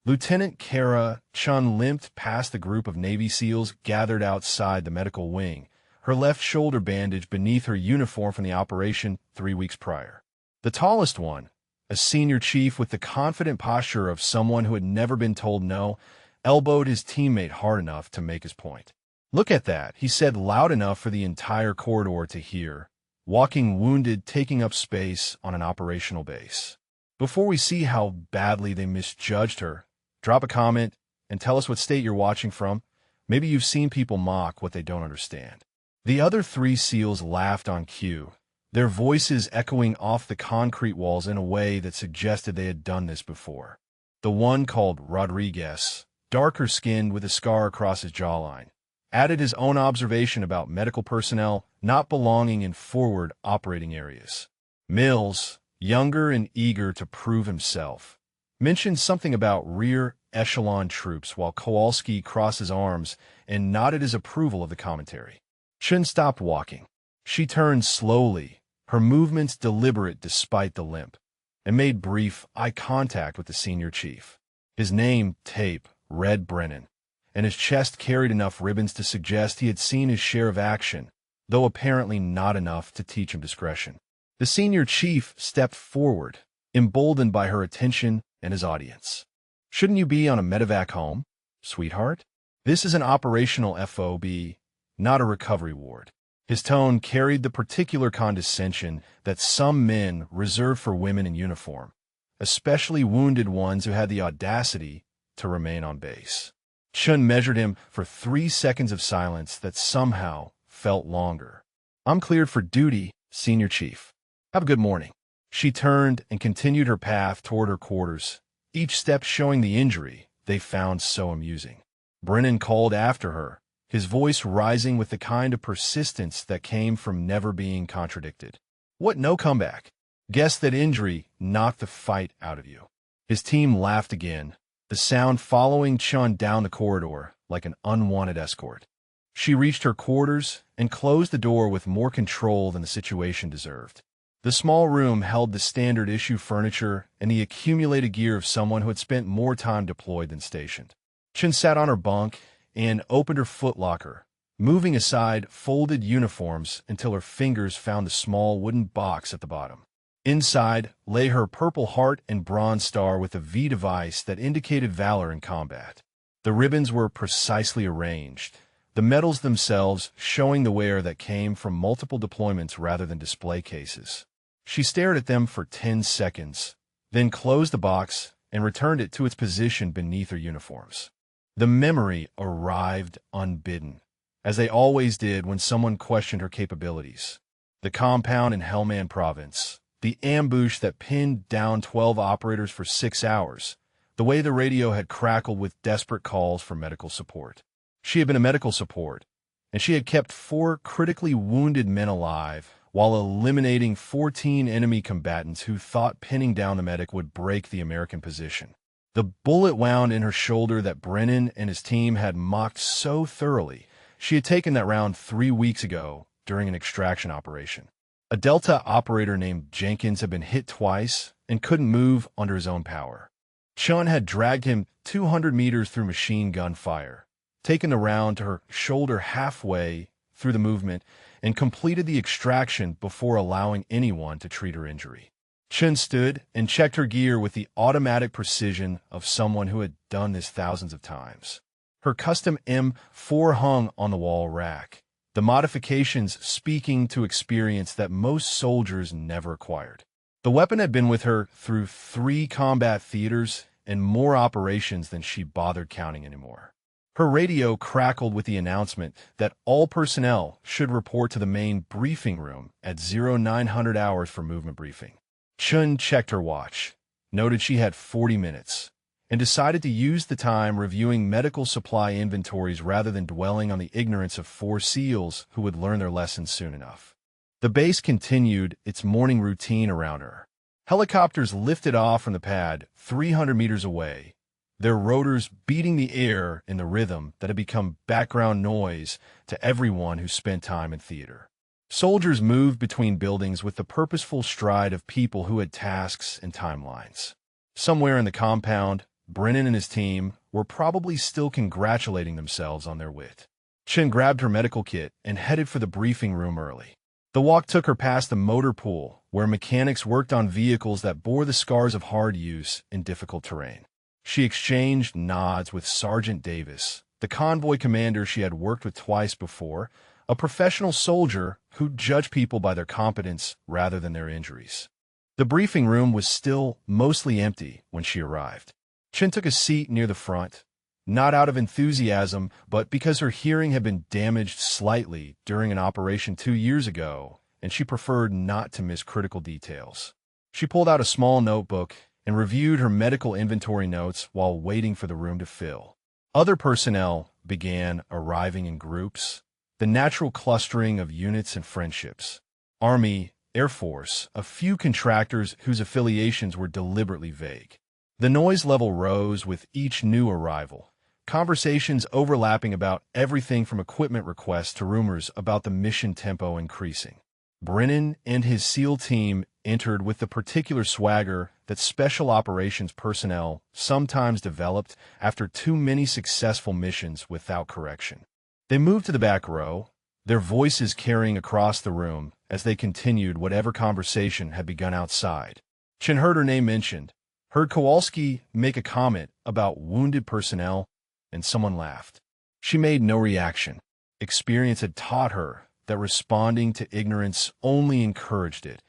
Lieutenant Kara Chun limped past the group of Navy SEALs gathered outside the medical wing, her left shoulder bandaged beneath her uniform from the operation 3 weeks prior. The tallest one, a senior chief with the confident posture of someone who had never been told no, elbowed his teammate hard enough to make his point. "Look at that," he said loud enough for the entire corridor to hear, walking wounded, taking up space on an operational base. Before we see how badly they misjudged her, drop a comment and tell us what state you're watching from. Maybe you've seen people mock what they don't understand. The other 3 SEALs laughed on cue, their voices echoing off the concrete walls in a way that suggested they had done this before. The one called Rodriguez, darker-skinned with a scar across his jawline, added his own observation about medical personnel not belonging in forward operating areas. Mills, younger and eager to prove himself, mentioned something about rear echelon troops while Kowalski crossed his arms and nodded his approval of the commentary. Chun stopped walking. She turned slowly, her movements deliberate despite the limp, and made brief eye contact with the senior chief. His name, tape, read Brennan, and his chest carried enough ribbons to suggest he had seen his share of action, though apparently not enough to teach him discretion. The senior chief stepped forward, emboldened by her attention and his audience. "Shouldn't you be on a medevac home, sweetheart? This is an operational FOB, not a recovery ward." His tone carried the particular condescension that some men reserve for women in uniform, especially wounded ones who had the audacity to remain on base. Chun measured him for 3 seconds of silence that somehow felt longer. "I'm cleared for duty, Senior Chief. Have a good morning." She turned and continued her path toward her quarters, each step showing the injury they found so amusing. Brennan called after her, his voice rising with the kind of persistence that came from never being contradicted. "What, no comeback? Guess that injury knocked the fight out of you." His team laughed again, the sound following Chun down the corridor like an unwanted escort. She reached her quarters and closed the door with more control than the situation deserved. The small room held the standard issue furniture and the accumulated gear of someone who had spent more time deployed than stationed. Chun sat on her bunk and opened her footlocker, moving aside folded uniforms until her fingers found the small wooden box at the bottom. Inside lay her Purple Heart and Bronze Star with a V device that indicated valor in combat. The ribbons were precisely arranged, the medals themselves showing the wear that came from multiple deployments rather than display cases. She stared at them for 10 seconds, then closed the box and returned it to its position beneath her uniforms. The memory arrived unbidden, as they always did when someone questioned her capabilities. The compound in Helmand Province, the ambush that pinned down 12 operators for 6 hours, the way the radio had crackled with desperate calls for medical support. She had been a medical support, and she had kept 4 critically wounded men alive while eliminating 14 enemy combatants who thought pinning down the medic would break the American position. The bullet wound in her shoulder that Brennan and his team had mocked so thoroughly. She had taken that round 3 weeks ago during an extraction operation. A Delta operator named Jenkins had been hit twice and couldn't move under his own power. Chun had dragged him 200 meters through machine gun fire, taken the round to her shoulder halfway through the movement, and completed the extraction before allowing anyone to treat her injury. Chun stood and checked her gear with the automatic precision of someone who had done this thousands of times. Her custom M4 hung on the wall rack, the modifications speaking to experience that most soldiers never acquired. The weapon had been with her through 3 combat theaters and more operations than she bothered counting anymore. Her radio crackled with the announcement that all personnel should report to the main briefing room at 0900 hours for movement briefing. Chun checked her watch, noted she had 40 minutes, and decided to use the time reviewing medical supply inventories rather than dwelling on the ignorance of 4 SEALs who would learn their lessons soon enough. The base continued its morning routine around her. Helicopters lifted off from the pad 300 meters away, their rotors beating the air in the rhythm that had become background noise to everyone who spent time in theater. Soldiers moved between buildings with the purposeful stride of people who had tasks and timelines. Somewhere in the compound, Brennan and his team were probably still congratulating themselves on their wit. Chen grabbed her medical kit and headed for the briefing room early. The walk took her past the motor pool, where mechanics worked on vehicles that bore the scars of hard use in difficult terrain. She exchanged nods with Sergeant Davis, the convoy commander she had worked with twice before, a professional soldier who judged people by their competence rather than their injuries. The briefing room was still mostly empty when she arrived. Chen took a seat near the front, not out of enthusiasm, but because her hearing had been damaged slightly during an operation 2 years ago, and she preferred not to miss critical details. She pulled out a small notebook and reviewed her medical inventory notes while waiting for the room to fill. Other personnel began arriving in groups, the natural clustering of units and friendships. Army, Air Force, a few contractors whose affiliations were deliberately vague. The noise level rose with each new arrival, conversations overlapping about everything from equipment requests to rumors about the mission tempo increasing. Brennan and his SEAL team entered with the particular swagger that special operations personnel sometimes developed after too many successful missions without correction. They moved to the back row, their voices carrying across the room as they continued whatever conversation had begun outside. Chen heard her name mentioned, heard Kowalski make a comment about wounded personnel, and someone laughed. She made no reaction. Experience had taught her that responding to ignorance only encouraged it,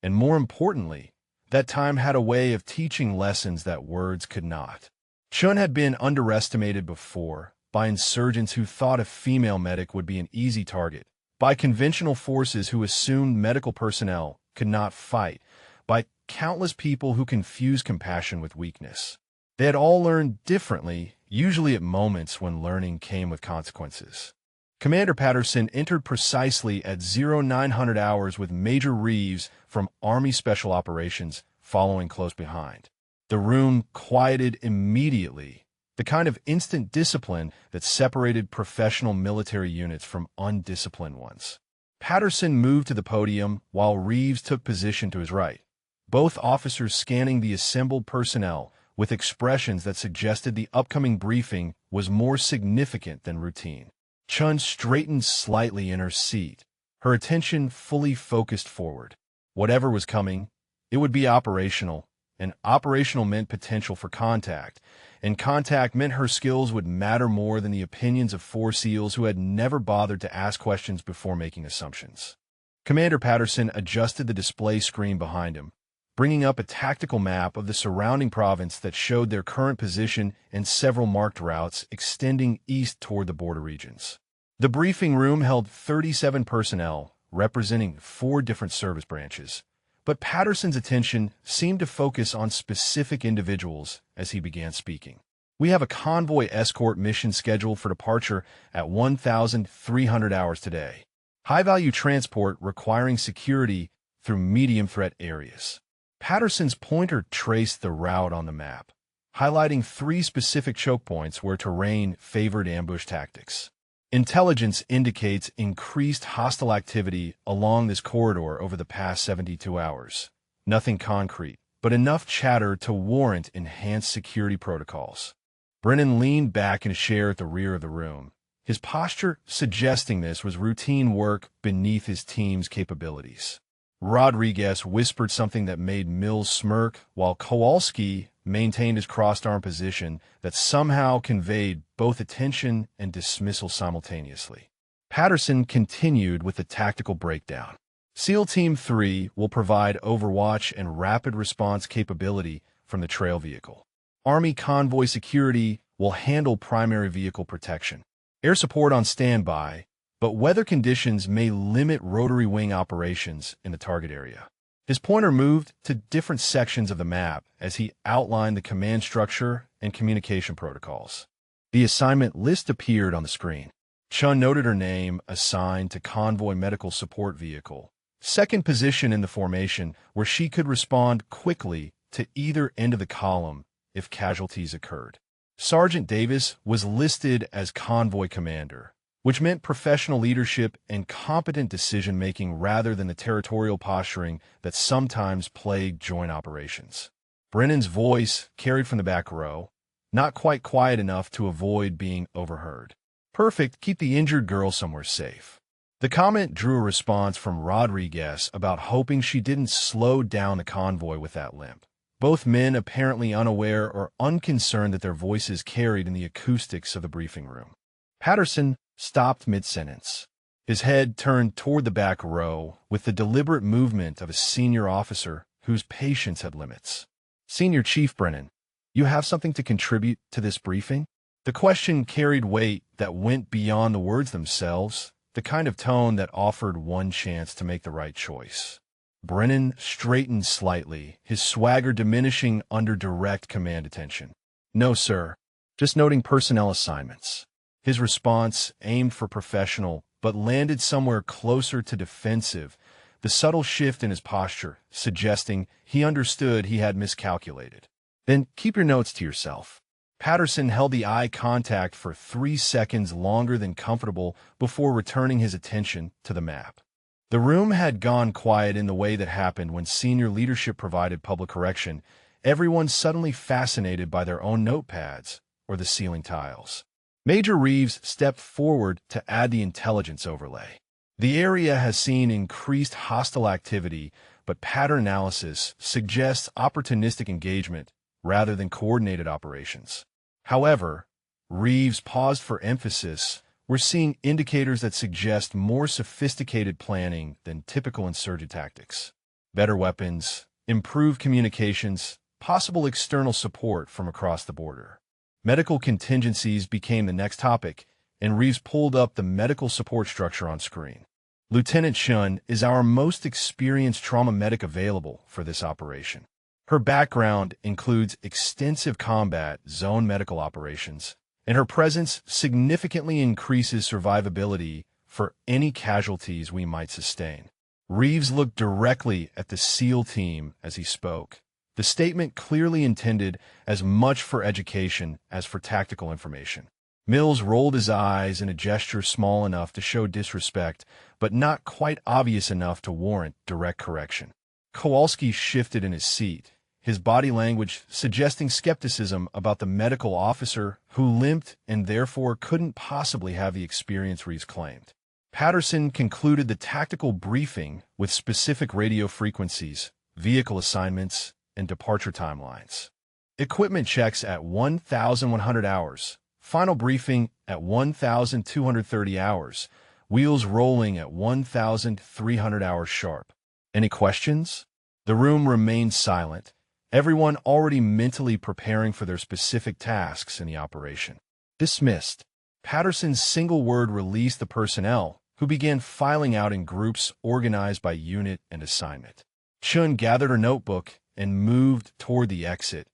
and more importantly, that time had a way of teaching lessons that words could not. Chun had been underestimated before by insurgents who thought a female medic would be an easy target, by conventional forces who assumed medical personnel could not fight, by countless people who confused compassion with weakness. They had all learned differently, usually at moments when learning came with consequences. Commander Patterson entered precisely at 0900 hours with Major Reeves from Army Special Operations following close behind. The room quieted immediately, the kind of instant discipline that separated professional military units from undisciplined ones. Patterson moved to the podium while Reeves took position to his right, both officers scanning the assembled personnel with expressions that suggested the upcoming briefing was more significant than routine. Chun straightened slightly in her seat, her attention fully focused forward. Whatever was coming, it would be operational, and operational meant potential for contact, and contact meant her skills would matter more than the opinions of 4 SEALs who had never bothered to ask questions before making assumptions. Commander Patterson adjusted the display screen behind him, bringing up a tactical map of the surrounding province that showed their current position and several marked routes extending east toward the border regions. The briefing room held 37 personnel, representing 4 different service branches, but Patterson's attention seemed to focus on specific individuals as he began speaking. We have a convoy escort mission scheduled for departure at 1,300 hours today. High-value transport requiring security through medium-threat areas. Patterson's pointer traced the route on the map, highlighting 3 specific choke points where terrain favored ambush tactics. Intelligence indicates increased hostile activity along this corridor over the past 72 hours. Nothing concrete, but enough chatter to warrant enhanced security protocols. Brennan leaned back in a chair at the rear of the room, his posture suggesting this was routine work beneath his team's capabilities. Rodriguez whispered something that made Mills smirk, while Kowalski maintained his crossed-arm position that somehow conveyed both attention and dismissal simultaneously. Patterson continued with the tactical breakdown. SEAL Team 3 will provide overwatch and rapid response capability from the trail vehicle. Army convoy security will handle primary vehicle protection. Air support on standby, but weather conditions may limit rotary wing operations in the target area. His pointer moved to different sections of the map as he outlined the command structure and communication protocols. The assignment list appeared on the screen. Chun noted her name assigned to Convoy Medical Support Vehicle, second position in the formation where she could respond quickly to either end of the column if casualties occurred. Sergeant Davis was listed as Convoy Commander, which meant professional leadership and competent decision-making rather than the territorial posturing that sometimes plagued joint operations. Brennan's voice, carried from the back row, not quite quiet enough to avoid being overheard. Perfect, keep the injured girl somewhere safe. The comment drew a response from Rodriguez about hoping she didn't slow down the convoy with that limp. Both men apparently unaware or unconcerned that their voices carried in the acoustics of the briefing room. Patterson stopped mid-sentence. His head turned toward the back row with the deliberate movement of a senior officer whose patience had limits. Senior Chief Brennan, you have something to contribute to this briefing? The question carried weight that went beyond the words themselves, the kind of tone that offered one chance to make the right choice. Brennan straightened slightly, his swagger diminishing under direct command attention. No, sir. Just noting personnel assignments. His response, aimed for professional, but landed somewhere closer to defensive, the subtle shift in his posture, suggesting he understood he had miscalculated. Then keep your notes to yourself. Patterson held the eye contact for 3 seconds longer than comfortable before returning his attention to the map. The room had gone quiet in the way that happened when senior leadership provided public correction, everyone suddenly fascinated by their own notepads or the ceiling tiles. Major Reeves stepped forward to add the intelligence overlay. The area has seen increased hostile activity, but pattern analysis suggests opportunistic engagement rather than coordinated operations. However, Reeves paused for emphasis. We're seeing indicators that suggest more sophisticated planning than typical insurgent tactics. Better weapons, improved communications, possible external support from across the border. Medical contingencies became the next topic, and Reeves pulled up the medical support structure on screen. Lieutenant Chun is our most experienced trauma medic available for this operation. Her background includes extensive combat zone medical operations, and her presence significantly increases survivability for any casualties we might sustain. Reeves looked directly at the SEAL team as he spoke, the statement clearly intended as much for education as for tactical information. Mills rolled his eyes in a gesture small enough to show disrespect, but not quite obvious enough to warrant direct correction. Kowalski shifted in his seat, his body language suggesting skepticism about the medical officer who limped and therefore couldn't possibly have the experience Reeves claimed. Patterson concluded the tactical briefing with specific radio frequencies, vehicle assignments, and departure timelines. Equipment checks at 1,100 hours, final briefing at 1,230 hours, wheels rolling at 1,300 hours sharp. Any questions? The room remained silent, everyone already mentally preparing for their specific tasks in the operation. Dismissed. Patterson's single word released the personnel, who began filing out in groups organized by unit and assignment. Chun gathered her notebook and moved toward the exit,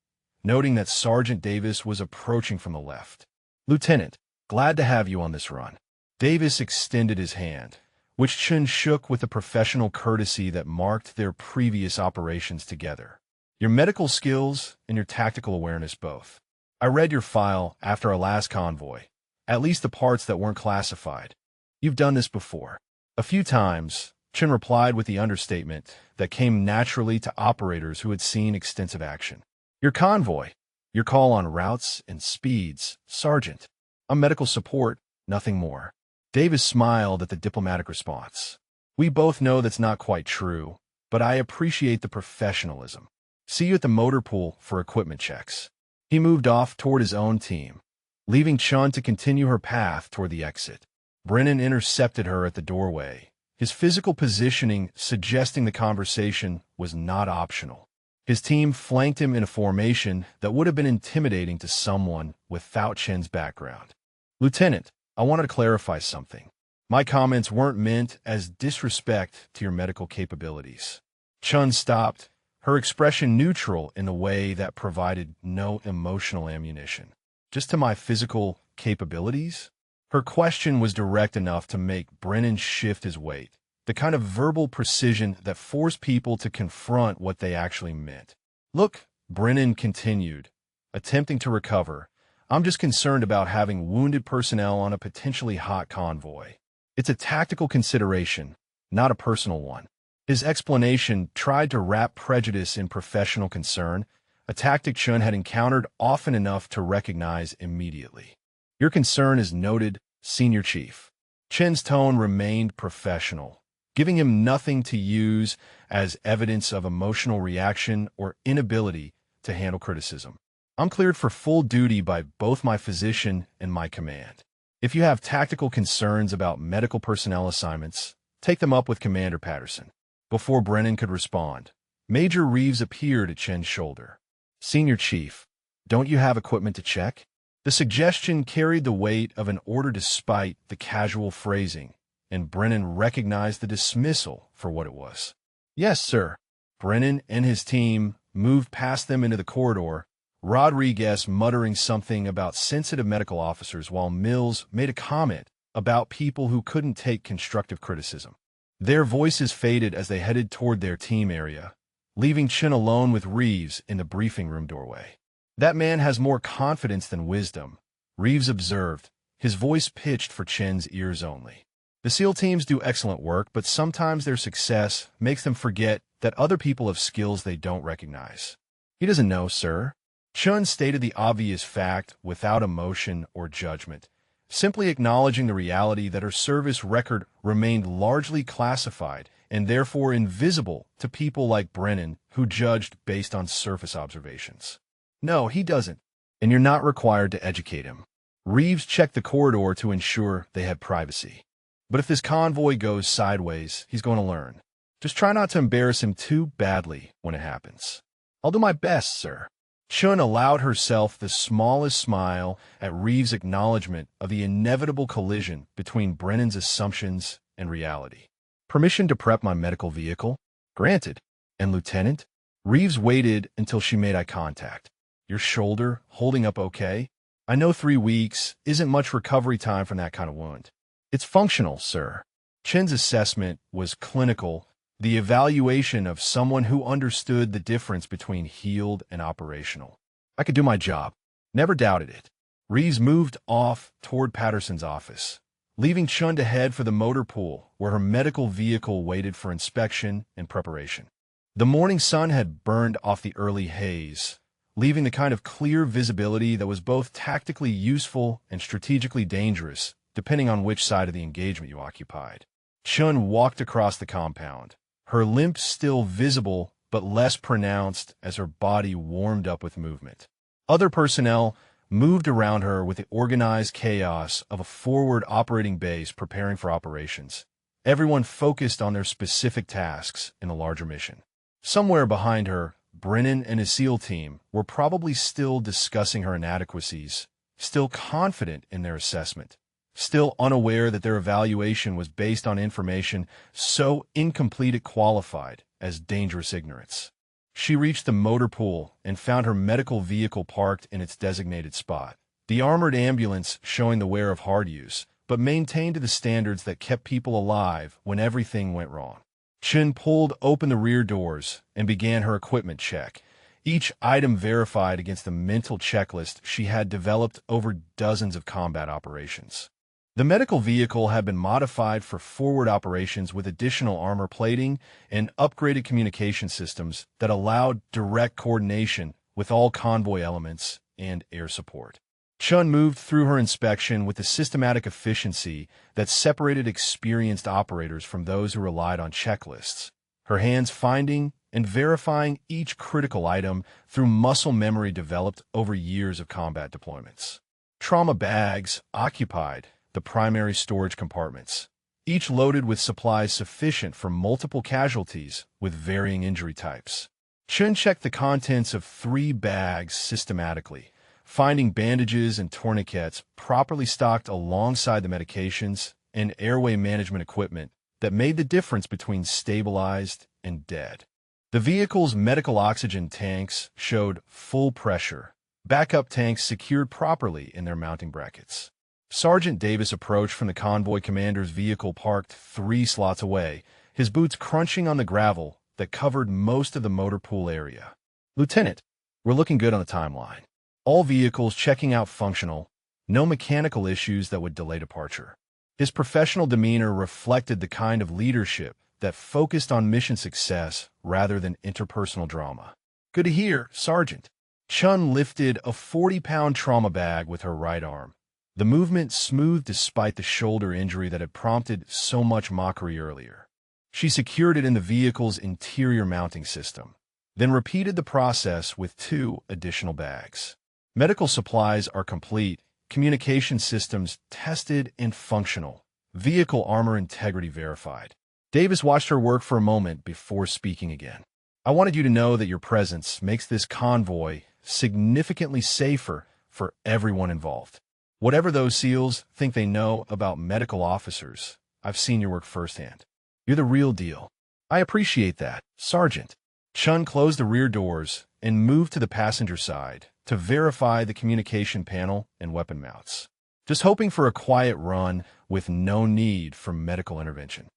noting that Sergeant Davis was approaching from the left. Lieutenant, glad to have you on this run. Davis extended his hand, which Chun shook with the professional courtesy that marked their previous operations together. Your medical skills and your tactical awareness both. I read your file after our last convoy, at least the parts that weren't classified. You've done this before. A few times, Chun replied with the understatement that came naturally to operators who had seen extensive action. Your convoy, your call on routes and speeds, Sergeant. I'm medical support, nothing more. Davis smiled at the diplomatic response. We both know that's not quite true, but I appreciate the professionalism. See you at the motor pool for equipment checks. He moved off toward his own team, leaving Chun to continue her path toward the exit. Brennan intercepted her at the doorway, his physical positioning suggesting the conversation was not optional. His team flanked him in a formation that would have been intimidating to someone without Chen's background. Lieutenant, I wanted to clarify something. My comments weren't meant as disrespect to your medical capabilities. Chun stopped, her expression neutral in a way that provided no emotional ammunition. Just to my physical capabilities? Her question was direct enough to make Brennan shift his weight, the kind of verbal precision that forced people to confront what they actually meant. Look, Brennan continued, attempting to recover, I'm just concerned about having wounded personnel on a potentially hot convoy. It's a tactical consideration, not a personal one. His explanation tried to wrap prejudice in professional concern, a tactic Chun had encountered often enough to recognize immediately. Your concern is noted, Senior Chief. Chen's tone remained professional, giving him nothing to use as evidence of emotional reaction or inability to handle criticism. I'm cleared for full duty by both my physician and my command. If you have tactical concerns about medical personnel assignments, take them up with Commander Patterson. Before Brennan could respond, Major Reeves appeared at Chen's shoulder. Senior Chief, don't you have equipment to check? The suggestion carried the weight of an order despite the casual phrasing, and Brennan recognized the dismissal for what it was. Yes, sir. Brennan and his team moved past them into the corridor, Rodriguez muttering something about sensitive medical officers while Mills made a comment about people who couldn't take constructive criticism. Their voices faded as they headed toward their team area, leaving Chen alone with Reeves in the briefing room doorway. That man has more confidence than wisdom, Reeves observed, his voice pitched for Chen's ears only. The SEAL teams do excellent work, but sometimes their success makes them forget that other people have skills they don't recognize. He doesn't know, sir. Chun stated the obvious fact without emotion or judgment, simply acknowledging the reality that her service record remained largely classified and therefore invisible to people like Brennan, who judged based on surface observations. No, he doesn't, and you're not required to educate him. Reeves checked the corridor to ensure they had privacy. But if this convoy goes sideways, he's going to learn. Just try not to embarrass him too badly when it happens. I'll do my best, sir. Chun allowed herself the smallest smile at Reeves' acknowledgement of the inevitable collision between Brennan's assumptions and reality. Permission to prep my medical vehicle? Granted. And Lieutenant? Reeves waited until she made eye contact. Your shoulder holding up okay? I know 3 weeks isn't much recovery time from that kind of wound. It's functional, sir. Chen's assessment was clinical, the evaluation of someone who understood the difference between healed and operational. I could do my job. Never doubted it. Reeves moved off toward Patterson's office, leaving Chun to head for the motor pool where her medical vehicle waited for inspection and preparation. The morning sun had burned off the early haze, leaving the kind of clear visibility that was both tactically useful and strategically dangerous, depending on which side of the engagement you occupied. Chun walked across the compound, her limp still visible but less pronounced as her body warmed up with movement. Other personnel moved around her with the organized chaos of a forward operating base preparing for operations, everyone focused on their specific tasks in a larger mission. Somewhere behind her, Brennan and his SEAL team were probably still discussing her inadequacies, still confident in their assessment, still unaware that their evaluation was based on information so incomplete it qualified as dangerous ignorance. She reached the motor pool and found her medical vehicle parked in its designated spot, the armored ambulance showing the wear of hard use, but maintained to the standards that kept people alive when everything went wrong. Chin pulled open the rear doors and began her equipment check, each item verified against the mental checklist she had developed over dozens of combat operations. The medical vehicle had been modified for forward operations with additional armor plating and upgraded communication systems that allowed direct coordination with all convoy elements and air support. Chun moved through her inspection with a systematic efficiency that separated experienced operators from those who relied on checklists, her hands finding and verifying each critical item through muscle memory developed over years of combat deployments. Trauma bags occupied the primary storage compartments, each loaded with supplies sufficient for multiple casualties with varying injury types. Chun checked the contents of 3 bags systematically, finding bandages and tourniquets properly stocked alongside the medications and airway management equipment that made the difference between stabilized and dead. The vehicle's medical oxygen tanks showed full pressure, backup tanks secured properly in their mounting brackets. Sergeant Davis approached from the convoy commander's vehicle parked 3 slots away, his boots crunching on the gravel that covered most of the motor pool area. Lieutenant, we're looking good on the timeline. All vehicles checking out functional, no mechanical issues that would delay departure. His professional demeanor reflected the kind of leadership that focused on mission success rather than interpersonal drama. Good to hear, Sergeant. Chun lifted a 40-pound trauma bag with her right arm. The movement smooth despite the shoulder injury that had prompted so much mockery earlier. She secured it in the vehicle's interior mounting system, then repeated the process with 2 additional bags. Medical supplies are complete, communication systems tested and functional, vehicle armor integrity verified. Davis watched her work for a moment before speaking again. I wanted you to know that your presence makes this convoy significantly safer for everyone involved. Whatever those SEALs think they know about medical officers, I've seen your work firsthand. You're the real deal. I appreciate that, Sergeant. Chun closed the rear doors and moved to the passenger side to verify the communication panel and weapon mounts, just hoping for a quiet run with no need for medical intervention.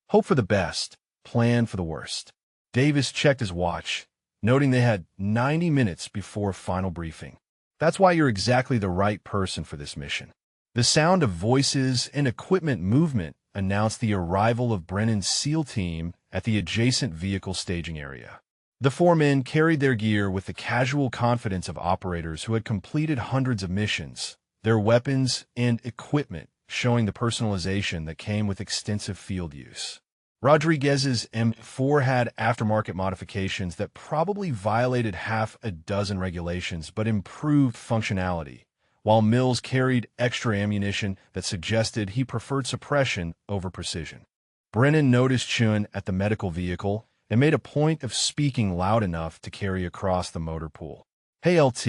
Hope for the best, plan for the worst. Davis checked his watch, noting they had 90 minutes before final briefing. That's why you're exactly the right person for this mission. The sound of voices and equipment movement announced the arrival of Brennan's SEAL team at the adjacent vehicle staging area. The 4 men carried their gear with the casual confidence of operators who had completed hundreds of missions, their weapons and equipment showing the personalization that came with extensive field use. Rodriguez's M4 had aftermarket modifications that probably violated half a dozen regulations but improved functionality, while Mills carried extra ammunition that suggested he preferred suppression over precision. Brennan noticed Chun at the medical vehicle and made a point of speaking loud enough to carry across the motor pool. Hey LT,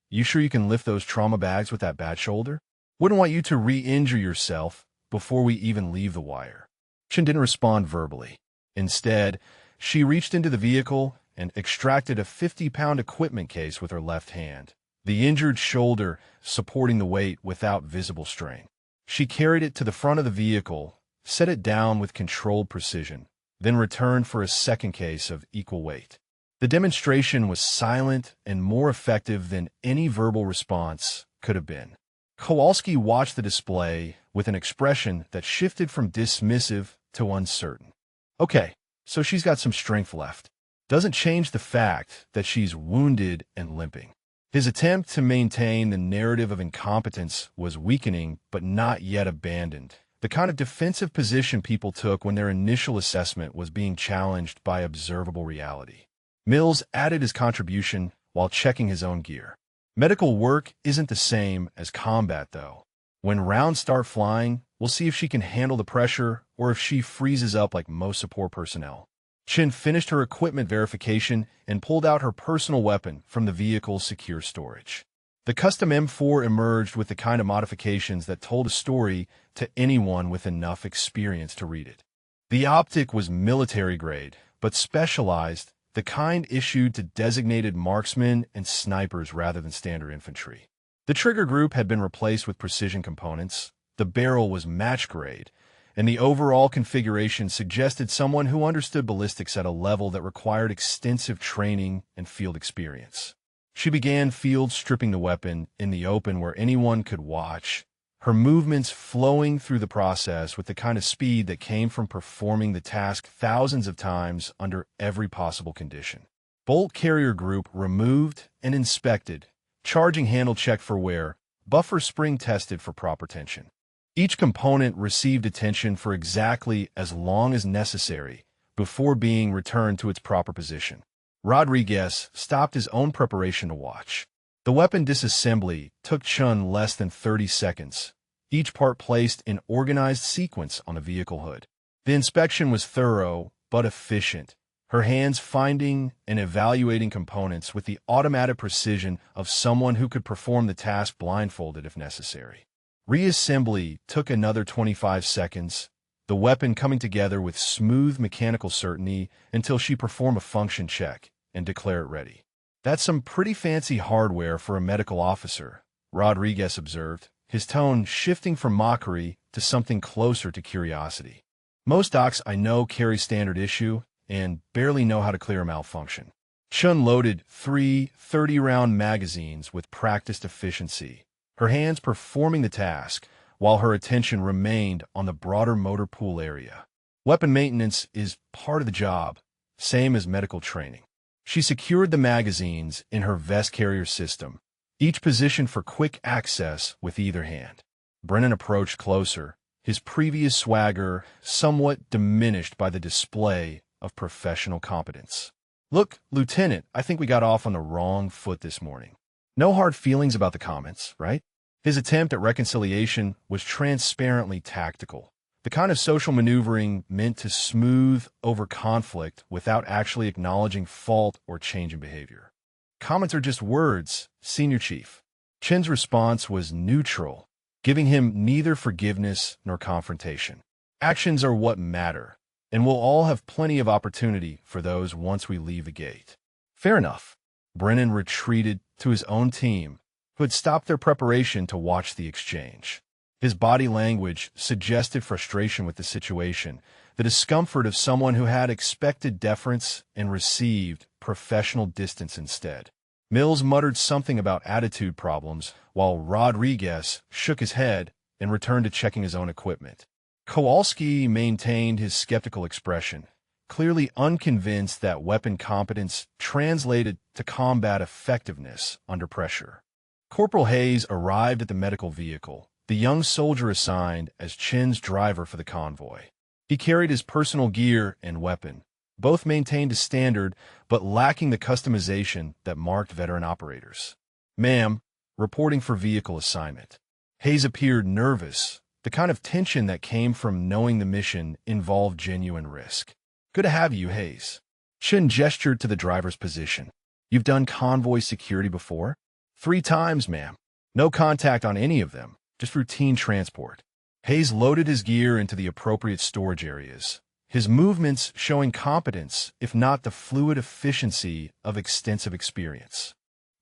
you sure you can lift those trauma bags with that bad shoulder? Wouldn't want you to re-injure yourself before we even leave the wire. Chun didn't respond verbally. Instead, she reached into the vehicle and extracted a 50-pound equipment case with her left hand, the injured shoulder supporting the weight without visible strain. She carried it to the front of the vehicle, set it down with controlled precision, then returned for a second case of equal weight. The demonstration was silent and more effective than any verbal response could have been. Kowalski watched the display with an expression that shifted from dismissive to uncertain. Okay, so she's got some strength left. Doesn't change the fact that she's wounded and limping. His attempt to maintain the narrative of incompetence was weakening but not yet abandoned, the kind of defensive position people took when their initial assessment was being challenged by observable reality. Mills added his contribution while checking his own gear. Medical work isn't the same as combat, though. When rounds start flying, we'll see if she can handle the pressure or if she freezes up like most support personnel. Chun finished her equipment verification and pulled out her personal weapon from the vehicle's secure storage. The custom M4 emerged with the kind of modifications that told a story to anyone with enough experience to read it. The optic was military-grade, but specialized, the kind issued to designated marksmen and snipers rather than standard infantry. The trigger group had been replaced with precision components, the barrel was match-grade, and the overall configuration suggested someone who understood ballistics at a level that required extensive training and field experience. She began field stripping the weapon in the open where anyone could watch, her movements flowing through the process with the kind of speed that came from performing the task thousands of times under every possible condition. Bolt carrier group removed and inspected, charging handle checked for wear, buffer spring tested for proper tension. Each component received attention for exactly as long as necessary before being returned to its proper position. Rodriguez stopped his own preparation to watch. The weapon disassembly took Chun less than 30 seconds, each part placed in organized sequence on the vehicle hood. The inspection was thorough but efficient, her hands finding and evaluating components with the automatic precision of someone who could perform the task blindfolded if necessary. Reassembly took another 25 seconds, the weapon coming together with smooth mechanical certainty until she performed a function check and declare it ready. That's some pretty fancy hardware for a medical officer, Rodriguez observed, his tone shifting from mockery to something closer to curiosity. Most docs I know carry standard issue and barely know how to clear a malfunction. Chun loaded 3 30-round magazines with practiced efficiency, her hands performing the task while her attention remained on the broader motor pool area. Weapon maintenance is part of the job, same as medical training. She secured the magazines in her vest carrier system, each positioned for quick access with either hand. Brennan approached closer, his previous swagger somewhat diminished by the display of professional competence. "Look, Lieutenant, I think we got off on the wrong foot this morning. No hard feelings about the comments, right?" His attempt at reconciliation was transparently tactical, the kind of social maneuvering meant to smooth over conflict without actually acknowledging fault or change in behavior. "Comments are just words, Senior Chief." Chin's response was neutral, giving him neither forgiveness nor confrontation. "Actions are what matter, and we'll all have plenty of opportunity for those once we leave the gate." "Fair enough." Brennan retreated to his own team, who had stopped their preparation to watch the exchange. His body language suggested frustration with the situation, the discomfort of someone who had expected deference and received professional distance instead. Mills muttered something about attitude problems, while Rodriguez shook his head and returned to checking his own equipment. Kowalski maintained his skeptical expression, clearly unconvinced that weapon competence translated to combat effectiveness under pressure. Corporal Hayes arrived at the medical vehicle, the young soldier assigned as Chin's driver for the convoy. He carried his personal gear and weapon, both maintained a standard but lacking the customization that marked veteran operators. "Ma'am, reporting for vehicle assignment." Hayes appeared nervous, the kind of tension that came from knowing the mission involved genuine risk. "Good to have you, Hayes." Chin gestured to the driver's position. "You've done convoy security before?" "3 times, ma'am. No contact on any of them, just routine transport." Hayes loaded his gear into the appropriate storage areas, his movements showing competence, if not the fluid efficiency of extensive experience.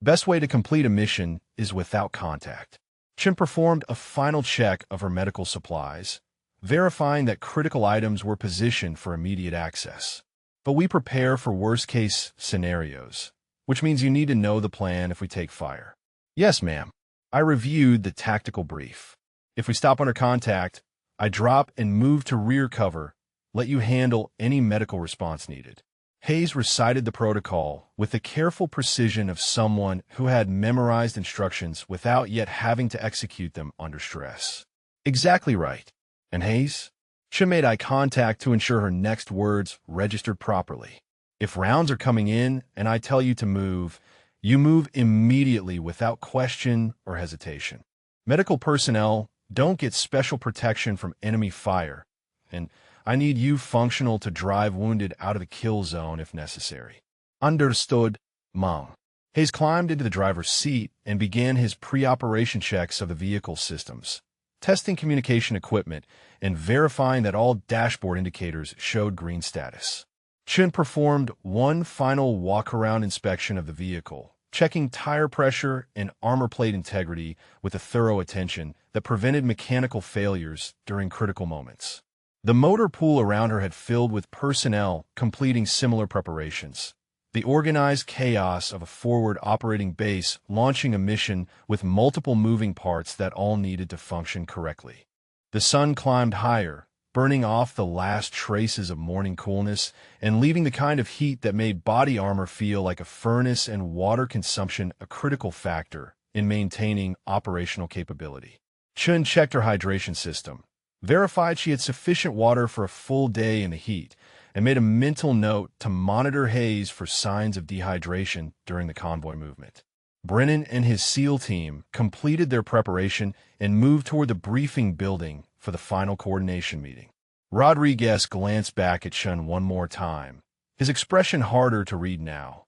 Best way to complete a mission is without contact. Chin performed a final check of her medical supplies, verifying that critical items were positioned for immediate access. "But we prepare for worst-case scenarios, which means you need to know the plan if we take fire." "Yes, ma'am." I reviewed the tactical brief. "If we stop under contact, I drop and move to rear cover, let you handle any medical response needed." Hayes recited the protocol with the careful precision of someone who had memorized instructions without yet having to execute them under stress. "Exactly right." "And Hayes?" Chin made eye contact to ensure her next words registered properly. "If rounds are coming in and I tell you to move, you move immediately without question or hesitation. Medical personnel don't get special protection from enemy fire, and I need you functional to drive wounded out of the kill zone if necessary." "Understood, Mom." Hayes climbed into the driver's seat and began his pre-operation checks of the vehicle systems, testing communication equipment and verifying that all dashboard indicators showed green status. Chin performed one final walk-around inspection of the vehicle, checking tire pressure and armor plate integrity with a thorough attention that prevented mechanical failures during critical moments. The motor pool around her had filled with personnel completing similar preparations, the organized chaos of a forward operating base launching a mission with multiple moving parts that all needed to function correctly. The sun climbed higher, burning off the last traces of morning coolness and leaving the kind of heat that made body armor feel like a furnace, and water consumption a critical factor in maintaining operational capability. Chun checked her hydration system, verified she had sufficient water for a full day in the heat, and made a mental note to monitor Hayes for signs of dehydration during the convoy movement. Brennan and his SEAL team completed their preparation and moved toward the briefing building for the final coordination meeting. Rodriguez glanced back at Chun one more time, his expression harder to read now,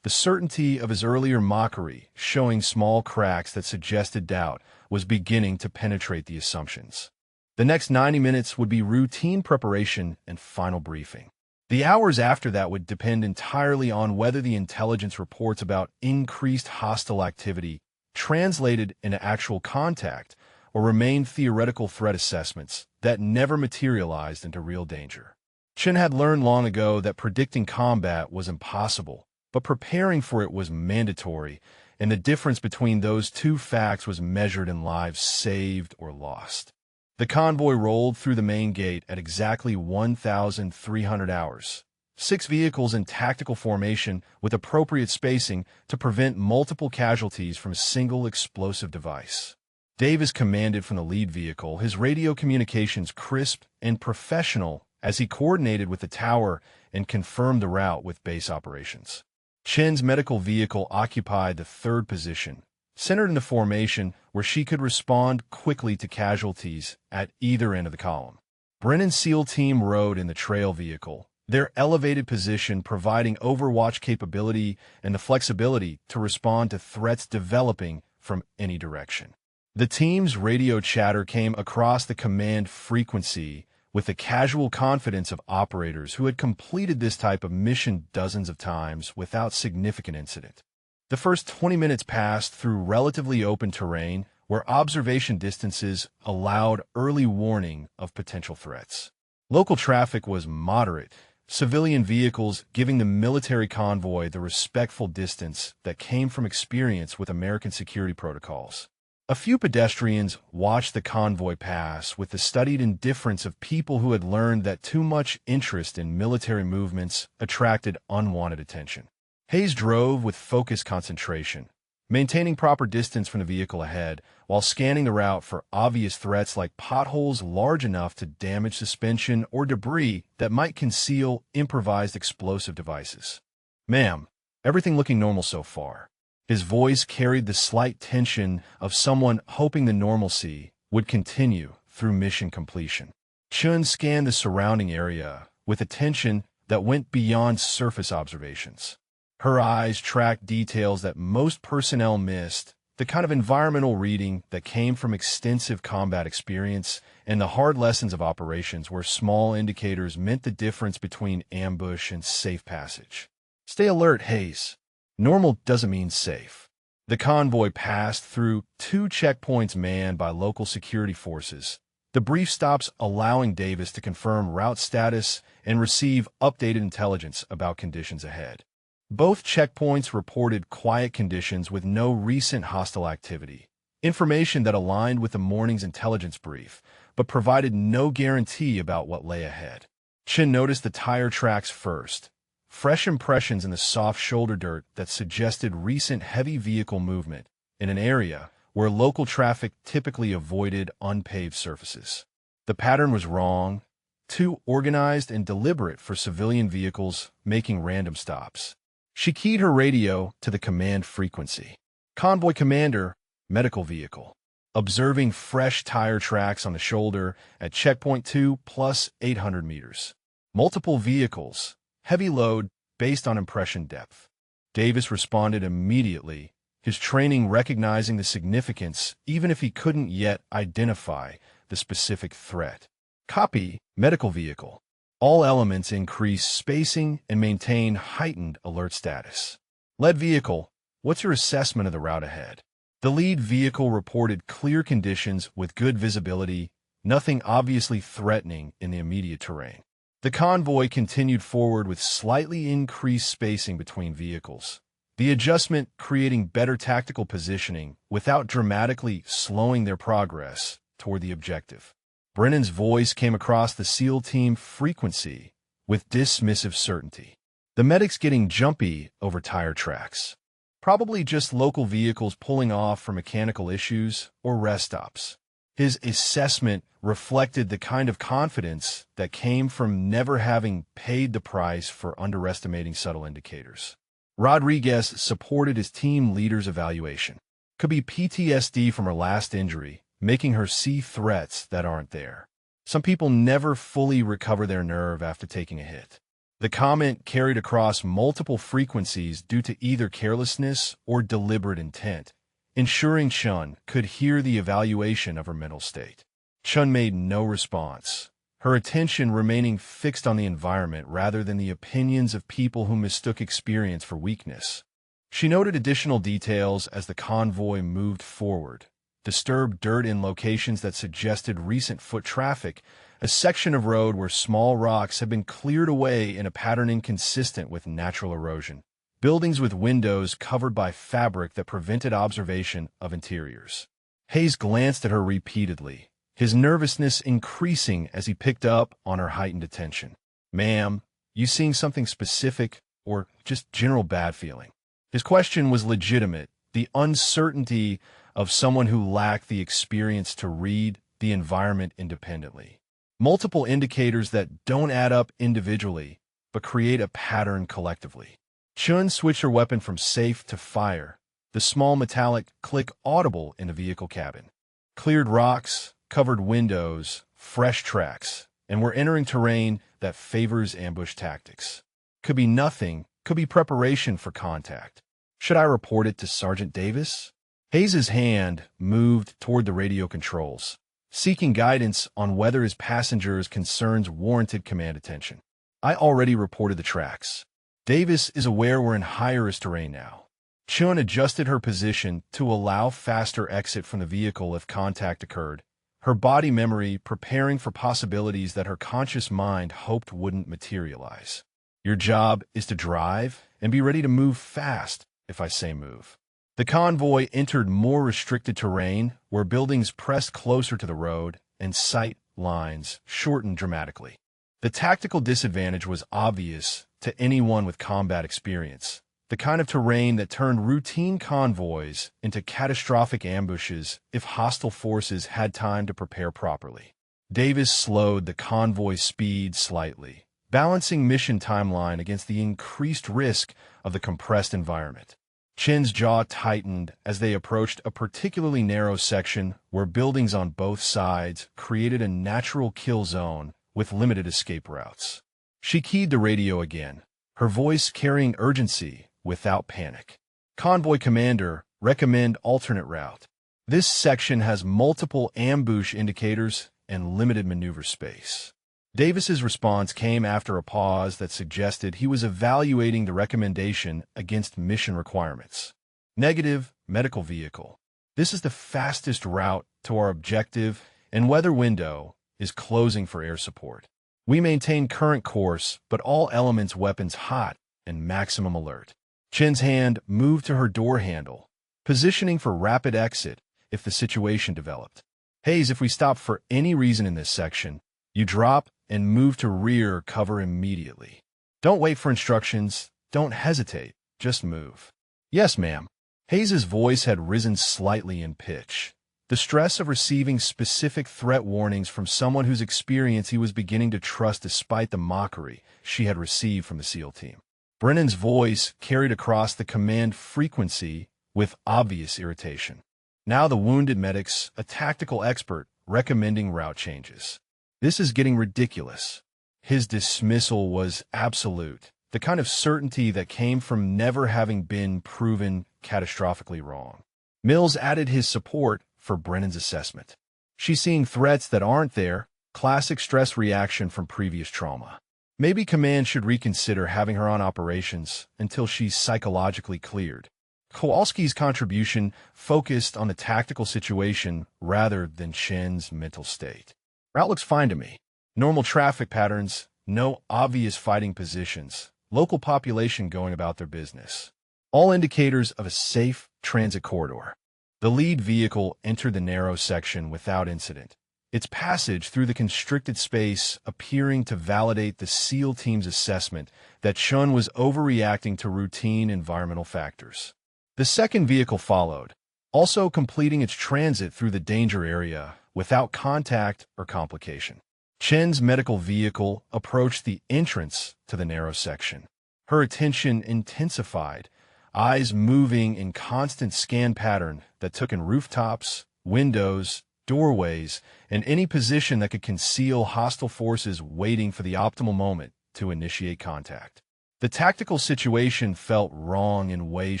the certainty of his earlier mockery showing small cracks that suggested doubt was beginning to penetrate the assumptions. The next 90 minutes would be routine preparation and final briefing. The hours after that would depend entirely on whether the intelligence reports about increased hostile activity translated into actual contact or remained theoretical threat assessments that never materialized into real danger. Chin had learned long ago that predicting combat was impossible, but preparing for it was mandatory, and the difference between those two facts was measured in lives saved or lost. The convoy rolled through the main gate at exactly 1,300 hours, 6 vehicles in tactical formation with appropriate spacing to prevent multiple casualties from a single explosive device. Davis commanded from the lead vehicle, his radio communications crisp and professional as he coordinated with the tower and confirmed the route with base operations. Chen's medical vehicle occupied the third position, centered in the formation where she could respond quickly to casualties at either end of the column. Brennan's SEAL team rode in the trail vehicle, their elevated position providing overwatch capability and the flexibility to respond to threats developing from any direction. The team's radio chatter came across the command frequency with the casual confidence of operators who had completed this type of mission dozens of times without significant incident. The first 20 minutes passed through relatively open terrain where observation distances allowed early warning of potential threats. Local traffic was moderate, civilian vehicles giving the military convoy the respectful distance that came from experience with American security protocols. A few pedestrians watched the convoy pass with the studied indifference of people who had learned that too much interest in military movements attracted unwanted attention. Hayes drove with focused concentration, maintaining proper distance from the vehicle ahead while scanning the route for obvious threats like potholes large enough to damage suspension or debris that might conceal improvised explosive devices. "Ma'am, everything looking normal so far." His voice carried the slight tension of someone hoping the normalcy would continue through mission completion. Chun scanned the surrounding area with attention that went beyond surface observations. Her eyes tracked details that most personnel missed, the kind of environmental reading that came from extensive combat experience and the hard lessons of operations where small indicators meant the difference between ambush and safe passage. "Stay alert, Hayes. Normal doesn't mean safe." The convoy passed through 2 checkpoints manned by local security forces, the brief stops allowing Davis to confirm route status and receive updated intelligence about conditions ahead. Both checkpoints reported quiet conditions with no recent hostile activity, information that aligned with the morning's intelligence brief, but provided no guarantee about what lay ahead. Chin noticed the tire tracks first, fresh impressions in the soft shoulder dirt that suggested recent heavy vehicle movement in an area where local traffic typically avoided unpaved surfaces. The pattern was wrong, too organized and deliberate for civilian vehicles making random stops. She keyed her radio to the command frequency. "Convoy commander, medical vehicle. Observing fresh tire tracks on the shoulder at checkpoint 2 plus 800 meters. Multiple vehicles. Heavy load based on impression depth." Davis responded immediately, his training recognizing the significance even if he couldn't yet identify the specific threat. "Copy, medical vehicle. All elements increase spacing and maintain heightened alert status." "Lead vehicle, what's your assessment of the route ahead?" The lead vehicle reported clear conditions with good visibility, nothing obviously threatening in the immediate terrain. The convoy continued forward with slightly increased spacing between vehicles, the adjustment creating better tactical positioning without dramatically slowing their progress toward the objective. Brennan's voice came across the SEAL team frequency with dismissive certainty. "The medic's getting jumpy over tire tracks. Probably just local vehicles pulling off for mechanical issues or rest stops." His assessment reflected the kind of confidence that came from never having paid the price for underestimating subtle indicators. Rodriguez supported his team leader's evaluation. "Could be PTSD from her last injury, making her see threats that aren't there. Some people never fully recover their nerve after taking a hit." The comment carried across multiple frequencies due to either carelessness or deliberate intent, ensuring Chun could hear the evaluation of her mental state. Chun made no response, her attention remaining fixed on the environment rather than the opinions of people who mistook experience for weakness. She noted additional details as the convoy moved forward. Disturbed dirt in locations that suggested recent foot traffic, a section of road where small rocks had been cleared away in a pattern inconsistent with natural erosion, buildings with windows covered by fabric that prevented observation of interiors. Hayes glanced at her repeatedly, his nervousness increasing as he picked up on her heightened attention. "Ma'am, You seeing something specific or just general bad feeling? His question was legitimate, the uncertainty of someone who lacked the experience to read the environment independently. Multiple indicators that don't add up individually, but create a pattern collectively. Chun switched her weapon from safe to fire, the small metallic click audible in the vehicle cabin. Cleared rocks, covered windows, fresh tracks, and we're entering terrain that favors ambush tactics. Could be nothing, could be preparation for contact. Should I report it to Sergeant Davis? Hayes's hand moved toward the radio controls, seeking guidance on whether his passengers' concerns warranted command attention. I already reported the tracks. Davis is aware we're in high-risk terrain now. Chun adjusted her position to allow faster exit from the vehicle if contact occurred, her body memory preparing for possibilities that her conscious mind hoped wouldn't materialize. Your job is to drive and be ready to move fast, if I say move. The convoy entered more restricted terrain where buildings pressed closer to the road and sight lines shortened dramatically. The tactical disadvantage was obvious to anyone with combat experience, the kind of terrain that turned routine convoys into catastrophic ambushes if hostile forces had time to prepare properly. Davis slowed the convoy's speed slightly, balancing mission timeline against the increased risk of the compressed environment. Chen's jaw tightened as they approached a particularly narrow section where buildings on both sides created a natural kill zone with limited escape routes. She keyed the radio again, her voice carrying urgency without panic. Convoy commander, recommend alternate route. This section has multiple ambush indicators and limited maneuver space. Davis's response came after a pause that suggested he was evaluating the recommendation against mission requirements. Negative, medical vehicle. This is the fastest route to our objective, and weather window is closing for air support. We maintain current course, but all elements weapons hot and maximum alert. Chen's hand moved to her door handle, positioning for rapid exit if the situation developed. Hayes, if we stop for any reason in this section, you drop and move to rear cover immediately. Don't wait for instructions, don't hesitate, just move. Yes, ma'am. Hayes's voice had risen slightly in pitch, the stress of receiving specific threat warnings from someone whose experience he was beginning to trust despite the mockery she had received from the SEAL team. Brennan's voice carried across the command frequency with obvious irritation. Now the wounded medic's a tactical expert recommending route changes. This is getting ridiculous. His dismissal was absolute, the kind of certainty that came from never having been proven catastrophically wrong. Mills added his support for Brennan's assessment. She's seeing threats that aren't there, classic stress reaction from previous trauma. Maybe command should reconsider having her on operations until she's psychologically cleared. Kowalski's contribution focused on the tactical situation rather than Chen's mental state. Route looks fine to me. Normal traffic patterns, no obvious fighting positions, local population going about their business. All indicators of a safe transit corridor. The lead vehicle entered the narrow section without incident, its passage through the constricted space appearing to validate the SEAL team's assessment that Chun was overreacting to routine environmental factors. The second vehicle followed, also completing its transit through the danger area without contact or complication. Chen's medical vehicle approached the entrance to the narrow section. Her attention intensified, eyes moving in constant scan pattern that took in rooftops, windows, doorways, and any position that could conceal hostile forces waiting for the optimal moment to initiate contact. The tactical situation felt wrong in ways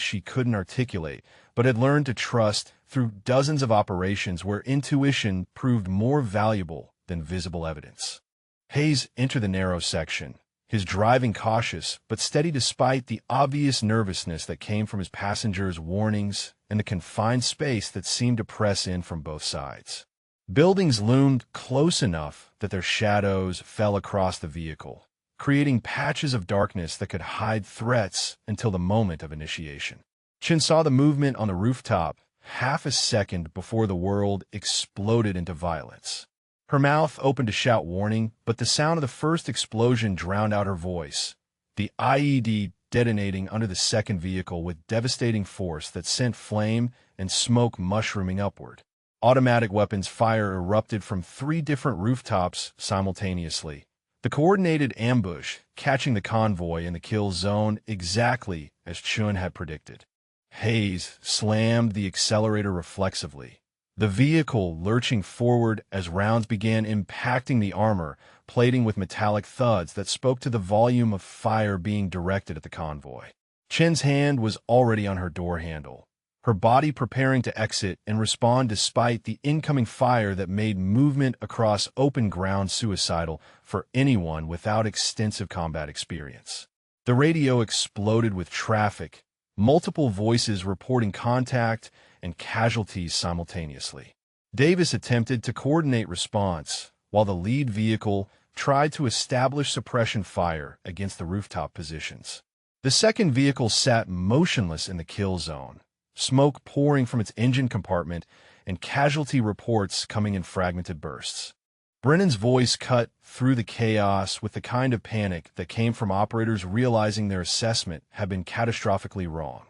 she couldn't articulate, but had learned to trust through dozens of operations where intuition proved more valuable than visible evidence. Hayes entered the narrow section, his driving cautious but steady despite the obvious nervousness that came from his passengers' warnings and the confined space that seemed to press in from both sides. Buildings loomed close enough that their shadows fell across the vehicle, creating patches of darkness that could hide threats until the moment of initiation. Chin saw the movement on the rooftop half a second before the world exploded into violence. Her mouth opened to shout warning, but the sound of the first explosion drowned out her voice. The IED detonating under the second vehicle with devastating force that sent flame and smoke mushrooming upward. Automatic weapons fire erupted from 3 different rooftops simultaneously. The coordinated ambush, catching the convoy in the kill zone exactly as Chun had predicted. Hayes slammed the accelerator reflexively, the vehicle lurching forward as rounds began impacting the armor, plating with metallic thuds that spoke to the volume of fire being directed at the convoy. Chen's hand was already on her door handle, her body preparing to exit and respond despite the incoming fire that made movement across open ground suicidal for anyone without extensive combat experience. The radio exploded with traffic, multiple voices reporting contact and casualties simultaneously. Davis attempted to coordinate response, while the lead vehicle tried to establish suppression fire against the rooftop positions. The second vehicle sat motionless in the kill zone, smoke pouring from its engine compartment and casualty reports coming in fragmented bursts. Brennan's voice cut through the chaos with the kind of panic that came from operators realizing their assessment had been catastrophically wrong.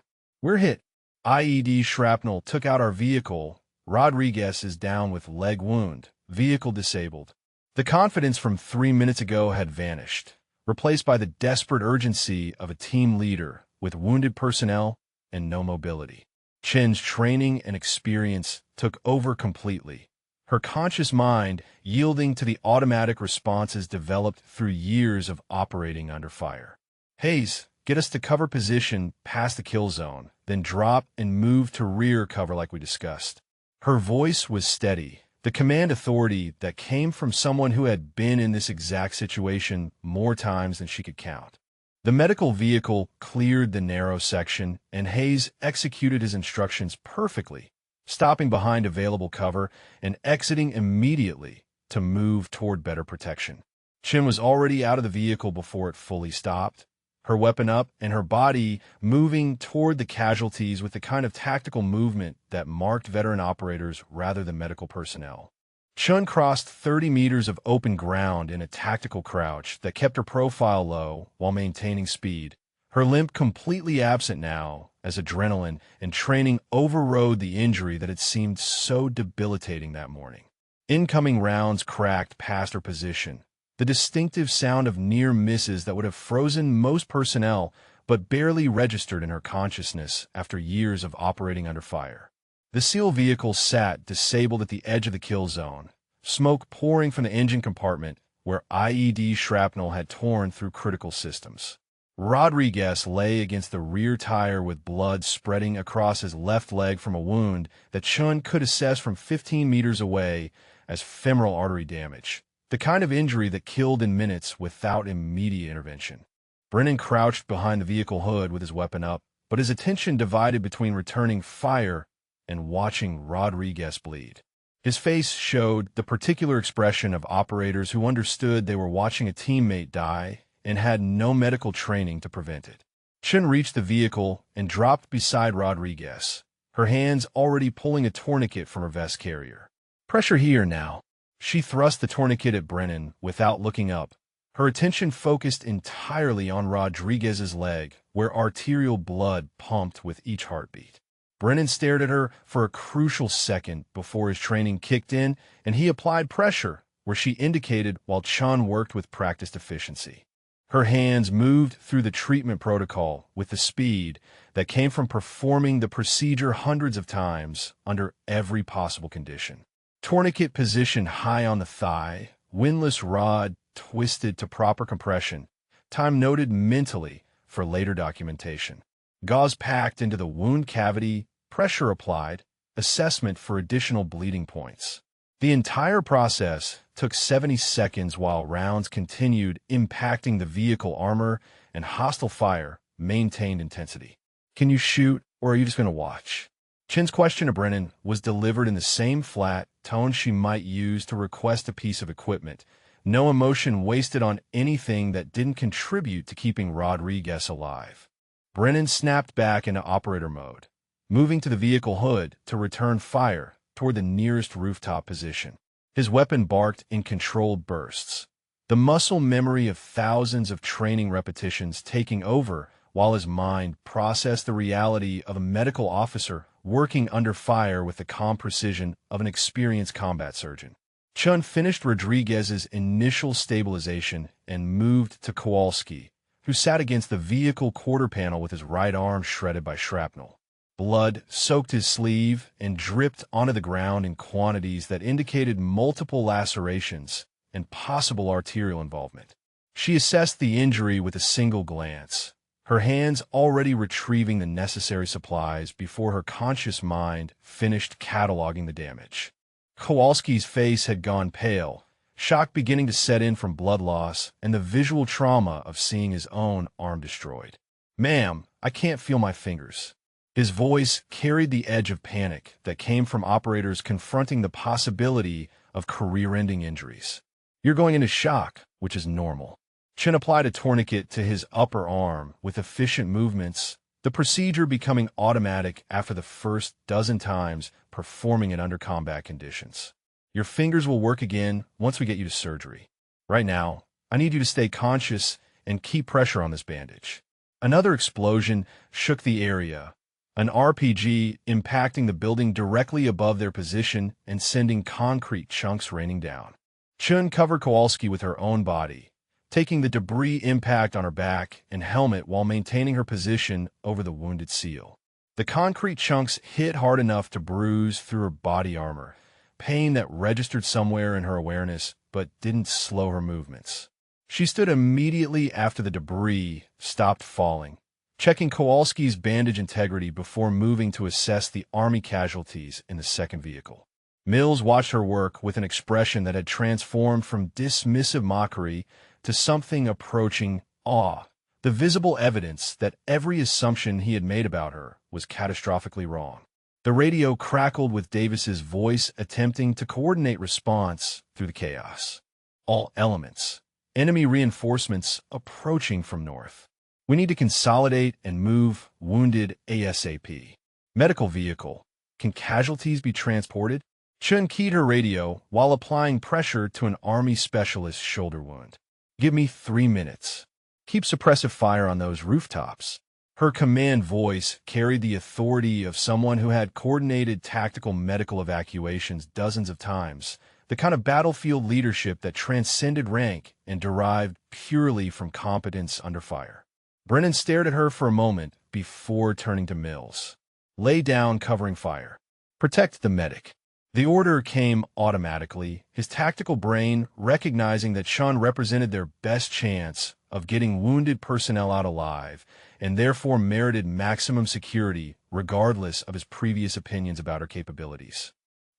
"We're hit. IED shrapnel took out our vehicle. Rodriguez is down with leg wound. Vehicle disabled." The confidence from 3 minutes ago had vanished, replaced by the desperate urgency of a team leader with wounded personnel and no mobility. Chen's training and experience took over completely, her conscious mind yielding to the automatic responses developed through years of operating under fire. "Hayes, get us to cover position past the kill zone, then drop and move to rear cover like we discussed." Her voice was steady, the command authority that came from someone who had been in this exact situation more times than she could count. The medical vehicle cleared the narrow section, and Hayes executed his instructions perfectly, stopping behind available cover and exiting immediately to move toward better protection. Chen was already out of the vehicle before it fully stopped, her weapon up and her body moving toward the casualties with the kind of tactical movement that marked veteran operators rather than medical personnel. Chun crossed 30 meters of open ground in a tactical crouch that kept her profile low while maintaining speed, her limp completely absent now as adrenaline and training overrode the injury that had seemed so debilitating that morning. Incoming rounds cracked past her position, the distinctive sound of near misses that would have frozen most personnel but barely registered in her consciousness after years of operating under fire. The SEAL vehicle sat disabled at the edge of the kill zone, smoke pouring from the engine compartment where IED shrapnel had torn through critical systems. Rodriguez lay against the rear tire with blood spreading across his left leg from a wound that Chun could assess from 15 meters away as femoral artery damage, the kind of injury that killed in minutes without immediate intervention. Brennan crouched behind the vehicle hood with his weapon up, but his attention divided between returning fire and watching Rodriguez bleed. His face showed the particular expression of operators who understood they were watching a teammate die and had no medical training to prevent it. Chen reached the vehicle and dropped beside Rodriguez, her hands already pulling a tourniquet from her vest carrier. "Pressure here now." She thrust the tourniquet at Brennan without looking up, her attention focused entirely on Rodriguez's leg, where arterial blood pumped with each heartbeat. Brennan stared at her for a crucial second before his training kicked in, and he applied pressure where she indicated while Chun worked with practiced efficiency. Her hands moved through the treatment protocol with the speed that came from performing the procedure hundreds of times under every possible condition. Tourniquet positioned high on the thigh, windlass rod twisted to proper compression, time noted mentally for later documentation. Gauze packed into the wound cavity, pressure applied, assessment for additional bleeding points. The entire process took 70 seconds while rounds continued impacting the vehicle armor and hostile fire maintained intensity. "Can you shoot, or are you just going to watch?" Chen's question to Brennan was delivered in the same flat tone she might use to request a piece of equipment, no emotion wasted on anything that didn't contribute to keeping Rodriguez alive. Brennan snapped back into operator mode, moving to the vehicle hood to return fire toward the nearest rooftop position. His weapon barked in controlled bursts, the muscle memory of thousands of training repetitions taking over while his mind processed the reality of a medical officer working under fire with the calm precision of an experienced combat surgeon. Chun finished Rodriguez's initial stabilization and moved to Kowalski, who sat against the vehicle quarter panel with his right arm shredded by shrapnel. Blood soaked his sleeve and dripped onto the ground in quantities that indicated multiple lacerations and possible arterial involvement. She assessed the injury with a single glance, her hands already retrieving the necessary supplies before her conscious mind finished cataloging the damage. Kowalski's face had gone pale, shock beginning to set in from blood loss and the visual trauma of seeing his own arm destroyed. "Ma'am, I can't feel my fingers." His voice carried the edge of panic that came from operators confronting the possibility of career-ending injuries. "You're going into shock, which is normal." Chun applied a tourniquet to his upper arm with efficient movements, the procedure becoming automatic after the first dozen times performing it under combat conditions. "Your fingers will work again once we get you to surgery. Right now, I need you to stay conscious and keep pressure on this bandage." Another explosion shook the area, an RPG impacting the building directly above their position and sending concrete chunks raining down. Chun covered Kowalski with her own body, taking the debris impact on her back and helmet while maintaining her position over the wounded SEAL. The concrete chunks hit hard enough to bruise through her body armor, pain that registered somewhere in her awareness but didn't slow her movements. She stood immediately after the debris stopped falling, checking Kowalski's bandage integrity before moving to assess the Army casualties in the second vehicle. Mills watched her work with an expression that had transformed from dismissive mockery to something approaching awe, the visible evidence that every assumption he had made about her was catastrophically wrong. The radio crackled with Davis's voice attempting to coordinate response through the chaos. "All elements. Enemy reinforcements approaching from north. We need to consolidate and move wounded ASAP. Medical vehicle. Can casualties be transported?" Chun keyed her radio while applying pressure to an Army specialist's shoulder wound. "Give me 3 minutes. Keep suppressive fire on those rooftops." Her command voice carried the authority of someone who had coordinated tactical medical evacuations dozens of times, the kind of battlefield leadership that transcended rank and derived purely from competence under fire. Brennan stared at her for a moment before turning to Mills. "Lay down covering fire. Protect the medic." The order came automatically, his tactical brain recognizing that Chun represented their best chance of getting wounded personnel out alive, and therefore merited maximum security regardless of his previous opinions about her capabilities.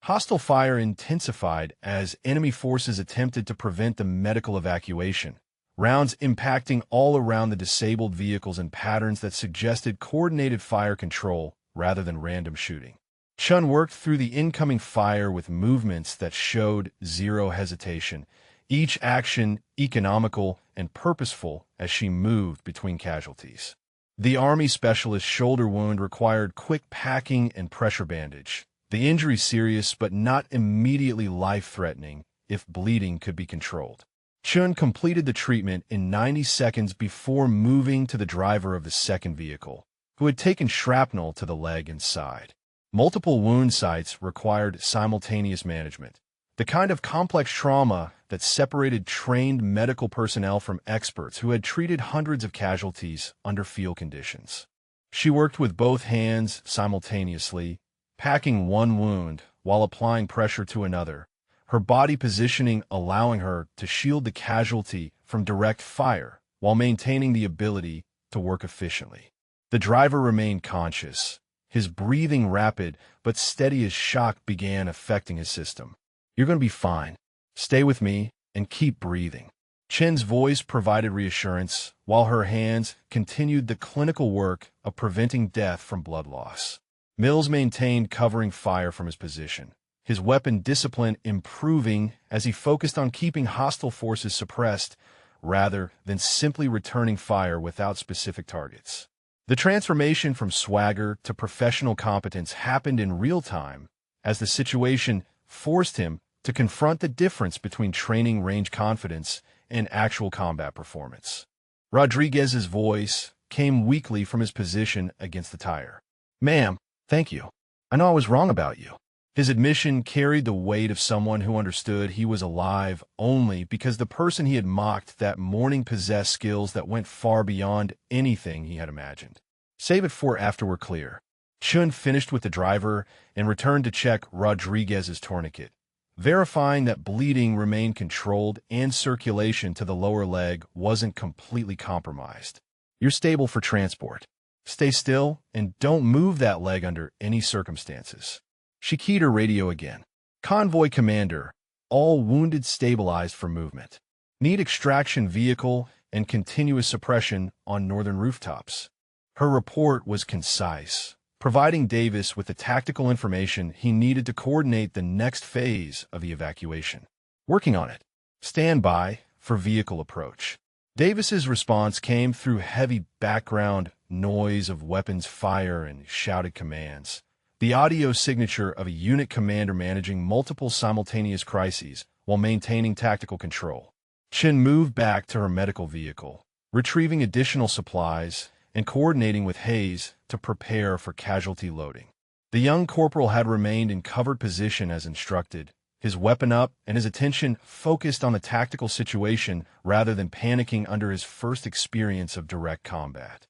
Hostile fire intensified as enemy forces attempted to prevent the medical evacuation, rounds impacting all around the disabled vehicles in patterns that suggested coordinated fire control rather than random shooting. Chun worked through the incoming fire with movements that showed zero hesitation, each action economical and purposeful as she moved between casualties. The Army specialist's shoulder wound required quick packing and pressure bandage, the injury serious but not immediately life-threatening if bleeding could be controlled. Chun completed the treatment in 90 seconds before moving to the driver of the second vehicle, who had taken shrapnel to the leg and side. Multiple wound sites required simultaneous management, the kind of complex trauma that separated trained medical personnel from experts who had treated hundreds of casualties under field conditions. She worked with both hands simultaneously, packing one wound while applying pressure to another, her body positioning allowing her to shield the casualty from direct fire while maintaining the ability to work efficiently. The driver remained conscious, his breathing rapid but steady as shock began affecting his system. "You're going to be fine. Stay with me and keep breathing." Chen's voice provided reassurance, while her hands continued the clinical work of preventing death from blood loss. Mills maintained covering fire from his position, his weapon discipline improving as he focused on keeping hostile forces suppressed rather than simply returning fire without specific targets. The transformation from swagger to professional competence happened in real time as the situation forced him to confront the difference between training range confidence and actual combat performance. Rodriguez's voice came weakly from his position against the tire. "Ma'am, thank you. I know I was wrong about you." His admission carried the weight of someone who understood he was alive only because the person he had mocked that morning possessed skills that went far beyond anything he had imagined. "Save it for after we're clear." Chun finished with the driver and returned to check Rodriguez's tourniquet, verifying that bleeding remained controlled and circulation to the lower leg wasn't completely compromised. "You're stable for transport. Stay still and don't move that leg under any circumstances." She keyed her radio again. "Convoy commander, all wounded stabilized for movement. Need extraction vehicle and continuous suppression on northern rooftops." Her report was concise, providing Davis with the tactical information he needed to coordinate the next phase of the evacuation. "Working on it. Stand by for vehicle approach." Davis's response came through heavy background noise of weapons fire and shouted commands, the audio signature of a unit commander managing multiple simultaneous crises while maintaining tactical control. Chin moved back to her medical vehicle, retrieving additional supplies and coordinating with Hayes to prepare for casualty loading. The young corporal had remained in covered position as instructed, his weapon up and his attention focused on the tactical situation rather than panicking under his first experience of direct combat.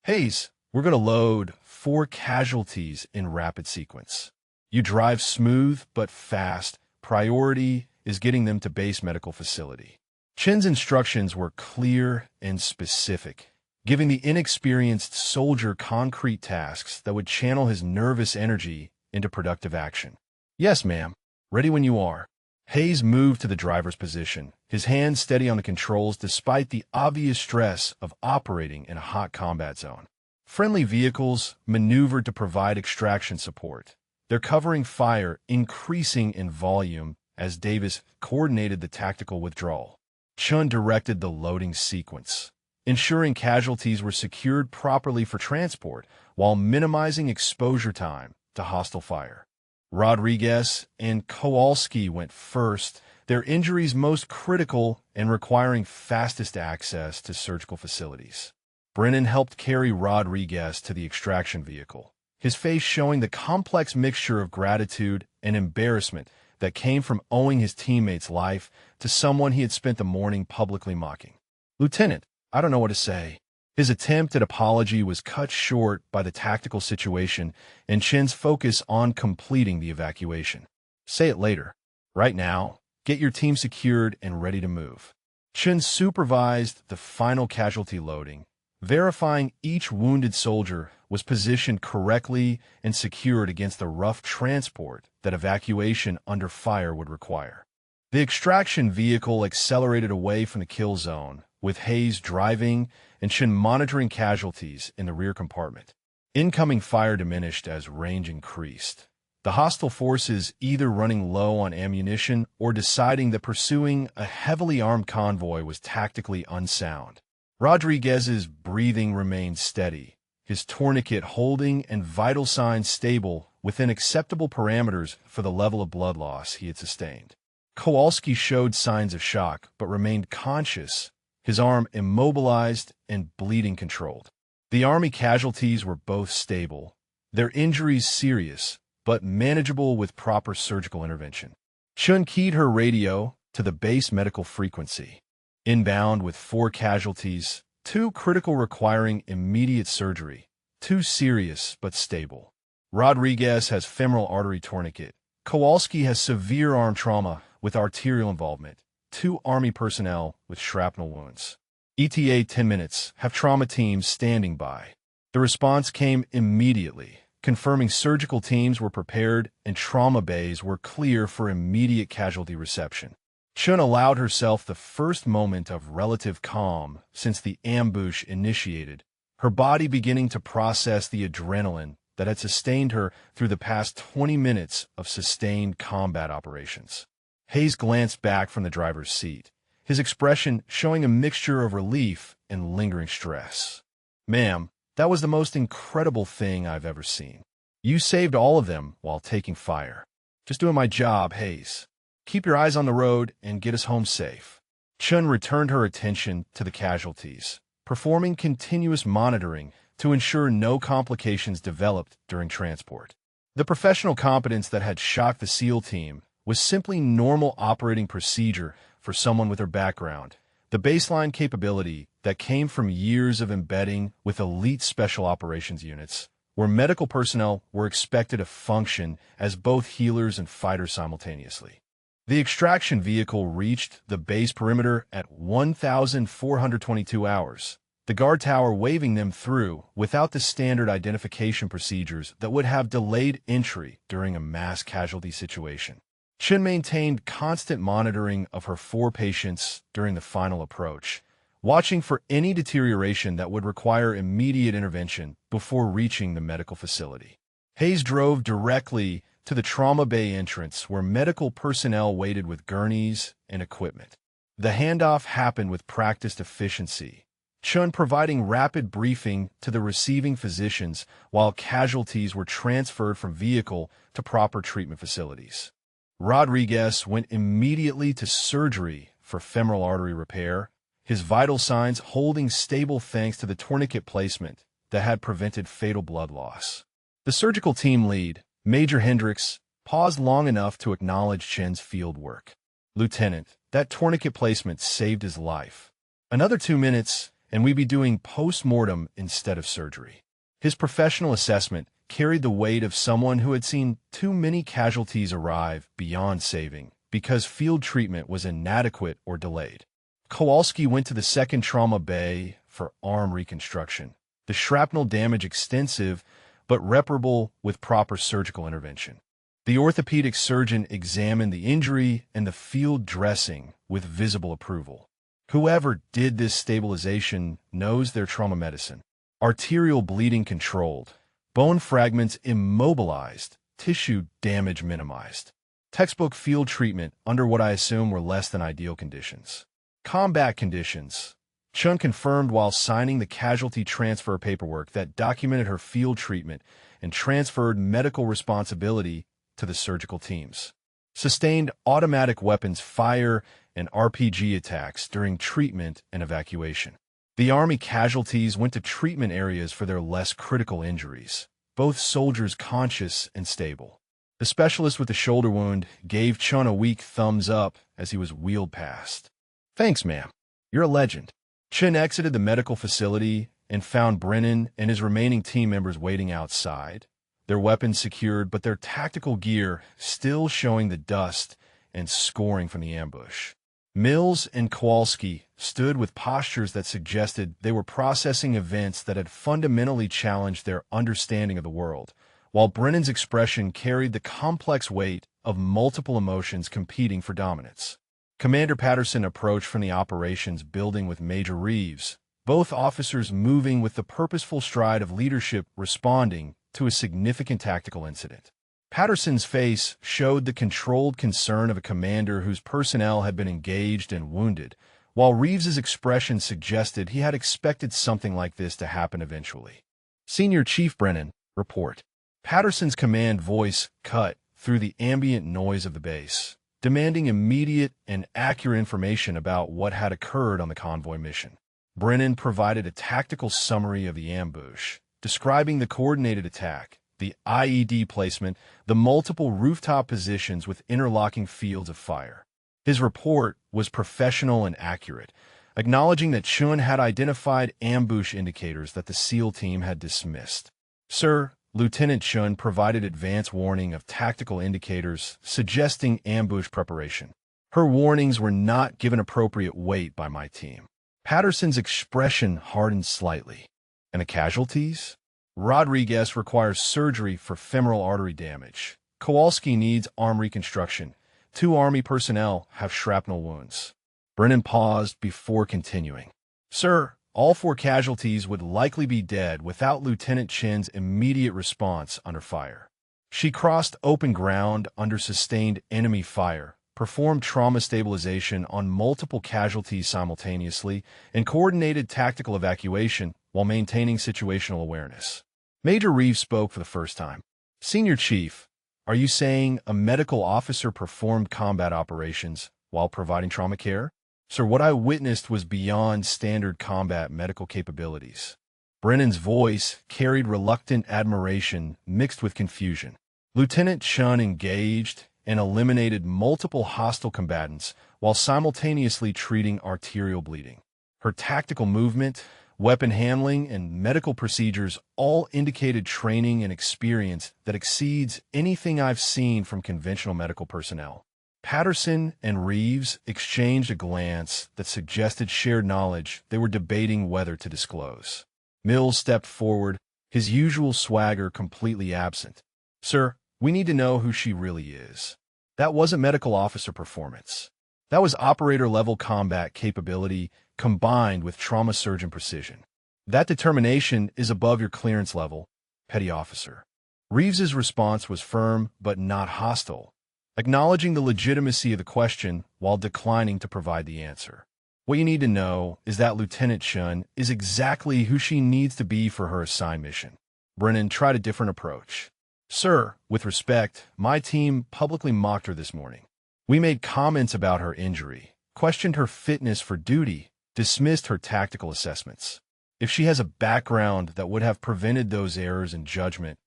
"Hayes, we're going to load 4 casualties in rapid sequence. You drive smooth but fast. Priority is getting them to base medical facility." Chin's instructions were clear and specific, giving the inexperienced soldier concrete tasks that would channel his nervous energy into productive action. "Yes, ma'am. Ready when you are." Hayes moved to the driver's position, his hands steady on the controls despite the obvious stress of operating in a hot combat zone. Friendly vehicles maneuvered to provide extraction support, their covering fire increasing in volume as Davis coordinated the tactical withdrawal. Chun directed the loading sequence, ensuring casualties were secured properly for transport while minimizing exposure time to hostile fire. Rodriguez and Kowalski went first, their injuries most critical and requiring fastest access to surgical facilities. Brennan helped carry Rodriguez to the extraction vehicle, his face showing the complex mixture of gratitude and embarrassment that came from owing his teammate's life to someone he had spent the morning publicly mocking. "Lieutenant, I don't know what to say." His attempt at apology was cut short by the tactical situation and Chin's focus on completing the evacuation. "Say it later. Right now, get your team secured and ready to move." Chin supervised the final casualty loading, verifying each wounded soldier was positioned correctly and secured against the rough transport that evacuation under fire would require. The extraction vehicle accelerated away from the kill zone, with Hayes driving and Chin monitoring casualties in the rear compartment. Incoming fire diminished as range increased, the hostile forces either running low on ammunition or deciding that pursuing a heavily armed convoy was tactically unsound. Rodriguez's breathing remained steady, his tourniquet holding and vital signs stable within acceptable parameters for the level of blood loss he had sustained. Kowalski showed signs of shock but remained conscious, his arm immobilized and bleeding controlled. The Army casualties were both stable, their injuries serious, but manageable with proper surgical intervention. Chun keyed her radio to the base medical frequency. Inbound with 4 casualties, 2 critical requiring immediate surgery, 2 serious but stable. Rodriguez has femoral artery tourniquet. Kowalski has severe arm trauma with arterial involvement, 2 Army personnel with shrapnel wounds. ETA 10 minutes, have trauma teams standing by. The response came immediately, confirming surgical teams were prepared and trauma bays were clear for immediate casualty reception. Chun allowed herself the first moment of relative calm since the ambush initiated, her body beginning to process the adrenaline that had sustained her through the past 20 minutes of sustained combat operations. Hayes glanced back from the driver's seat, his expression showing a mixture of relief and lingering stress. "Ma'am, that was the most incredible thing I've ever seen. You saved all of them while taking fire." "Just doing my job, Hayes." Keep your eyes on the road and get us home safe. Chun returned her attention to the casualties, performing continuous monitoring to ensure no complications developed during transport. The professional competence that had shocked the SEAL team was simply normal operating procedure for someone with her background, the baseline capability that came from years of embedding with elite special operations units, where medical personnel were expected to function as both healers and fighters simultaneously. The extraction vehicle reached the base perimeter at 1,422 hours, the guard tower waving them through without the standard identification procedures that would have delayed entry during a mass casualty situation. Chun maintained constant monitoring of her 4 patients during the final approach, watching for any deterioration that would require immediate intervention before reaching the medical facility. Hayes drove directly to the trauma bay entrance where medical personnel waited with gurneys and equipment. The handoff happened with practiced efficiency, Chun providing rapid briefing to the receiving physicians while casualties were transferred from vehicle to proper treatment facilities. Rodriguez went immediately to surgery for femoral artery repair, his vital signs holding stable thanks to the tourniquet placement that had prevented fatal blood loss. The surgical team lead, Major Hendricks, paused long enough to acknowledge Chen's field work. "Lieutenant, that tourniquet placement saved his life. Another 2 minutes, and we'd be doing post-mortem instead of surgery." His professional assessment carried the weight of someone who had seen too many casualties arrive beyond saving because field treatment was inadequate or delayed. Kowalski went to the second trauma bay for arm reconstruction, the shrapnel damage extensive but reparable with proper surgical intervention. The orthopedic surgeon examined the injury and the field dressing with visible approval. Whoever did this stabilization knows their trauma medicine. Arterial bleeding controlled, bone fragments immobilized, tissue damage minimized. Textbook field treatment under what I assume were less than ideal conditions. Combat conditions. Chun confirmed while signing the casualty transfer paperwork that documented her field treatment and transferred medical responsibility to the surgical teams. Sustained automatic weapons fire and RPG attacks during treatment and evacuation. The Army casualties went to treatment areas for their less critical injuries, both soldiers conscious and stable. The specialist with the shoulder wound gave Chun a weak thumbs up as he was wheeled past. "Thanks, ma'am. You're a legend." Chun exited the medical facility and found Brennan and his remaining team members waiting outside, their weapons secured but their tactical gear still showing the dust and scoring from the ambush. Mills and Kowalski stood with postures that suggested they were processing events that had fundamentally challenged their understanding of the world, while Brennan's expression carried the complex weight of multiple emotions competing for dominance. Commander Patterson approached from the operations building with Major Reeves, both officers moving with the purposeful stride of leadership responding to a significant tactical incident. Patterson's face showed the controlled concern of a commander whose personnel had been engaged and wounded, while Reeves's expression suggested he had expected something like this to happen eventually. "Senior Chief Brennan, report." Patterson's command voice cut through the ambient noise of the base, demanding immediate and accurate information about what had occurred on the convoy mission. Brennan provided a tactical summary of the ambush, describing the coordinated attack, the IED placement, the multiple rooftop positions with interlocking fields of fire. His report was professional and accurate, acknowledging that Chun had identified ambush indicators that the SEAL team had dismissed. "Sir," Lieutenant Chun provided advance warning of tactical indicators suggesting ambush preparation. "Her warnings were not given appropriate weight by my team." Patterson's expression hardened slightly. "And the casualties?" "Rodriguez requires surgery for femoral artery damage. Kowalski needs arm reconstruction. 2 Army personnel have shrapnel wounds." Brennan paused before continuing. "Sir, all 4 casualties would likely be dead without Lieutenant Chen's immediate response under fire. She crossed open ground under sustained enemy fire, performed trauma stabilization on multiple casualties simultaneously, and coordinated tactical evacuation while maintaining situational awareness." Major Reeves spoke for the first time. "Senior Chief, Are you saying a medical officer performed combat operations while providing trauma care? Sir, what I witnessed was beyond standard combat medical capabilities. Brennan's voice carried reluctant admiration mixed with confusion. Lieutenant Chun engaged and eliminated multiple hostile combatants while simultaneously treating arterial bleeding. Her tactical movement, weapon handling, and medical procedures all indicated training and experience that exceeds anything I've seen from conventional medical personnel. Patterson and Reeves exchanged a glance that suggested shared knowledge they were debating whether to disclose. Mills stepped forward, his usual swagger completely absent. Sir, we need to know who she really is. That wasn't medical officer performance. That was operator-level combat capability combined with trauma surgeon precision. That determination is above your clearance level, petty officer. Reeves's response was firm but not hostile, acknowledging the legitimacy of the question while declining to provide the answer. What you need to know is that Lieutenant Chun is exactly who she needs to be for her assigned mission. Brennan tried a different approach. Sir, with respect, my team publicly mocked her this morning. We made comments about her injury, questioned her fitness for duty, dismissed her tactical assessments. If she has a background that would have prevented those errors in judgment,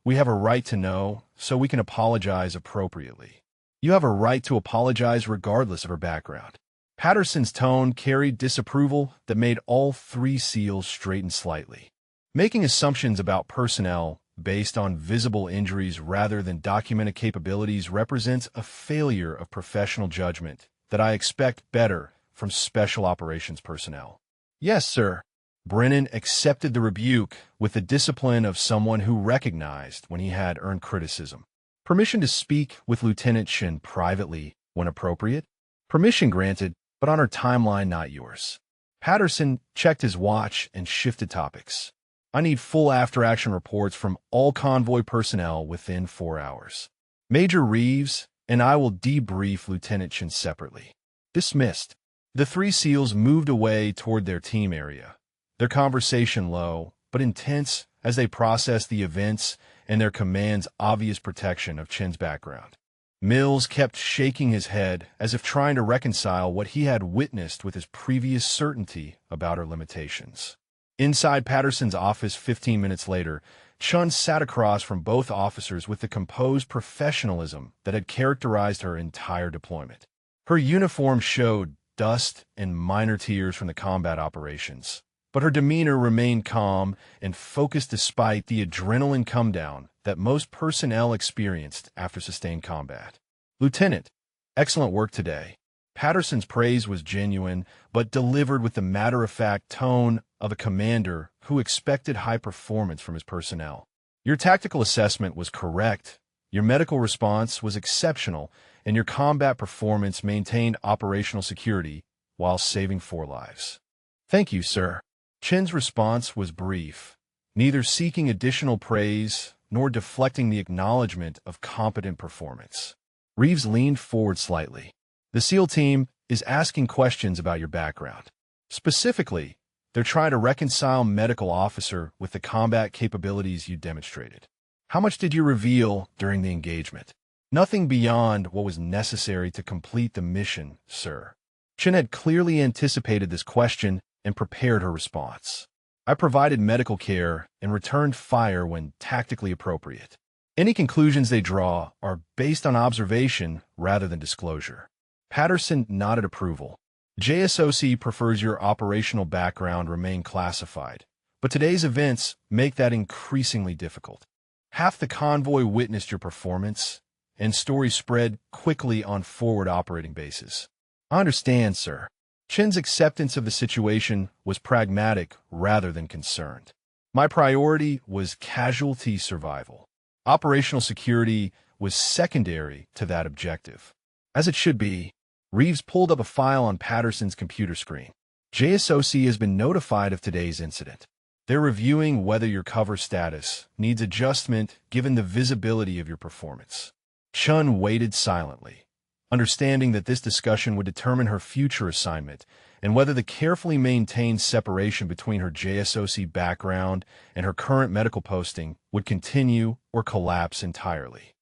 we have a right to know so we can apologize appropriately. You have a right to apologize regardless of her background. Patterson's tone carried disapproval that made all three SEALs straighten slightly. Making assumptions about personnel based on visible injuries rather than documented capabilities represents a failure of professional judgment that I expect better from special operations personnel. Yes, sir. Brennan accepted the rebuke with the discipline of someone who recognized when he had earned criticism. Permission to speak with Lieutenant Chun privately when appropriate? Permission granted, but on her timeline, not yours. Patterson checked his watch and shifted topics. I need full after-action reports from all convoy personnel within 4 hours. Major Reeves and I will debrief Lieutenant Chun separately. Dismissed. The three SEALs moved away toward their team area, their conversation low but intense as they processed the events and their command's obvious protection of Chun's background. Mills kept shaking his head as if trying to reconcile what he had witnessed with his previous certainty about her limitations. Inside Patterson's office 15 minutes later, Chun sat across from both officers with the composed professionalism that had characterized her entire deployment. Her uniform showed dust and minor tears from the combat operations, but her demeanor remained calm and focused despite the adrenaline come-down that most personnel experienced after sustained combat. Lieutenant, excellent work today. Patterson's praise was genuine, but delivered with the matter-of-fact tone of a commander who expected high performance from his personnel. Your tactical assessment was correct, your medical response was exceptional, and your combat performance maintained operational security while saving 4 lives. Thank you, sir. Chun's response was brief, neither seeking additional praise nor deflecting the acknowledgement of competent performance. Reeves leaned forward slightly. The SEAL team is asking questions about your background. Specifically, they're trying to reconcile medical officer with the combat capabilities you demonstrated. How much did you reveal during the engagement? Nothing beyond what was necessary to complete the mission, sir. Chun had clearly anticipated this question and prepared her response. I provided medical care and returned fire when tactically appropriate. Any conclusions they draw are based on observation rather than disclosure. Patterson nodded approval. JSOC prefers your operational background remain classified, but today's events make that increasingly difficult. Half the convoy witnessed your performance, and stories spread quickly on forward operating bases. I understand, sir. Chun's acceptance of the situation was pragmatic rather than concerned. My priority was casualty survival. Operational security was secondary to that objective. As it should be, Reeves pulled up a file on Patterson's computer screen. JSOC has been notified of today's incident. They're reviewing whether your cover status needs adjustment given the visibility of your performance. Chun waited silently, understanding that this discussion would determine her future assignment and whether the carefully maintained separation between her JSOC background and her current medical posting would continue or collapse entirely.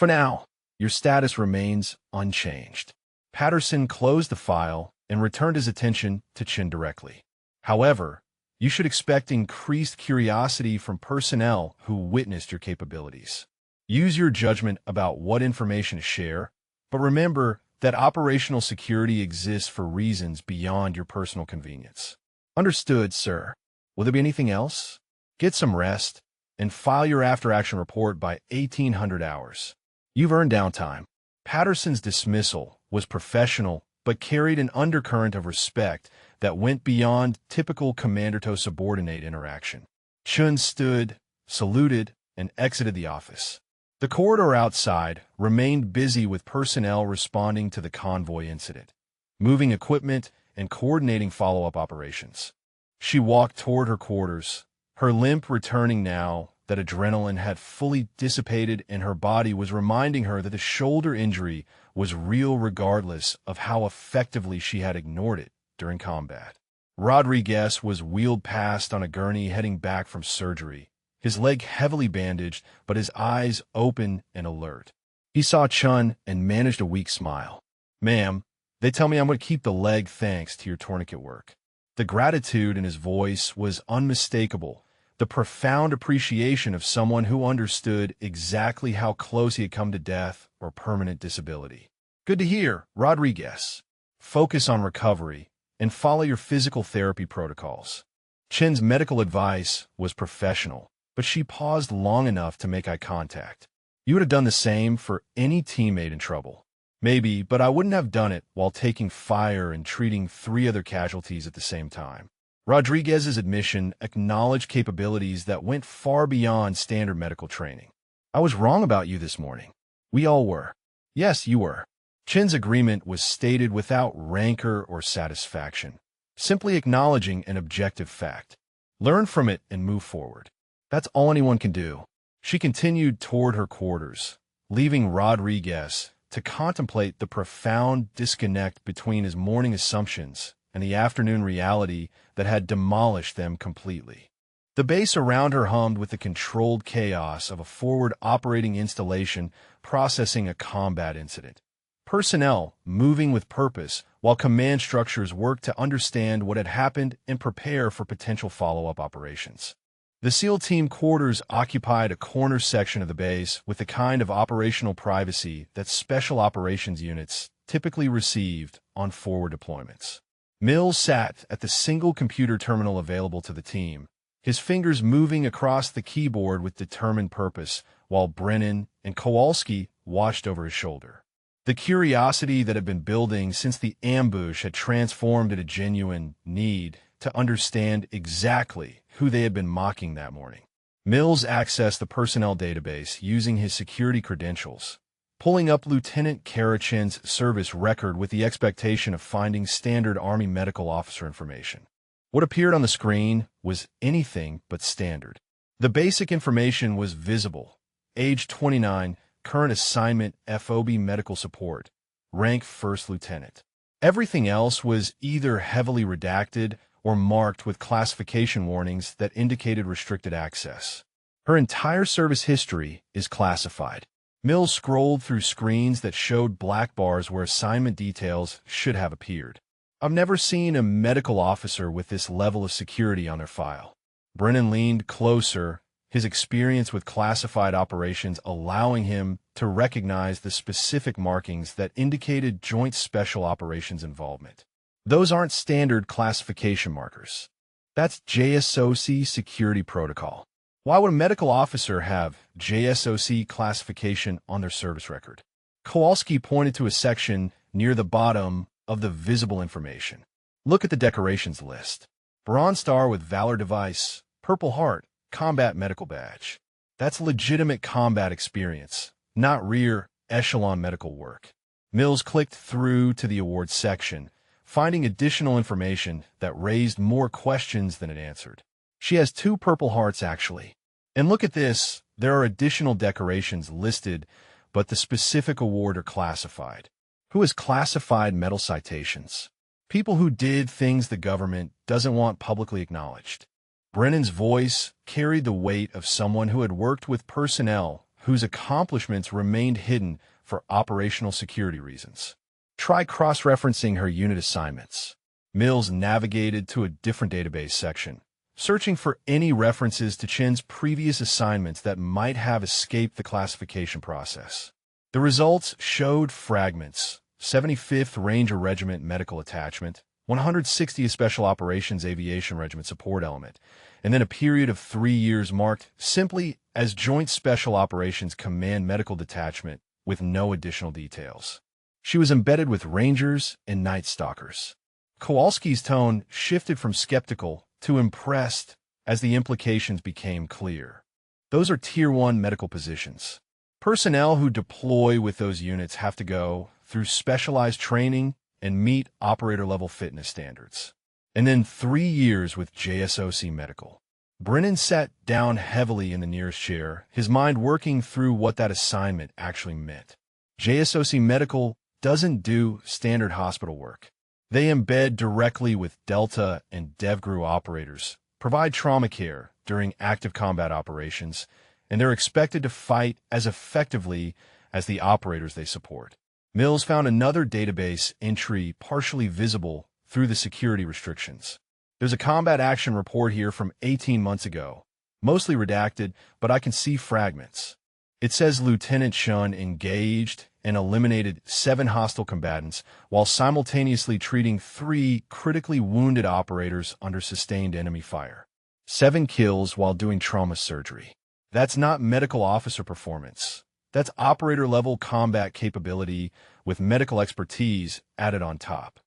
For now, your status remains unchanged. Patterson closed the file and returned his attention to Chen directly. However, you should expect increased curiosity from personnel who witnessed your capabilities. Use your judgment about what information to share, but remember that operational security exists for reasons beyond your personal convenience. Understood, sir. Will there be anything else? Get some rest and file your after-action report by 1800 hours. You've earned downtime. Patterson's dismissal was professional but carried an undercurrent of respect that went beyond typical commander-to-subordinate interaction. Chun stood, saluted, and exited the office. The corridor outside remained busy with personnel responding to the convoy incident, moving equipment and coordinating follow-up operations. She walked toward her quarters, her limp returning now that adrenaline had fully dissipated and her body was reminding her that the shoulder injury was real regardless of how effectively she had ignored it during combat. Rodriguez was wheeled past on a gurney heading back from surgery, his leg heavily bandaged but his eyes open and alert. He saw Chun and managed a weak smile. "Ma'am, they tell me I'm going to keep the leg thanks to your tourniquet work." The gratitude in his voice was unmistakable, the profound appreciation of someone who understood exactly how close he had come to death or permanent disability. "Good to hear, Rodriguez. Focus on recovery and follow your physical therapy protocols." Chen's medical advice was professional, but she paused long enough to make eye contact. "You would have done the same for any teammate in trouble." "Maybe, but I wouldn't have done it while taking fire and treating 3 other casualties at the same time." Rodriguez's admission acknowledged capabilities that went far beyond standard medical training. "I was wrong about you this morning." "We all were." "Yes, you were." Chen's agreement was stated without rancor or satisfaction, simply acknowledging an objective fact. Learn from it and move forward. That's all anyone can do. She continued toward her quarters, leaving Rodriguez to contemplate the profound disconnect between his morning assumptions and the afternoon reality that had demolished them completely. The base around her hummed with the controlled chaos of a forward operating installation processing a combat incident. Personnel moving with purpose while command structures worked to understand what had happened and prepare for potential follow-up operations. The SEAL team quarters occupied a corner section of the base with the kind of operational privacy that special operations units typically received on forward deployments. Mills sat at the single computer terminal available to the team, his fingers moving across the keyboard with determined purpose, while Brennan and Kowalski watched over his shoulder. The curiosity that had been building since the ambush had transformed into a genuine need to understand exactly who they had been mocking that morning. Mills accessed the personnel database using his security credentials, pulling up Lieutenant Karachin's service record with the expectation of finding standard Army medical officer information. What appeared on the screen was anything but standard. The basic information was visible: age 29, current assignment FOB medical support, rank 1st lieutenant. Everything else was either heavily redacted or marked with classification warnings that indicated restricted access. Her entire service history is classified. Mills scrolled through screens that showed black bars where assignment details should have appeared. "I've never seen a medical officer with this level of security on their file." Brennan leaned closer, his experience with classified operations allowing him to recognize the specific markings that indicated Joint Special Operations involvement. "Those aren't standard classification markers. That's JSOC security protocol." "Why would a medical officer have JSOC classification on their service record?" Kowalski pointed to a section near the bottom of the visible information. "Look at the decorations list. Bronze Star with Valor Device, Purple Heart, Combat Medical Badge. That's legitimate combat experience, not rear echelon medical work." Mills clicked through to the awards section, finding additional information that raised more questions than it answered. "She has 2 Purple Hearts, actually. And look at this, there are additional decorations listed, but the specific award are classified." Who has classified medal citations? People who did things the government doesn't want publicly acknowledged. Brennan's voice carried the weight of someone who had worked with personnel whose accomplishments remained hidden for operational security reasons. Try cross-referencing her unit assignments. Mills navigated to a different database section, searching for any references to Chen's previous assignments that might have escaped the classification process. The results showed fragments: 75th Ranger Regiment Medical Attachment, 160th Special Operations Aviation Regiment Support Element, and then a period of 3 years marked simply as Joint Special Operations Command Medical Detachment with no additional details. She was embedded with Rangers and Night Stalkers. Kowalski's tone shifted from skeptical to impressed as the implications became clear. Those are Tier 1 medical positions. Personnel who deploy with those units have to go through specialized training and meet operator-level fitness standards. And then 3 years with JSOC Medical. Brennan sat down heavily in the nearest chair, his mind working through what that assignment actually meant. JSOC Medical doesn't do standard hospital work. They embed directly with Delta and DevGru operators, provide trauma care during active combat operations, and they're expected to fight as effectively as the operators they support. Mills found another database entry partially visible through the security restrictions. There's a combat action report here from 18 months ago, mostly redacted, but I can see fragments. It says Lieutenant Shun engaged and eliminated 7 hostile combatants while simultaneously treating 3 critically wounded operators under sustained enemy fire. 7 kills while doing trauma surgery. That's not medical officer performance. That's operator-level combat capability with medical expertise added on top.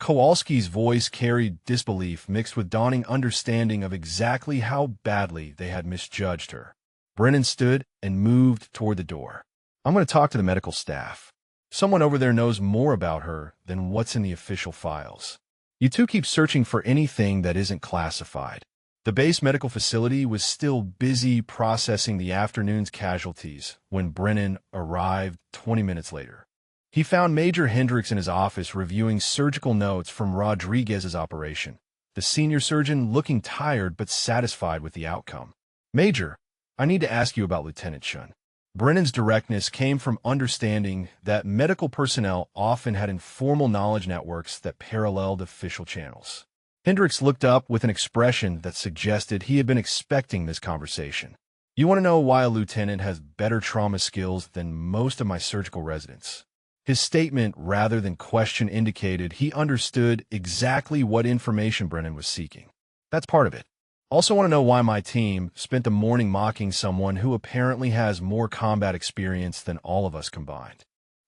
Kowalski's voice carried disbelief mixed with dawning understanding of exactly how badly they had misjudged her. Brennan stood and moved toward the door. I'm going to talk to the medical staff. Someone over there knows more about her than what's in the official files. You two keep searching for anything that isn't classified. The base medical facility was still busy processing the afternoon's casualties when Brennan arrived 20 minutes later. He found Major Hendricks in his office reviewing surgical notes from Rodriguez's operation, the senior surgeon looking tired but satisfied with the outcome. "Major, I need to ask you about Lieutenant Shun." Brennan's directness came from understanding that medical personnel often had informal knowledge networks that paralleled official channels. Hendricks looked up with an expression that suggested he had been expecting this conversation. "You want to know why a lieutenant has better trauma skills than most of my surgical residents?" His statement, rather than question, indicated he understood exactly what information Brennan was seeking. "That's part of it. Also want to know why my team spent the morning mocking someone who apparently has more combat experience than all of us combined."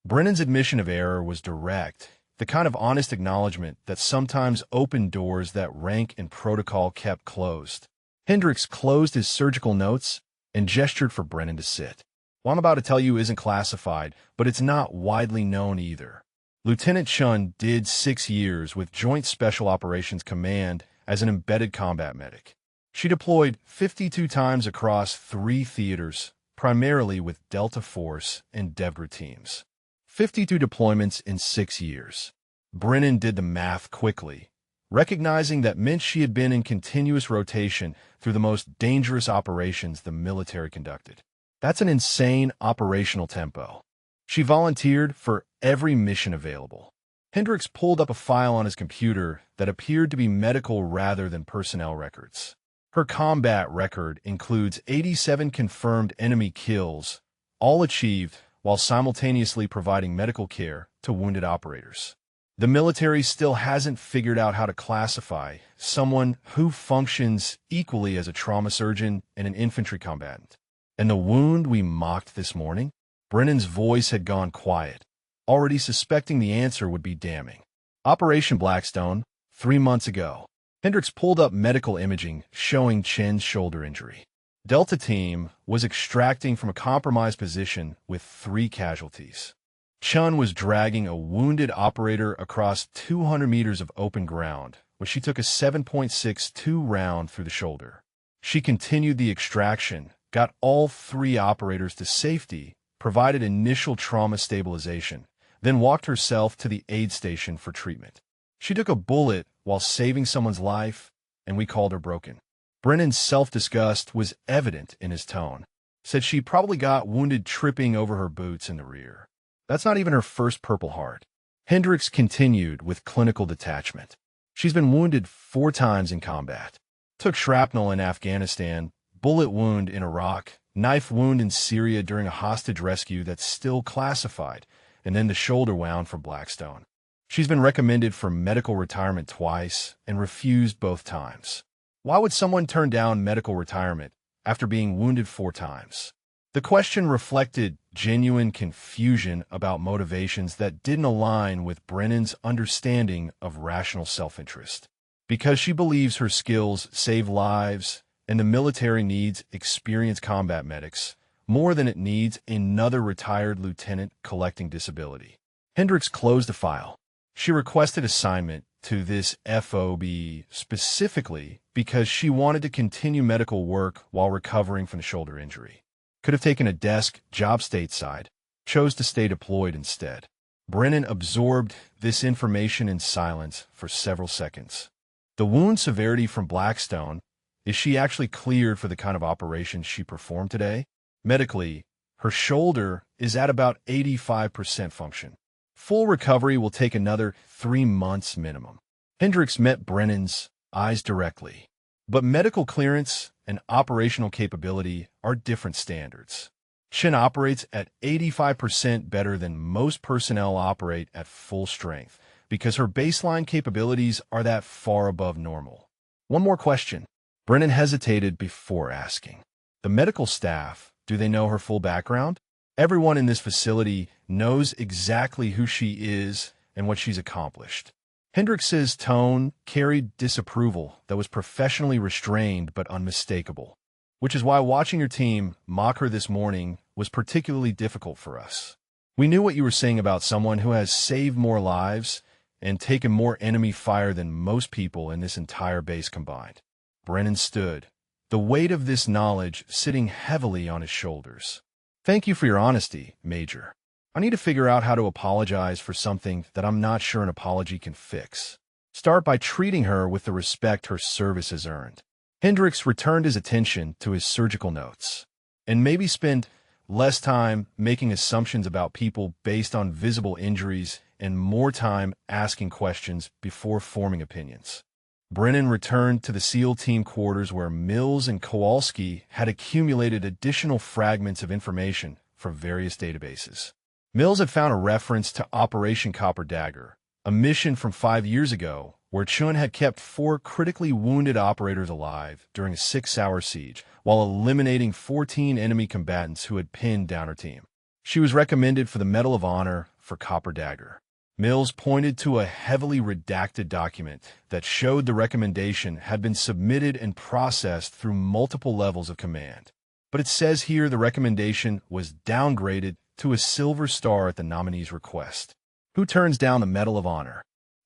Brennan's admission of error was direct, the kind of honest acknowledgement that sometimes opened doors that rank and protocol kept closed. Hendricks closed his surgical notes and gestured for Brennan to sit. "What I'm about to tell you isn't classified, but it's not widely known either. Lieutenant Shun did 6 years with Joint Special Operations Command as an embedded combat medic. She deployed 52 times across 3 theaters, primarily with Delta Force and DevGru teams. 52 deployments in 6 years. Brennan did the math quickly, recognizing that meant she had been in continuous rotation through the most dangerous operations the military conducted. That's an insane operational tempo. She volunteered for every mission available. Hendricks pulled up a file on his computer that appeared to be medical rather than personnel records. Her combat record includes 87 confirmed enemy kills, all achieved while simultaneously providing medical care to wounded operators. The military still hasn't figured out how to classify someone who functions equally as a trauma surgeon and an infantry combatant. And the wound we mocked this morning? Brennan's voice had gone quiet, already suspecting the answer would be damning. Operation Blackstone, 3 months ago. Hendricks pulled up medical imaging showing Chen's shoulder injury. Delta team was extracting from a compromised position with 3 casualties. Chun was dragging a wounded operator across 200 meters of open ground when she took a 7.62 round through the shoulder. She continued the extraction, got all 3 operators to safety, provided initial trauma stabilization, then walked herself to the aid station for treatment. She took a bullet while saving someone's life, and we called her broken. Brennan's self-disgust was evident in his tone. said she probably got wounded tripping over her boots in the rear. That's not even her first Purple Heart. Hendricks continued with clinical detachment. She's been wounded 4 times in combat. Took shrapnel in Afghanistan, bullet wound in Iraq, knife wound in Syria during a hostage rescue that's still classified, and then the shoulder wound from Blackstone. She's been recommended for medical retirement twice and refused both times. Why would someone turn down medical retirement after being wounded 4 times? The question reflected genuine confusion about motivations that didn't align with Brennan's understanding of rational self-interest. Because she believes her skills save lives and the military needs experienced combat medics more than it needs another retired lieutenant collecting disability. Hendricks closed the file. She requested assignment to this FOB specifically because she wanted to continue medical work while recovering from the shoulder injury. Could have taken a desk job stateside, chose to stay deployed instead. Brennan absorbed this information in silence for several seconds. The wound severity from Blackstone, is she actually cleared for the kind of operation she performed today? Medically, her shoulder is at about 85% function. Full recovery will take another 3 months minimum. Hendricks met Brennan's eyes directly. But medical clearance and operational capability are different standards. Chen operates at 85% better than most personnel operate at full strength because her baseline capabilities are that far above normal. One more question. Brennan hesitated before asking. The medical staff, do they know her full background? Everyone in this facility knows exactly who she is and what she's accomplished. Hendricks's tone carried disapproval that was professionally restrained but unmistakable, which is why watching your team mock her this morning was particularly difficult for us. We knew what you were saying about someone who has saved more lives and taken more enemy fire than most people in this entire base combined. Brennan stood, the weight of this knowledge sitting heavily on his shoulders. Thank you for your honesty, Major. I need to figure out how to apologize for something that I'm not sure an apology can fix. Start by treating her with the respect her service has earned. Hendricks returned his attention to his surgical notes, and maybe spend less time making assumptions about people based on visible injuries and more time asking questions before forming opinions. Brennan returned to the SEAL team quarters where Mills and Kowalski had accumulated additional fragments of information from various databases. Mills had found a reference to Operation Copper Dagger, a mission from 5 years ago where Chun had kept 4 critically wounded operators alive during a 6-hour siege while eliminating 14 enemy combatants who had pinned down her team. She was recommended for the Medal of Honor for Copper Dagger. Mills pointed to a heavily redacted document that showed the recommendation had been submitted and processed through multiple levels of command. But it says here the recommendation was downgraded to a silver star at the nominee's request. Who turns down the Medal of Honor?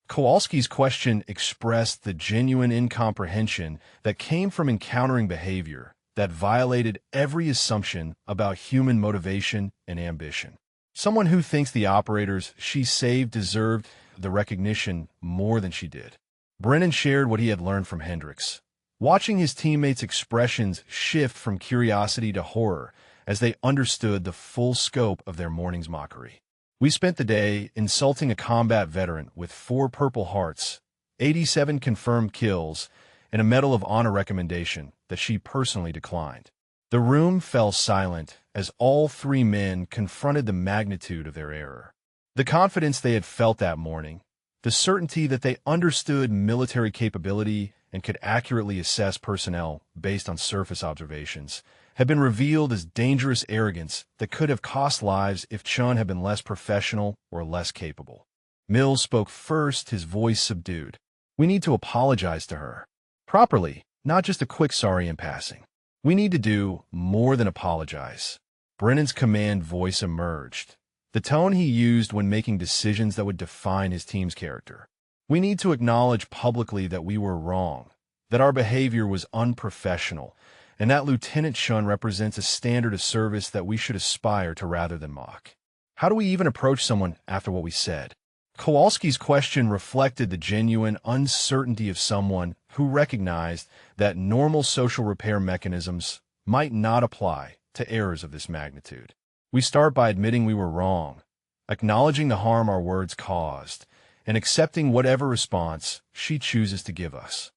Kowalski's question expressed the genuine incomprehension that came from encountering behavior that violated every assumption about human motivation and ambition. Someone who thinks the operators she saved deserved the recognition more than she did. Brennan shared what he had learned from Hendricks, watching his teammates' expressions shift from curiosity to horror as they understood the full scope of their morning's mockery. We spent the day insulting a combat veteran with 4 Purple Hearts, 87 confirmed kills, and a Medal of Honor recommendation that she personally declined. The room fell silent as all 3 men confronted the magnitude of their error. The confidence they had felt that morning, the certainty that they understood military capability and could accurately assess personnel based on surface observations, had been revealed as dangerous arrogance that could have cost lives if Chun had been less professional or less capable. Mills spoke first, his voice subdued. We need to apologize to her. Properly, not just a quick sorry in passing. We need to do more than apologize. Brennan's command voice emerged, the tone he used when making decisions that would define his team's character. We need to acknowledge publicly that we were wrong, that our behavior was unprofessional, and that Lieutenant Chun represents a standard of service that we should aspire to rather than mock. How do we even approach someone after what we said? Kowalski's question reflected the genuine uncertainty of someone who recognized that normal social repair mechanisms might not apply to errors of this magnitude. We start by admitting we were wrong, acknowledging the harm our words caused, and accepting whatever response she chooses to give us.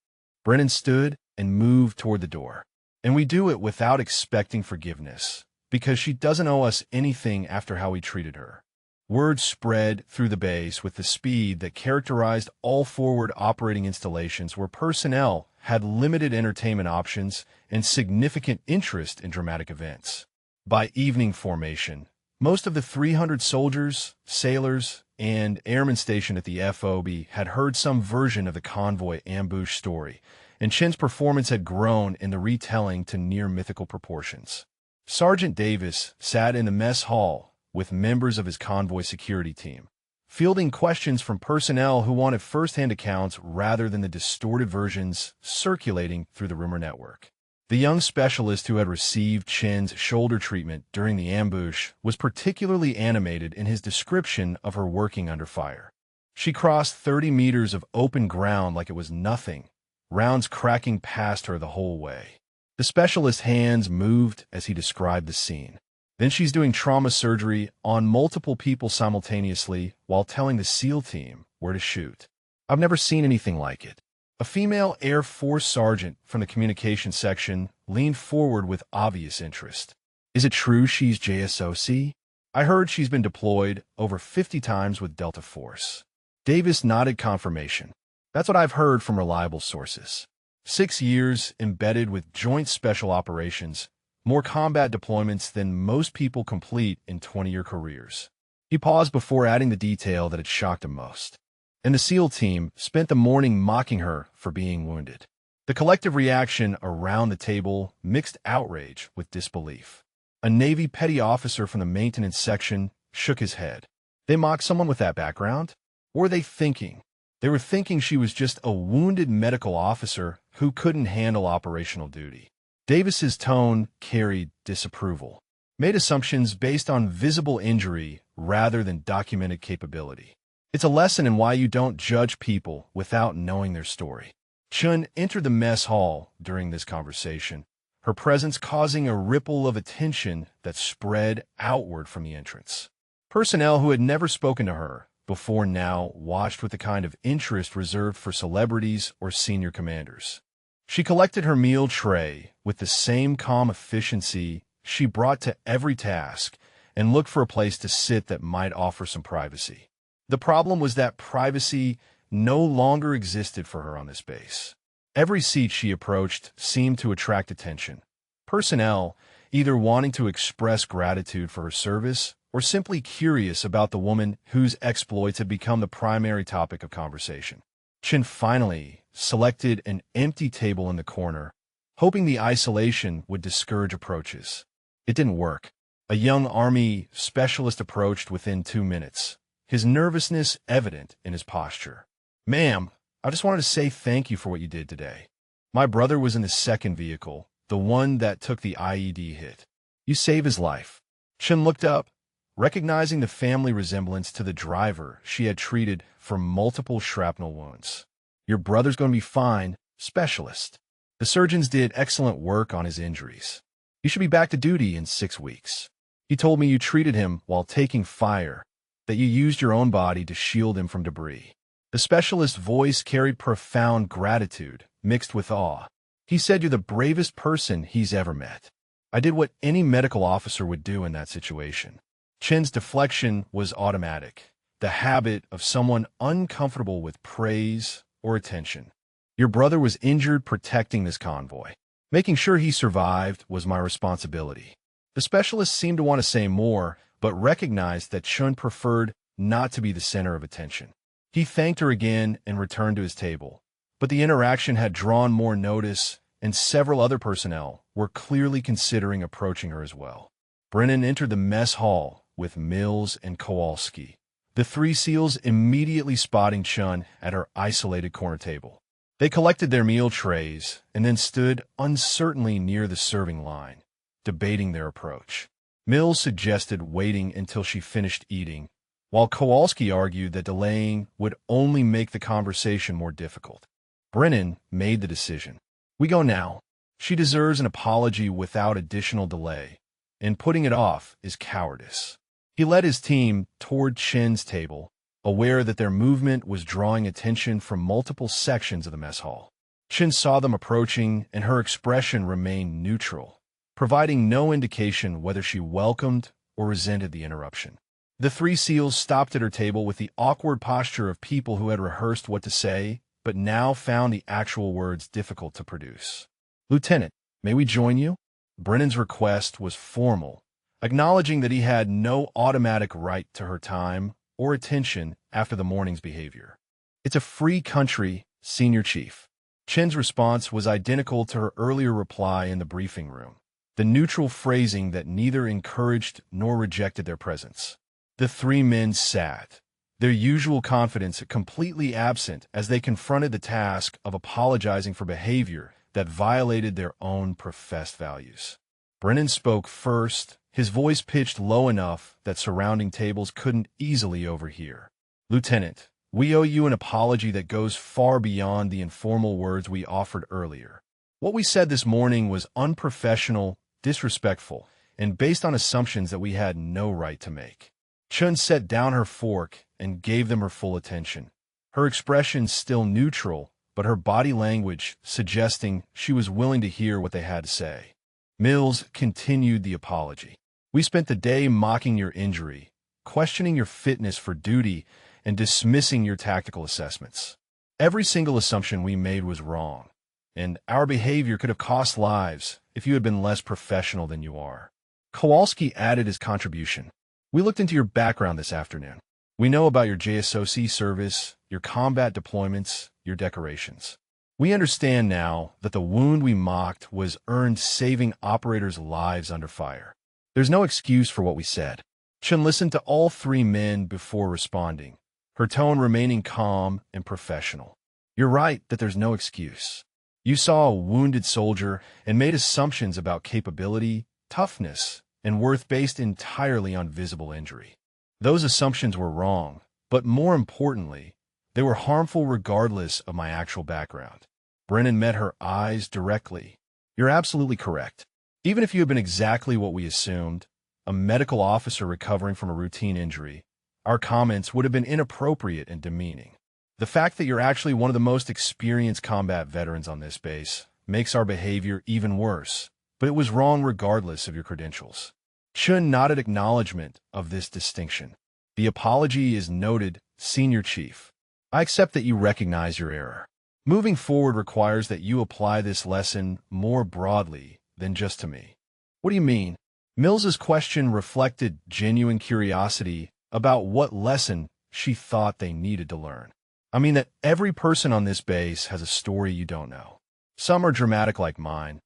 Brennan stood and moved toward the door. And we do it without expecting forgiveness, because she doesn't owe us anything after how we treated her. Word spread through the base with the speed that characterized all forward operating installations where personnel had limited entertainment options and significant interest in dramatic events. By evening formation, most of the 300 soldiers, sailors, and airmen stationed at the FOB had heard some version of the convoy ambush story, and Chin's performance had grown in the retelling to near mythical proportions. Sergeant Davis sat in the mess hall with members of his convoy security team, fielding questions from personnel who wanted first-hand accounts rather than the distorted versions circulating through the rumor network. The young specialist who had received Chin's shoulder treatment during the ambush was particularly animated in his description of her working under fire. She crossed 30 meters of open ground like it was nothing, rounds cracking past her the whole way. The specialist's hands moved as he described the scene. Then she's doing trauma surgery on multiple people simultaneously while telling the SEAL team where to shoot. I've never seen anything like it. A female Air Force sergeant from the communications section leaned forward with obvious interest. Is it true she's JSOC? I heard she's been deployed over 50 times with Delta Force. Davis nodded confirmation. That's what I've heard from reliable sources. 6 years embedded with Joint Special Operations, more combat deployments than most people complete in 20-year careers. He paused before adding the detail that had shocked him most. And the SEAL team spent the morning mocking her for being wounded. The collective reaction around the table mixed outrage with disbelief. A Navy petty officer from the maintenance section shook his head. They mocked someone with that background? What were they thinking? They were thinking she was just a wounded medical officer who couldn't handle operational duty. Davis's tone carried disapproval, made assumptions based on visible injury rather than documented capability. It's a lesson in why you don't judge people without knowing their story. Chun entered the mess hall during this conversation, her presence causing a ripple of attention that spread outward from the entrance. Personnel who had never spoken to her before now watched with the kind of interest reserved for celebrities or senior commanders. She collected her meal tray with the same calm efficiency she brought to every task and looked for a place to sit that might offer some privacy. The problem was that privacy no longer existed for her on this base. Every seat she approached seemed to attract attention. Personnel, either wanting to express gratitude for her service or simply curious about the woman whose exploits had become the primary topic of conversation. Chin finally selected an empty table in the corner, hoping the isolation would discourage approaches. It didn't work. A young Army specialist approached within 2 minutes, his nervousness evident in his posture. "Ma'am, I just wanted to say thank you for what you did today. My brother was in the second vehicle, the one that took the IED hit. You saved his life." Chin looked up, recognizing the family resemblance to the driver she had treated for multiple shrapnel wounds. "Your brother's going to be fine, specialist. The surgeons did excellent work on his injuries. He should be back to duty in 6 weeks. He told me you treated him while taking fire, that you used your own body to shield him from debris." The specialist's voice carried profound gratitude, mixed with awe. "He said you're the bravest person he's ever met. I did what any medical officer would do in that situation." Chin's deflection was automatic, the habit of someone uncomfortable with praise or attention. "Your brother was injured protecting this convoy. Making sure he survived was my responsibility." The specialist seemed to want to say more, but recognized that Chun preferred not to be the center of attention. He thanked her again and returned to his table, but the interaction had drawn more notice, and several other personnel were clearly considering approaching her as well. Brennan entered the mess hall with Mills and Kowalski, the 3 SEALs immediately spotting Chun at her isolated corner table. They collected their meal trays and then stood uncertainly near the serving line, debating their approach. Mills suggested waiting until she finished eating, while Kowalski argued that delaying would only make the conversation more difficult. Brennan made the decision. "We go now. She deserves an apology without additional delay. and putting it off is cowardice. He led his team toward Chen's table, aware that their movement was drawing attention from multiple sections of the mess hall. Chen saw them approaching, and her expression remained neutral, providing no indication whether she welcomed or resented the interruption. The three SEALs stopped at her table with the awkward posture of people who had rehearsed what to say, but now found the actual words difficult to produce. "Lieutenant, may we join you?" Brennan's request was formal, acknowledging that he had no automatic right to her time or attention after the morning's behavior. "It's a free country, Senior Chief." Chen's response was identical to her earlier reply in the briefing room, the neutral phrasing that neither encouraged nor rejected their presence. The three men sat, their usual confidence completely absent as they confronted the task of apologizing for behavior that violated their own professed values. Brennan spoke first, his voice pitched low enough that surrounding tables couldn't easily overhear. "Lieutenant, we owe you an apology that goes far beyond the informal words we offered earlier. What we said this morning was unprofessional, disrespectful, and based on assumptions that we had no right to make." Chun set down her fork and gave them her full attention, her expression still neutral, but her body language suggesting she was willing to hear what they had to say. Mills continued the apology. "We spent the day mocking your injury, questioning your fitness for duty, and dismissing your tactical assessments. Every single assumption we made was wrong, and our behavior could have cost lives if you had been less professional than you are." Kowalski added his contribution. "We looked into your background this afternoon. We know about your JSOC service, your combat deployments, your decorations. We understand now that the wound we mocked was earned saving operators' lives under fire. There's no excuse for what we said." Chun listened to all three men before responding, her tone remaining calm and professional. "You're right that there's no excuse. You saw a wounded soldier and made assumptions about capability, toughness, and worth based entirely on visible injury. Those assumptions were wrong, but more importantly, they were harmful regardless of my actual background." Brennan met her eyes directly. "You're absolutely correct. Even if you had been exactly what we assumed, a medical officer recovering from a routine injury, our comments would have been inappropriate and demeaning. The fact that you're actually one of the most experienced combat veterans on this base makes our behavior even worse, but it was wrong regardless of your credentials." Chun nodded acknowledgement of this distinction. "The apology is noted, Senior Chief. I accept that you recognize your error. Moving forward requires that you apply this lesson more broadly than just to me." "What do you mean?" Mills's question reflected genuine curiosity about what lesson she thought they needed to learn. "I mean that every person on this base has a story you don't know. Some are dramatic like mine.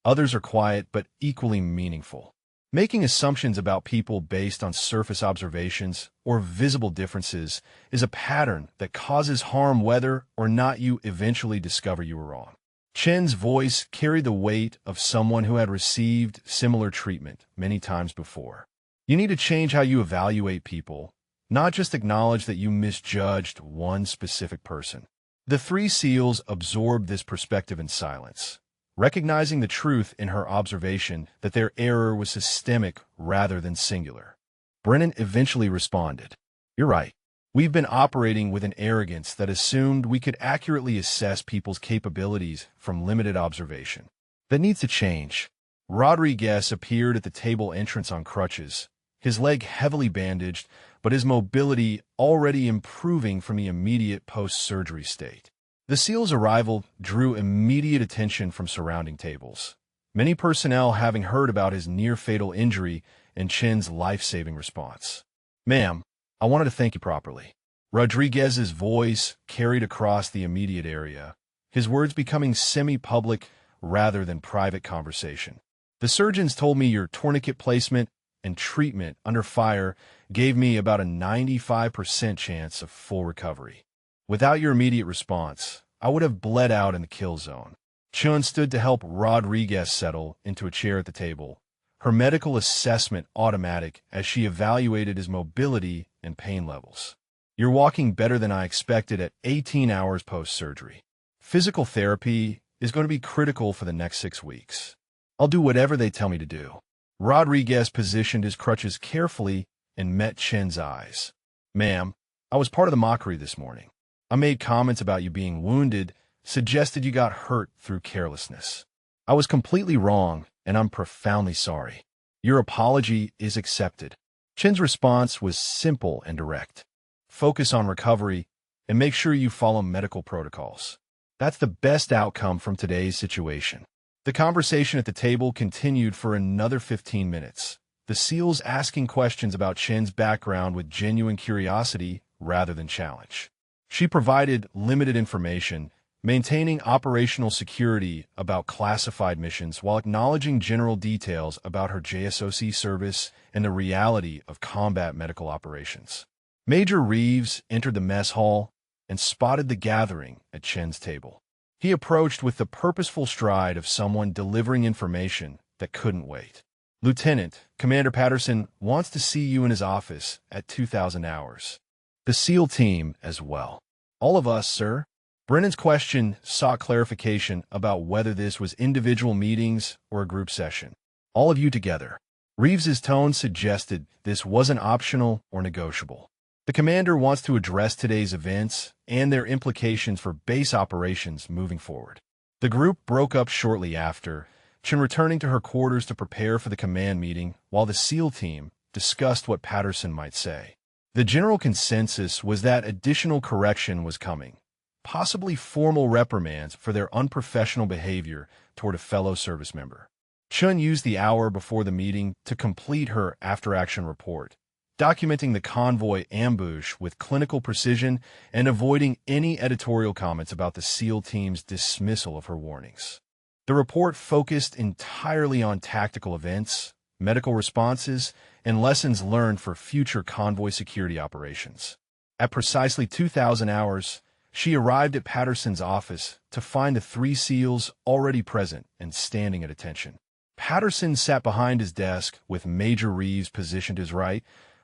Others are quiet but equally meaningful. Making assumptions about people based on surface observations or visible differences is a pattern that causes harm whether or not you eventually discover you were wrong." Chen's voice carried the weight of someone who had received similar treatment many times before. "You need to change how you evaluate people, not just acknowledge that you misjudged one specific person." The three SEALs absorbed this perspective in silence, recognizing the truth in her observation that their error was systemic rather than singular. Brennan eventually responded, "You're right. We've been operating with an arrogance that assumed we could accurately assess people's capabilities from limited observation. That needs to change." Rodriguez appeared at the table entrance on crutches, his leg heavily bandaged, but his mobility already improving from the immediate post-surgery state. The SEAL's arrival drew immediate attention from surrounding tables, many personnel having heard about his near-fatal injury and Chen's life-saving response. "Ma'am, I wanted to thank you properly." Rodriguez's voice carried across the immediate area, his words becoming semi-public rather than private conversation. "The surgeons told me your tourniquet placement and treatment under fire gave me about a 95% chance of full recovery. Without your immediate response, I would have bled out in the kill zone." Chun stood to help Rodriguez settle into a chair at the table, her medical assessment automatic as she evaluated his mobility and pain levels. "You're walking better than I expected at 18 hours post-surgery. Physical therapy is going to be critical for the next 6 weeks. I'll do whatever they tell me to do." Rodriguez positioned his crutches carefully and met Chen's eyes. "Ma'am, I was part of the mockery this morning. I made comments about you being wounded, suggested you got hurt through carelessness. I was completely wrong, and I'm profoundly sorry. Your apology is accepted." Chen's response was simple and direct. "Focus on recovery and make sure you follow medical protocols. That's the best outcome from today's situation." The conversation at the table continued for another 15 minutes, the SEALs asking questions about Chen's background with genuine curiosity rather than challenge. She provided limited information, maintaining operational security about classified missions while acknowledging general details about her JSOC service and the reality of combat medical operations. Major Reeves entered the mess hall and spotted the gathering at Chen's table. He approached with the purposeful stride of someone delivering information that couldn't wait. "Lieutenant, Commander Patterson wants to see you in his office at 2000 hours. The SEAL team as well." "All of us, sir." Brennan's question sought clarification about whether this was individual meetings or a group session. "All of you together." Reeves's tone suggested this wasn't optional or negotiable. The commander wants to address today's events and their implications for base operations moving forward. The group broke up shortly after, Chen returning to her quarters to prepare for the command meeting while the SEAL team discussed what Patterson might say. The general consensus was that additional correction was coming, possibly formal reprimands for their unprofessional behavior toward a fellow service member. Chun used the hour before the meeting to complete her after-action report, documenting the convoy ambush with clinical precision and avoiding any editorial comments about the SEAL team's dismissal of her warnings. The report focused entirely on tactical events, medical responses, and lessons learned for future convoy security operations. At precisely 2000 hours, she arrived at Patterson's office to find the 3 SEALs already present and standing at attention. Patterson sat behind his desk with Major Reeves positioned to his right,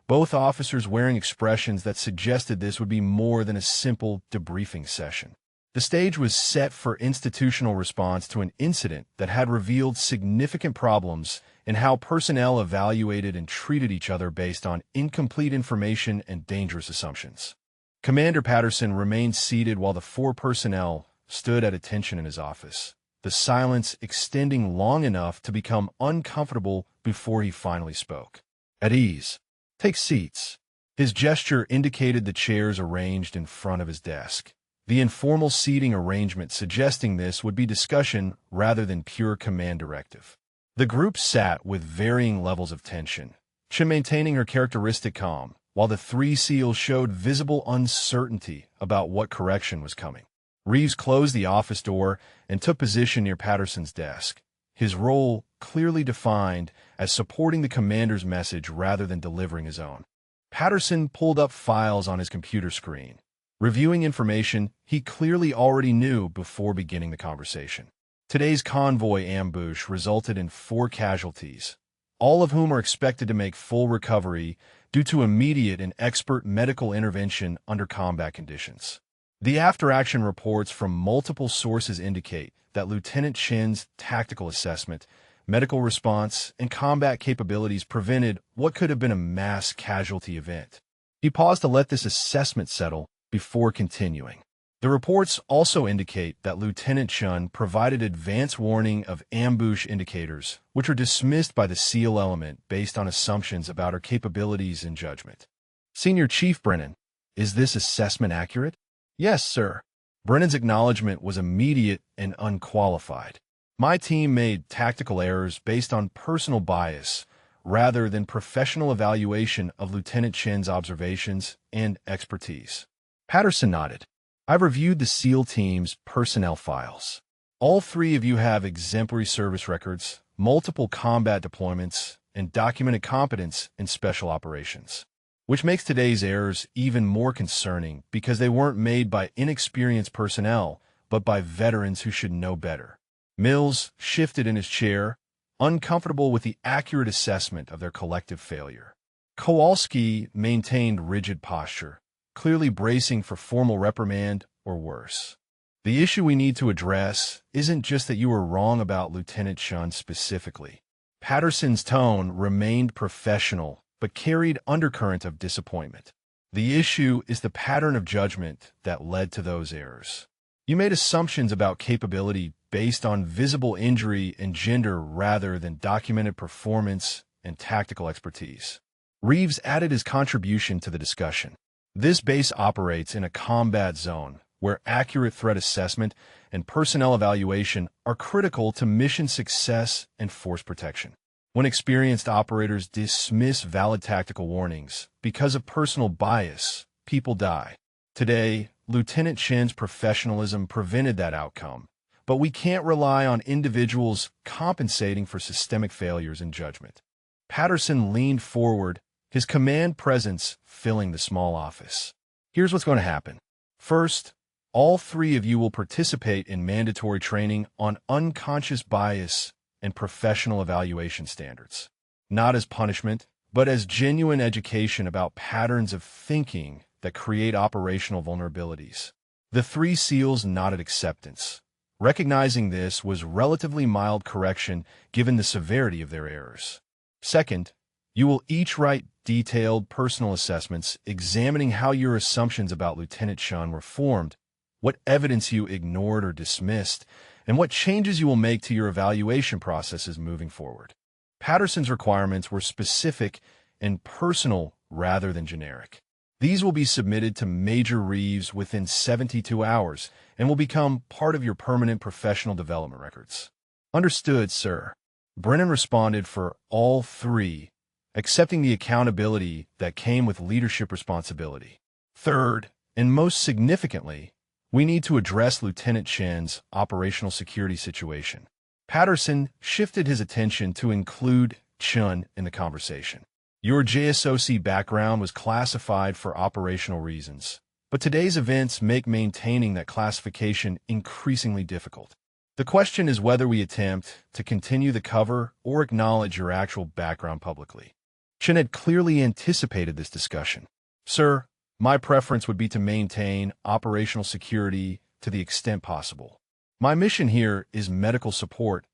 both officers wearing expressions that suggested this would be more than a simple debriefing session. The stage was set for institutional response to an incident that had revealed significant problems in how personnel evaluated and treated each other based on incomplete information and dangerous assumptions. Commander Patterson remained seated while the 4 personnel stood at attention in his office, the silence extending long enough to become uncomfortable before he finally spoke. "At ease. Take seats." His gesture indicated the chairs arranged in front of his desk, the informal seating arrangement suggesting this would be discussion rather than pure command directive. The group sat with varying levels of tension, Chen maintaining her characteristic calm, while the 3 SEALs showed visible uncertainty about what correction was coming. Reeves closed the office door and took position near Patterson's desk, his role clearly defined as supporting the commander's message rather than delivering his own. Patterson pulled up files on his computer screen, reviewing information he clearly already knew before beginning the conversation. Today's convoy ambush resulted in 4 casualties, all of whom are expected to make full recovery due to immediate and expert medical intervention under combat conditions. The after-action reports from multiple sources indicate that Lieutenant Chen's tactical assessment, medical response, and combat capabilities prevented what could have been a mass casualty event. He paused to let this assessment settle before continuing. The reports also indicate that Lieutenant Chun provided advance warning of ambush indicators, which are dismissed by the SEAL element based on assumptions about her capabilities and judgment. "Senior Chief Brennan, is this assessment accurate?" "Yes, sir." Brennan's acknowledgement was immediate and unqualified. "My team made tactical errors based on personal bias rather than professional evaluation of Lieutenant Chen's observations and expertise." Patterson nodded. "I've reviewed the SEAL team's personnel files. All 3 of you have exemplary service records, multiple combat deployments, and documented competence in special operations, which makes today's errors even more concerning because they weren't made by inexperienced personnel, but by veterans who should know better." Mills shifted in his chair, uncomfortable with the accurate assessment of their collective failure. Kowalski maintained rigid posture, clearly bracing for formal reprimand or worse. "The issue we need to address isn't just that you were wrong about Lieutenant Chun specifically. Patterson's tone remained professional, but carried undercurrent of disappointment. The issue is the pattern of judgment that led to those errors. You made assumptions about capability based on visible injury and gender rather than documented performance and tactical expertise. Reeves added his contribution to the discussion. This base operates in a combat zone where accurate threat assessment and personnel evaluation are critical to mission success and force protection. When experienced operators dismiss valid tactical warnings because of personal bias, people die. Today, Lieutenant Chen's professionalism prevented that outcome, but we can't rely on individuals compensating for systemic failures in judgment. Patterson leaned forward, his command presence filling the small office. Here's what's going to happen. First, all three of you will participate in mandatory training on unconscious bias and professional evaluation standards. Not as punishment, but as genuine education about patterns of thinking that create operational vulnerabilities. The three SEALs nodded acceptance. Recognizing this was relatively mild correction given the severity of their errors. Second, you will each write detailed personal assessments examining how your assumptions about Lieutenant Chen were formed, what evidence you ignored or dismissed, and what changes you will make to your evaluation processes moving forward. Patterson's requirements were specific and personal rather than generic. These will be submitted to Major Reeves within 72 hours and will become part of your permanent professional development records. Understood, sir. Brennan responded for all three, accepting the accountability that came with leadership responsibility. Third, and most significantly, we need to address Lieutenant Chen's operational security situation. Patterson shifted his attention to include Chen in the conversation. Your JSOC background was classified for operational reasons, but today's events make maintaining that classification increasingly difficult. The question is whether we attempt to continue the cover or acknowledge your actual background publicly. Chen had clearly anticipated this discussion. Sir, my preference would be to maintain operational security to the extent possible. My mission here is medical support,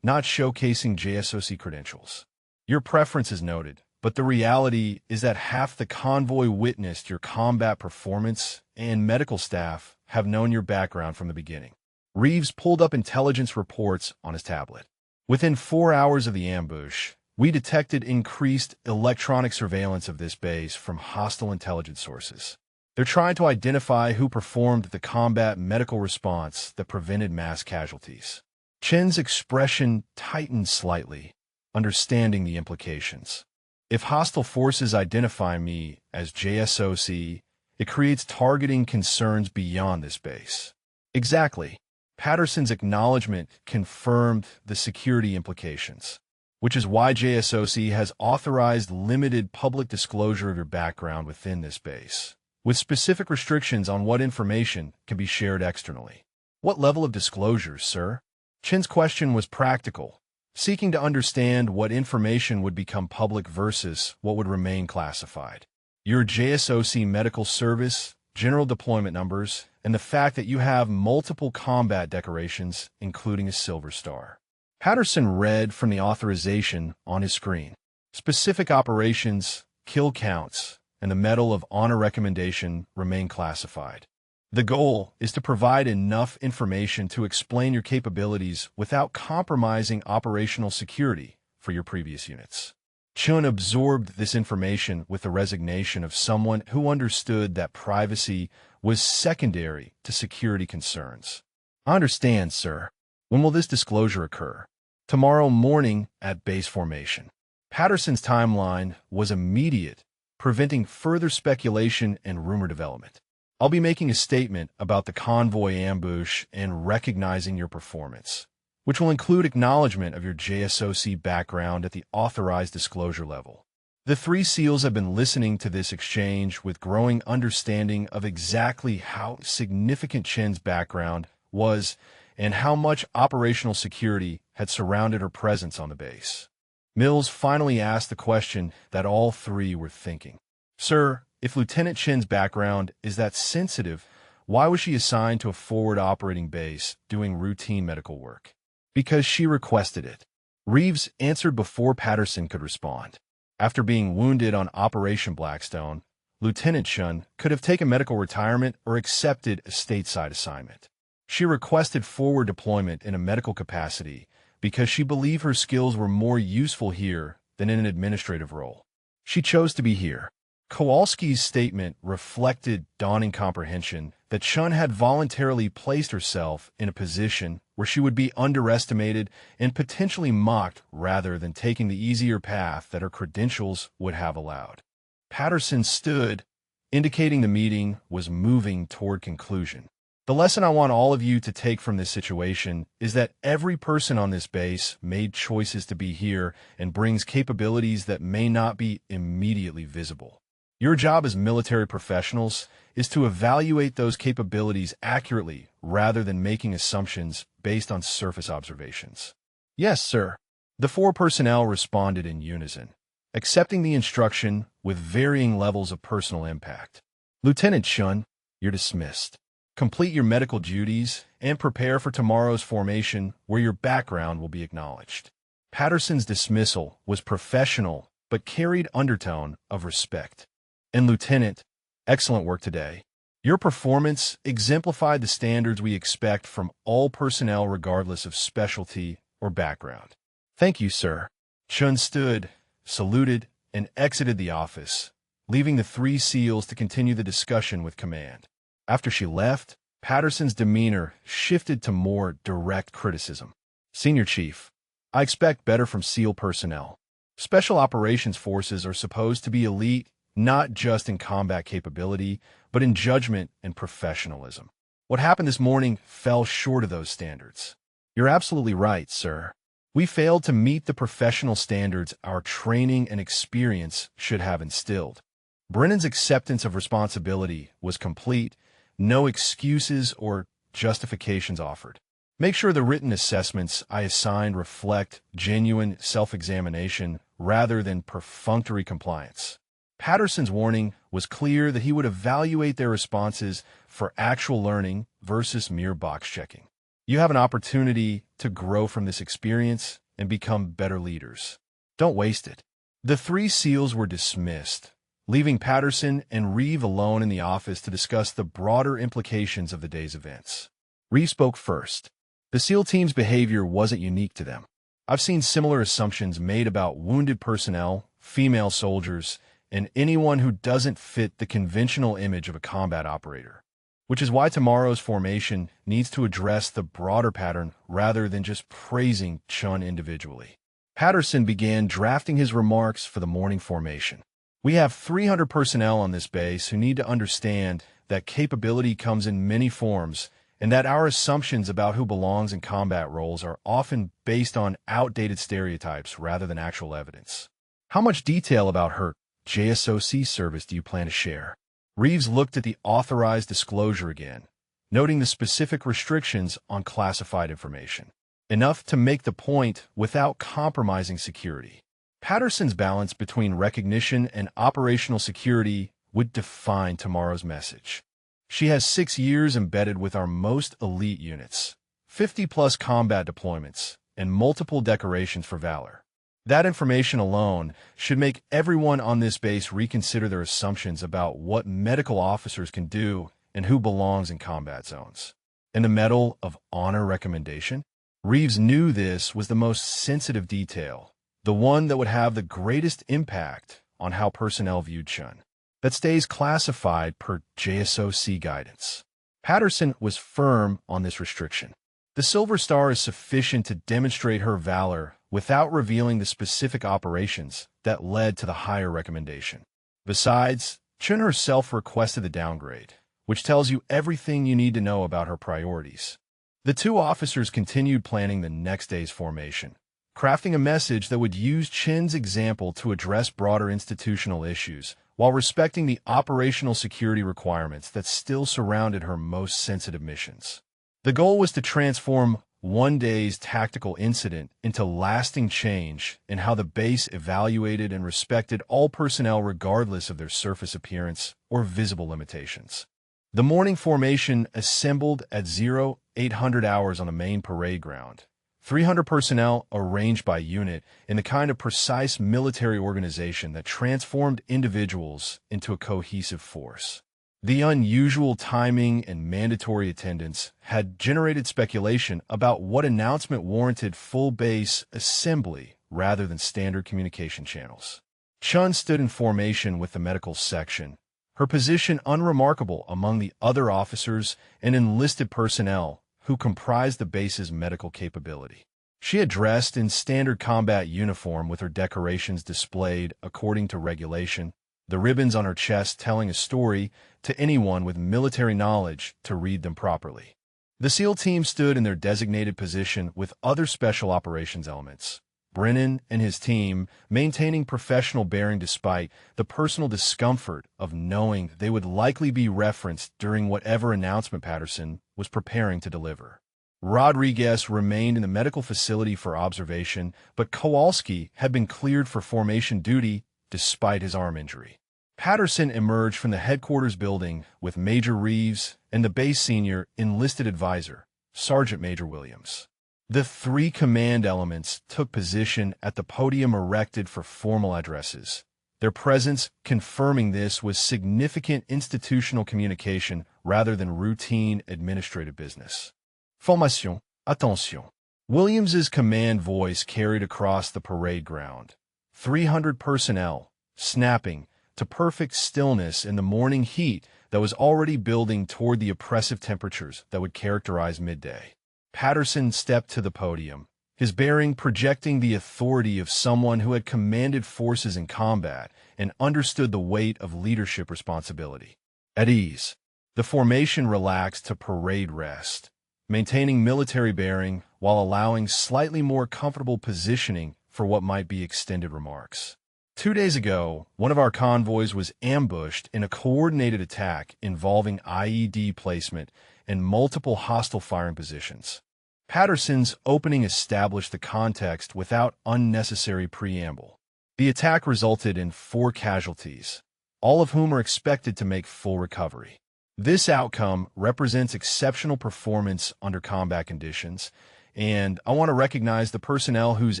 not showcasing JSOC credentials. Your preference is noted, but the reality is that half the convoy witnessed your combat performance and medical staff have known your background from the beginning. Reeves pulled up intelligence reports on his tablet. Within 4 hours of the ambush, we detected increased electronic surveillance of this base from hostile intelligence sources. They're trying to identify who performed the combat medical response that prevented mass casualties. Chen's expression tightened slightly, understanding the implications. If hostile forces identify me as JSOC, it creates targeting concerns beyond this base. Exactly. Patterson's acknowledgement confirmed the security implications, which is why JSOC has authorized limited public disclosure of your background within this base, with specific restrictions on what information can be shared externally. What level of disclosures, sir? Chen's question was practical, seeking to understand what information would become public versus what would remain classified. Your JSOC medical service, general deployment numbers, and the fact that you have multiple combat decorations, including a Silver Star. Patterson read from the authorization on his screen. Specific operations, kill counts, and the Medal of Honor recommendation remain classified. The goal is to provide enough information to explain your capabilities without compromising operational security for your previous units. Chen absorbed this information with the resignation of someone who understood that privacy was secondary to security concerns. I understand, sir. When will this disclosure occur? Tomorrow morning at base formation. Patterson's timeline was immediate, preventing further speculation and rumor development. I'll be making a statement about the convoy ambush and recognizing your performance, which will include acknowledgement of your JSOC background at the authorized disclosure level. The three SEALs have been listening to this exchange with growing understanding of exactly how significant Chen's background was and how much operational security had surrounded her presence on the base. Mills finally asked the question that all three were thinking. Sir, if Lieutenant Chen's background is that sensitive, why was she assigned to a forward operating base doing routine medical work? Because she requested it. Reeves answered before Patterson could respond. After being wounded on Operation Blackstone, Lieutenant Chun could have taken medical retirement or accepted a stateside assignment. She requested forward deployment in a medical capacity because she believed her skills were more useful here than in an administrative role. She chose to be here. Kowalski's statement reflected dawning comprehension that Chun had voluntarily placed herself in a position where she would be underestimated and potentially mocked rather than taking the easier path that her credentials would have allowed. Patterson stood, indicating the meeting was moving toward conclusion. The lesson I want all of you to take from this situation is that every person on this base made choices to be here and brings capabilities that may not be immediately visible. Your job as military professionals is to evaluate those capabilities accurately rather than making assumptions based on surface observations. Yes, sir. The 4 personnel responded in unison, accepting the instruction with varying levels of personal impact. Lieutenant Chun, you're dismissed. Complete your medical duties and prepare for tomorrow's formation where your background will be acknowledged. Patterson's dismissal was professional but carried undertone of respect. And Lieutenant, excellent work today. Your performance exemplified the standards we expect from all personnel regardless of specialty or background. Thank you, sir. Chun stood, saluted, and exited the office, leaving the 3 SEALs to continue the discussion with command. After she left, Patterson's demeanor shifted to more direct criticism. Senior Chief, I expect better from SEAL personnel. Special Operations Forces are supposed to be elite, not just in combat capability, but in judgment and professionalism. What happened this morning fell short of those standards. You're absolutely right, sir. We failed to meet the professional standards our training and experience should have instilled. Brennan's acceptance of responsibility was complete. No excuses or justifications offered. Make sure the written assessments I assigned reflect genuine self-examination rather than perfunctory compliance. Patterson's warning was clear that he would evaluate their responses for actual learning versus mere box checking. You have an opportunity to grow from this experience and become better leaders. Don't waste it. The 3 SEALs were dismissed, leaving Patterson and Reeve alone in the office to discuss the broader implications of the day's events. Reeve spoke first. The SEAL team's behavior wasn't unique to them. I've seen similar assumptions made about wounded personnel, female soldiers, and anyone who doesn't fit the conventional image of a combat operator, which is why tomorrow's formation needs to address the broader pattern rather than just praising Chun individually. Patterson began drafting his remarks for the morning formation. We have 300 personnel on this base who need to understand that capability comes in many forms and that our assumptions about who belongs in combat roles are often based on outdated stereotypes rather than actual evidence. How much detail about her JSOC service do you plan to share? Reeves looked at the authorized disclosure again, noting the specific restrictions on classified information. Enough to make the point without compromising security. Patterson's balance between recognition and operational security would define tomorrow's message. She has 6 years embedded with our most elite units, 50-plus combat deployments, and multiple decorations for valor. That information alone should make everyone on this base reconsider their assumptions about what medical officers can do and who belongs in combat zones. And the Medal of Honor recommendation? Reeves knew this was the most sensitive detail, the one that would have the greatest impact on how personnel viewed Chun. That stays classified per JSOC guidance. Patterson was firm on this restriction. The Silver Star is sufficient to demonstrate her valor without revealing the specific operations that led to the higher recommendation. Besides, Chun herself requested the downgrade, which tells you everything you need to know about her priorities. The 2 officers continued planning the next day's formation, crafting a message that would use Chun's example to address broader institutional issues while respecting the operational security requirements that still surrounded her most sensitive missions. The goal was to transform one day's tactical incident into lasting change in how the base evaluated and respected all personnel regardless of their surface appearance or visible limitations. The morning formation assembled at 0800 hours on the main parade ground, 300 personnel arranged by unit in the kind of precise military organization that transformed individuals into a cohesive force. The unusual timing and mandatory attendance had generated speculation about what announcement warranted full base assembly rather than standard communication channels. Chun stood in formation with the medical section, her position unremarkable among the other officers and enlisted personnel who comprised the base's medical capability. She had dressed in standard combat uniform with her decorations displayed according to regulation, the ribbons on her chest telling a story to anyone with military knowledge to read them properly. The SEAL team stood in their designated position with other special operations elements. Brennan and his team maintaining professional bearing despite the personal discomfort of knowing they would likely be referenced during whatever announcement Patterson was preparing to deliver. Rodriguez remained in the medical facility for observation, but Kowalski had been cleared for formation duty despite his arm injury. Patterson emerged from the headquarters building with Major Reeves and the base senior enlisted advisor, Sergeant Major Williams. The three command elements took position at the podium erected for formal addresses, their presence confirming this was significant institutional communication rather than routine administrative business. Formation, attention. Williams's command voice carried across the parade ground. 300 personnel, snapping to perfect stillness in the morning heat that was already building toward the oppressive temperatures that would characterize midday. Patterson stepped to the podium, his bearing projecting the authority of someone who had commanded forces in combat and understood the weight of leadership responsibility. At ease, the formation relaxed to parade rest, maintaining military bearing while allowing slightly more comfortable positioning for what might be extended remarks. 2 days ago, one of our convoys was ambushed in a coordinated attack involving IED placement and multiple hostile firing positions. Patterson's opening established the context without unnecessary preamble. The attack resulted in 4 casualties, all of whom are expected to make full recovery. This outcome represents exceptional performance under combat conditions, and I want to recognize the personnel whose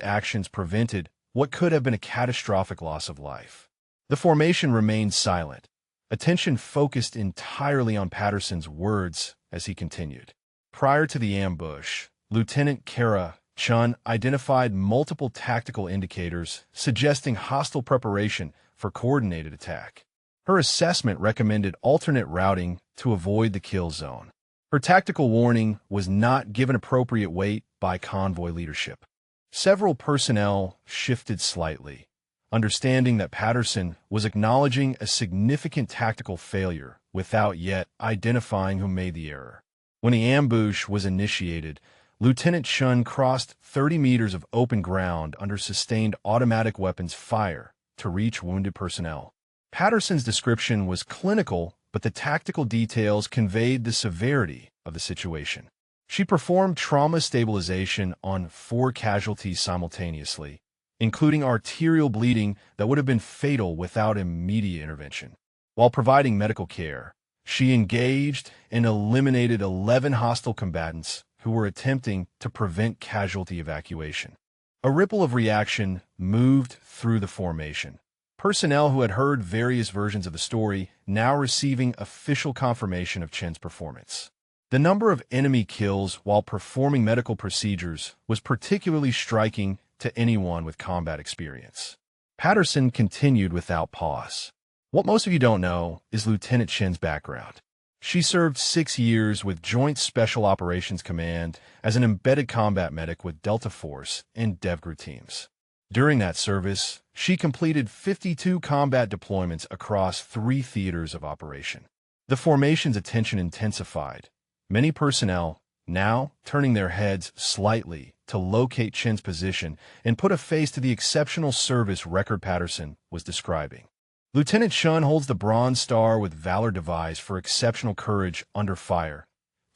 actions prevented what could have been a catastrophic loss of life. The formation remained silent, attention focused entirely on Patterson's words as he continued. Prior to the ambush, Lieutenant Kara Chun identified multiple tactical indicators suggesting hostile preparation for coordinated attack. Her assessment recommended alternate routing to avoid the kill zone. Her tactical warning was not given appropriate weight by convoy leadership. Several personnel shifted slightly, understanding that Patterson was acknowledging a significant tactical failure without yet identifying who made the error. When the ambush was initiated, Lieutenant Chun crossed 30 meters of open ground under sustained automatic weapons fire to reach wounded personnel. Patterson's description was clinical, but the tactical details conveyed the severity of the situation. She performed trauma stabilization on 4 casualties simultaneously, including arterial bleeding that would have been fatal without immediate intervention. While providing medical care, she engaged and eliminated 11 hostile combatants who were attempting to prevent casualty evacuation. A ripple of reaction moved through the formation. Personnel who had heard various versions of the story now receiving official confirmation of Chen's performance. The number of enemy kills while performing medical procedures was particularly striking to anyone with combat experience. Patterson continued without pause. What most of you don't know is Lieutenant Chen's background. She served 6 years with Joint Special Operations Command as an embedded combat medic with Delta Force and DevGru teams. During that service, she completed 52 combat deployments across 3 theaters of operation. The formation's attention intensified, many personnel now turning their heads slightly to locate Chen's position and put a face to the exceptional service record Patterson was describing. Lieutenant Chun holds the Bronze Star with Valor Device for exceptional courage under fire,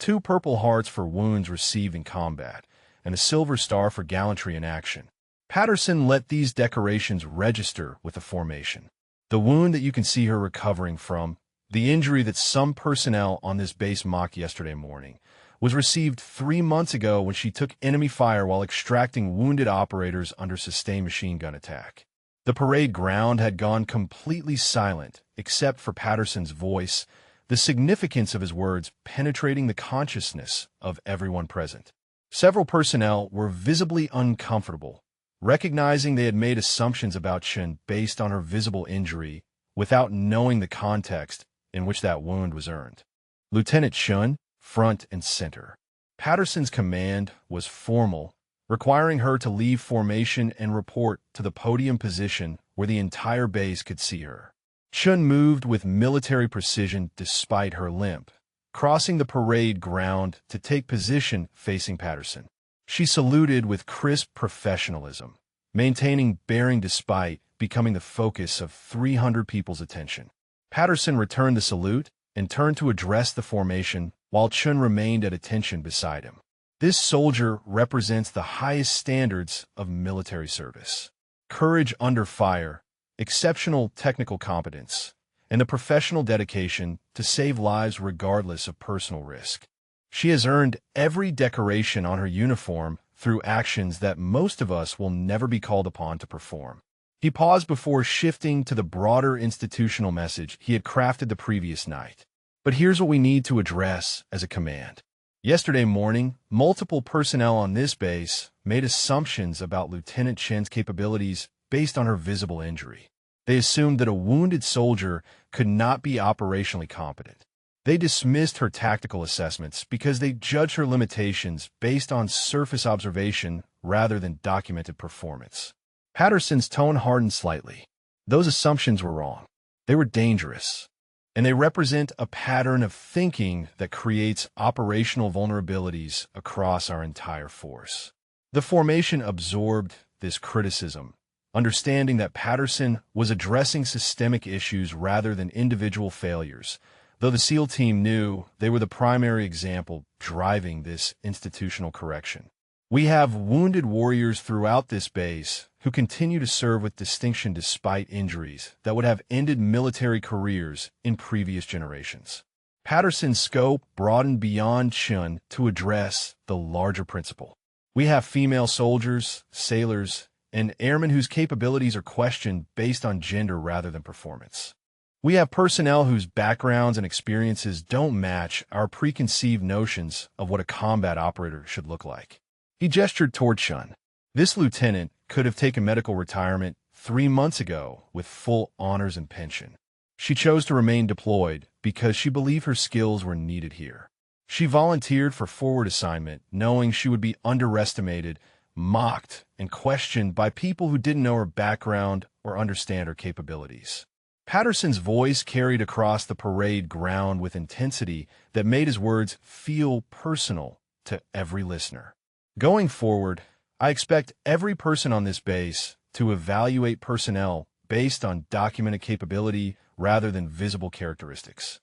2 Purple Hearts for wounds received in combat, and a Silver Star for gallantry in action. Patterson let these decorations register with the formation. The wound that you can see her recovering from, the injury that some personnel on this base mocked yesterday morning, was received 3 months ago when she took enemy fire while extracting wounded operators under sustained machine gun attack. The parade ground had gone completely silent, except for Patterson's voice, the significance of his words penetrating the consciousness of everyone present. Several personnel were visibly uncomfortable, recognizing they had made assumptions about Chen based on her visible injury without knowing the context in which that wound was earned. Lieutenant Chen, front and center. Patterson's command was formal, requiring her to leave formation and report to the podium position where the entire base could see her. Chen moved with military precision despite her limp, crossing the parade ground to take position facing Patterson. She saluted with crisp professionalism, maintaining bearing despite becoming the focus of 300 people's attention. Patterson returned the salute and turned to address the formation while Chen remained at attention beside him. This soldier represents the highest standards of military service. Courage under fire, exceptional technical competence, and the professional dedication to save lives regardless of personal risk. She has earned every decoration on her uniform through actions that most of us will never be called upon to perform. He paused before shifting to the broader institutional message he had crafted the previous night. But here's what we need to address as a command. Yesterday morning, multiple personnel on this base made assumptions about Lieutenant Chen's capabilities based on her visible injury. They assumed that a wounded soldier could not be operationally competent. They dismissed her tactical assessments because they judged her limitations based on surface observation rather than documented performance. Patterson's tone hardened slightly. Those assumptions were wrong. They were dangerous, and they represent a pattern of thinking that creates operational vulnerabilities across our entire force. The formation absorbed this criticism, understanding that Patterson was addressing systemic issues rather than individual failures, though the SEAL team knew they were the primary example driving this institutional correction. We have wounded warriors throughout this base who continue to serve with distinction despite injuries that would have ended military careers in previous generations. Patterson's scope broadened beyond Chen to address the larger principle. We have female soldiers, sailors, and airmen whose capabilities are questioned based on gender rather than performance. We have personnel whose backgrounds and experiences don't match our preconceived notions of what a combat operator should look like. He gestured toward Chen. This lieutenant could have taken medical retirement 3 months ago with full honors and pension. She chose to remain deployed because she believed her skills were needed here. She volunteered for forward assignment, knowing she would be underestimated, mocked, and questioned by people who didn't know her background or understand her capabilities. Patterson's voice carried across the parade ground with intensity that made his words feel personal to every listener. Going forward, I expect every person on this base to evaluate personnel based on documented capability rather than visible characteristics.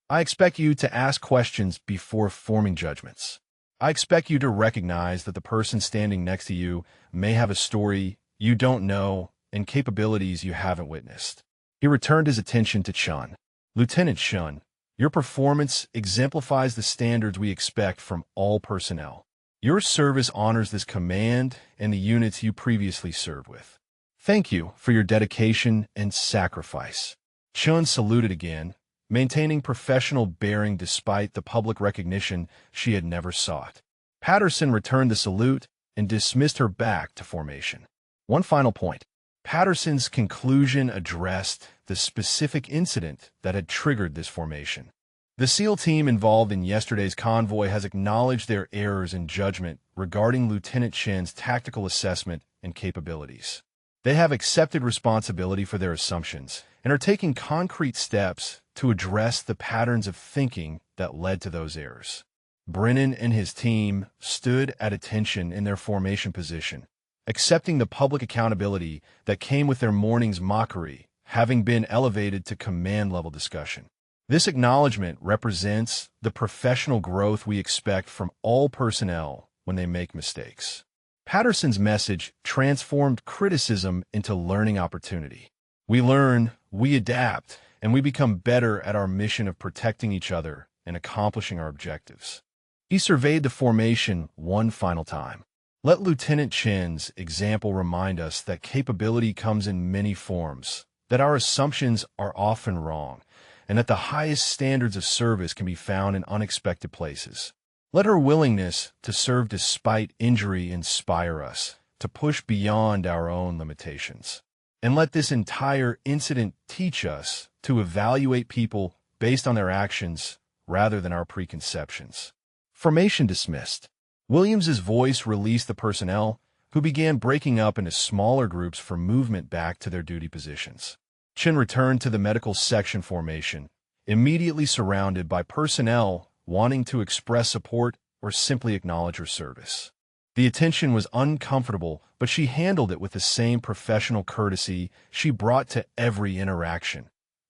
I expect you to ask questions before forming judgments. I expect you to recognize that the person standing next to you may have a story you don't know and capabilities you haven't witnessed. He returned his attention to Chen. Lieutenant Chen, your performance exemplifies the standards we expect from all personnel. Your service honors this command and the units you previously served with. Thank you for your dedication and sacrifice. Chen saluted again, maintaining professional bearing despite the public recognition she had never sought. Patterson returned the salute and dismissed her back to formation. One final point. Patterson's conclusion addressed the specific incident that had triggered this formation. The SEAL team involved in yesterday's convoy has acknowledged their errors in judgment regarding Lieutenant Chen's tactical assessment and capabilities. They have accepted responsibility for their assumptions and are taking concrete steps to address the patterns of thinking that led to those errors. Brennan and his team stood at attention in their formation position, accepting the public accountability that came with their morning's mockery, having been elevated to command-level discussion. This acknowledgement represents the professional growth we expect from all personnel when they make mistakes. Patterson's message transformed criticism into learning opportunity. We learn, we adapt, and we become better at our mission of protecting each other and accomplishing our objectives. He surveyed the formation one final time. Let Lieutenant Chen's example remind us that capability comes in many forms, that our assumptions are often wrong, and that the highest standards of service can be found in unexpected places. Let her willingness to serve despite injury inspire us to push beyond our own limitations. And let this entire incident teach us to evaluate people based on their actions rather than our preconceptions. Formation dismissed. Williams's voice released the personnel, who began breaking up into smaller groups for movement back to their duty positions. Chen returned to the medical section formation, immediately surrounded by personnel wanting to express support or simply acknowledge her service. The attention was uncomfortable, but she handled it with the same professional courtesy she brought to every interaction,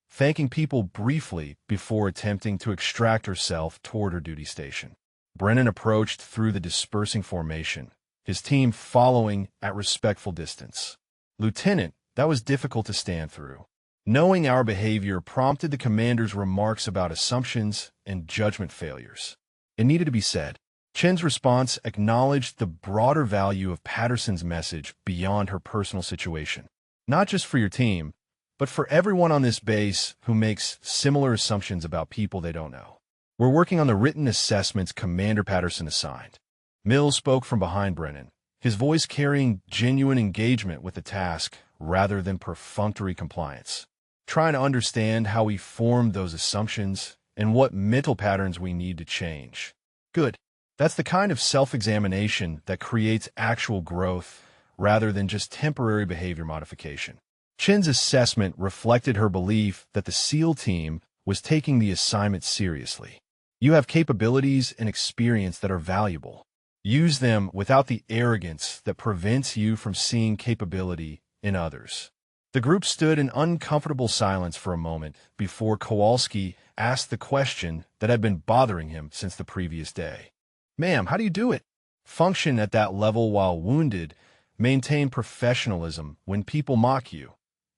thanking people briefly before attempting to extract herself toward her duty station. Brennan approached through the dispersing formation, his team following at respectful distance. Lieutenant, that was difficult to stand through. Knowing our behavior prompted the commander's remarks about assumptions and judgment failures. It needed to be said. Chen's response acknowledged the broader value of Patterson's message beyond her personal situation. Not just for your team, but for everyone on this base who makes similar assumptions about people they don't know. We're working on the written assessments Commander Patterson assigned. Mills spoke from behind Brennan, his voice carrying genuine engagement with the task rather than perfunctory compliance. Trying to understand how we formed those assumptions and what mental patterns we need to change. Good. That's the kind of self-examination that creates actual growth rather than just temporary behavior modification. Chen's assessment reflected her belief that the SEAL team was taking the assignment seriously. You have capabilities and experience that are valuable. Use them without the arrogance that prevents you from seeing capability in others. The group stood in uncomfortable silence for a moment before Kowalski asked the question that had been bothering him since the previous day. Ma'am, how do you do it? Function at that level while wounded, maintain professionalism when people mock you,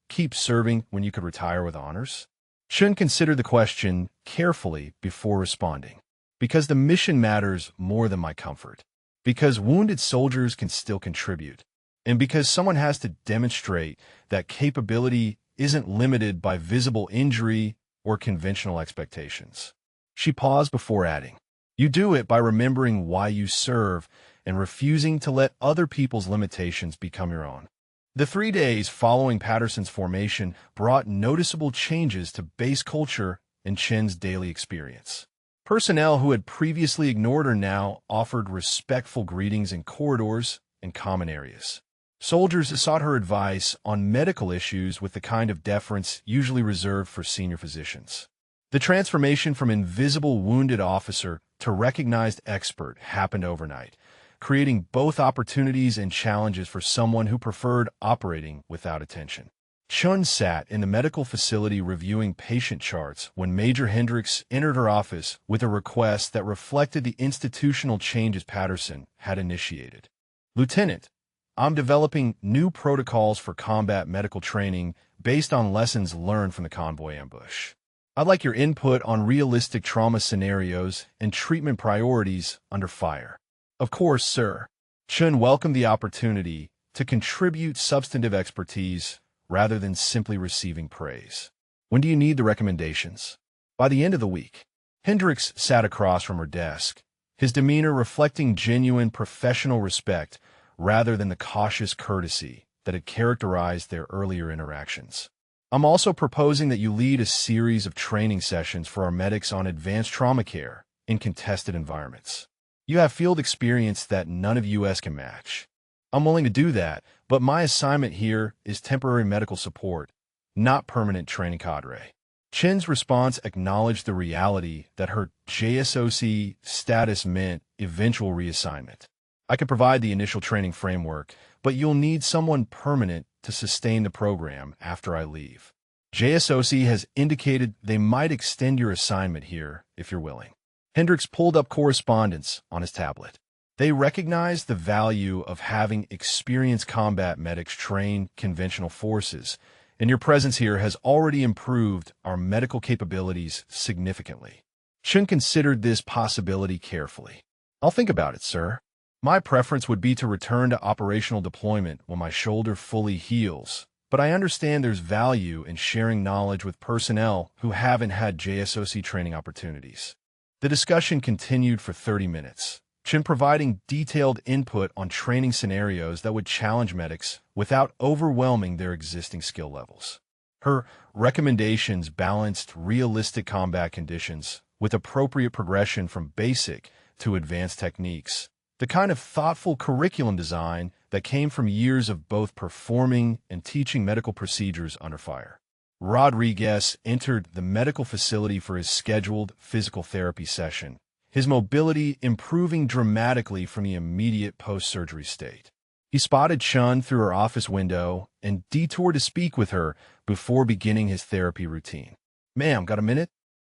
keep serving when you could retire with honors? Chen considered the question carefully before responding. Because the mission matters more than my comfort. Because wounded soldiers can still contribute. And because someone has to demonstrate that capability isn't limited by visible injury or conventional expectations. She paused before adding, you do it by remembering why you serve and refusing to let other people's limitations become your own. The 3 days following Patterson's formation brought noticeable changes to base culture and Chen's daily experience. Personnel who had previously ignored her now offered respectful greetings in corridors and common areas. Soldiers sought her advice on medical issues with the kind of deference usually reserved for senior physicians. The transformation from invisible wounded officer to recognized expert happened overnight, creating both opportunities and challenges for someone who preferred operating without attention. Chun sat in the medical facility reviewing patient charts when Major Hendricks entered her office with a request that reflected the institutional changes Patterson had initiated. Lieutenant, I'm developing new protocols for combat medical training based on lessons learned from the convoy ambush. I'd like your input on realistic trauma scenarios and treatment priorities under fire. Of course, sir. Chun welcomed the opportunity to contribute substantive expertise rather than simply receiving praise. When do you need the recommendations? By the end of the week. Hendricks sat across from her desk, his demeanor reflecting genuine professional respect rather than the cautious courtesy that had characterized their earlier interactions. I'm also proposing that you lead a series of training sessions for our medics on advanced trauma care in contested environments. You have field experience that none of US can match. I'm willing to do that, but my assignment here is temporary medical support, not permanent training cadre. Chen's response acknowledged the reality that her JSOC status meant eventual reassignment. I can provide the initial training framework, but you'll need someone permanent to sustain the program after I leave. JSOC has indicated they might extend your assignment here if you're willing. Hendricks pulled up correspondence on his tablet. They recognized the value of having experienced combat medics train conventional forces, and your presence here has already improved our medical capabilities significantly. Chun considered this possibility carefully. I'll think about it, sir. My preference would be to return to operational deployment when my shoulder fully heals, but I understand there's value in sharing knowledge with personnel who haven't had JSOC training opportunities. The discussion continued for 30 minutes, Chen providing detailed input on training scenarios that would challenge medics without overwhelming their existing skill levels. Her recommendations balanced realistic combat conditions with appropriate progression from basic to advanced techniques, the kind of thoughtful curriculum design that came from years of both performing and teaching medical procedures under fire. Rodriguez entered the medical facility for his scheduled physical therapy session, his mobility improving dramatically from the immediate post-surgery state. He spotted Chun through her office window and detoured to speak with her before beginning his therapy routine. "Ma'am, got a minute?"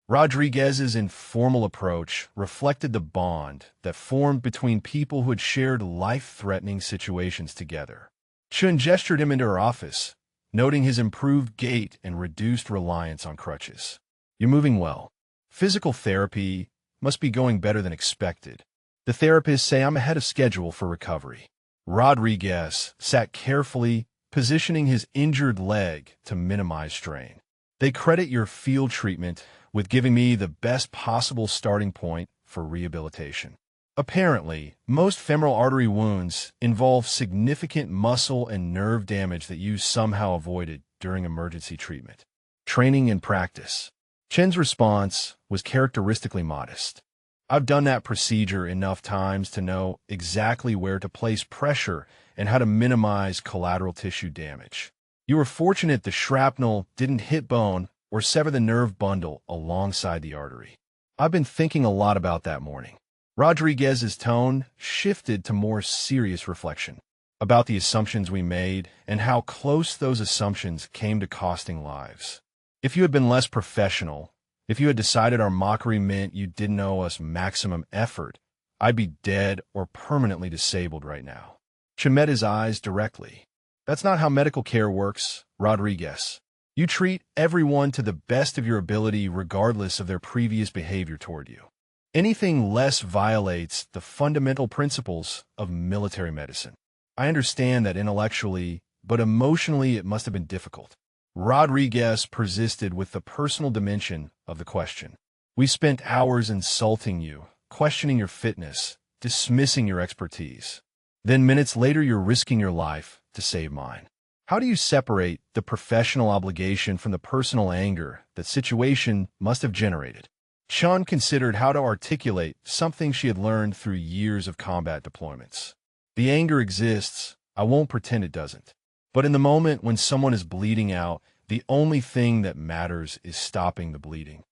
Rodriguez's informal approach reflected the bond that formed between people who had shared life-threatening situations together. Chun gestured him into her office, noting his improved gait and reduced reliance on crutches. "You're moving well. Physical therapy must be going better than expected. The therapists say I'm ahead of schedule for recovery." Rodriguez sat carefully, positioning his injured leg to minimize strain. "They credit your field treatment with giving me the best possible starting point for rehabilitation. Apparently, most femoral artery wounds involve significant muscle and nerve damage that you somehow avoided during emergency treatment. Training and practice." Chen's response was characteristically modest. "I've done that procedure enough times to know exactly where to place pressure and how to minimize collateral tissue damage. You were fortunate the shrapnel didn't hit bone or sever the nerve bundle alongside the artery." "I've been thinking a lot about that morning." Rodriguez's tone shifted to more serious reflection about the assumptions we made and how close those assumptions came to costing lives. "If you had been less professional, if you had decided our mockery meant you didn't owe us maximum effort, I'd be dead or permanently disabled right now." Chen met his eyes directly. "That's not how medical care works, Rodriguez. You treat everyone to the best of your ability regardless of their previous behavior toward you. Anything less violates the fundamental principles of military medicine." "I understand that intellectually, but emotionally it must have been difficult." Rodriguez persisted with the personal dimension of the question. "We spent hours insulting you, questioning your fitness, dismissing your expertise. Then minutes later you're risking your life to save mine. How do you separate the professional obligation from the personal anger that situation must have generated?" Chun considered how to articulate something she had learned through years of combat deployments. "The anger exists, I won't pretend it doesn't. But in the moment when someone is bleeding out, the only thing that matters is stopping the bleeding.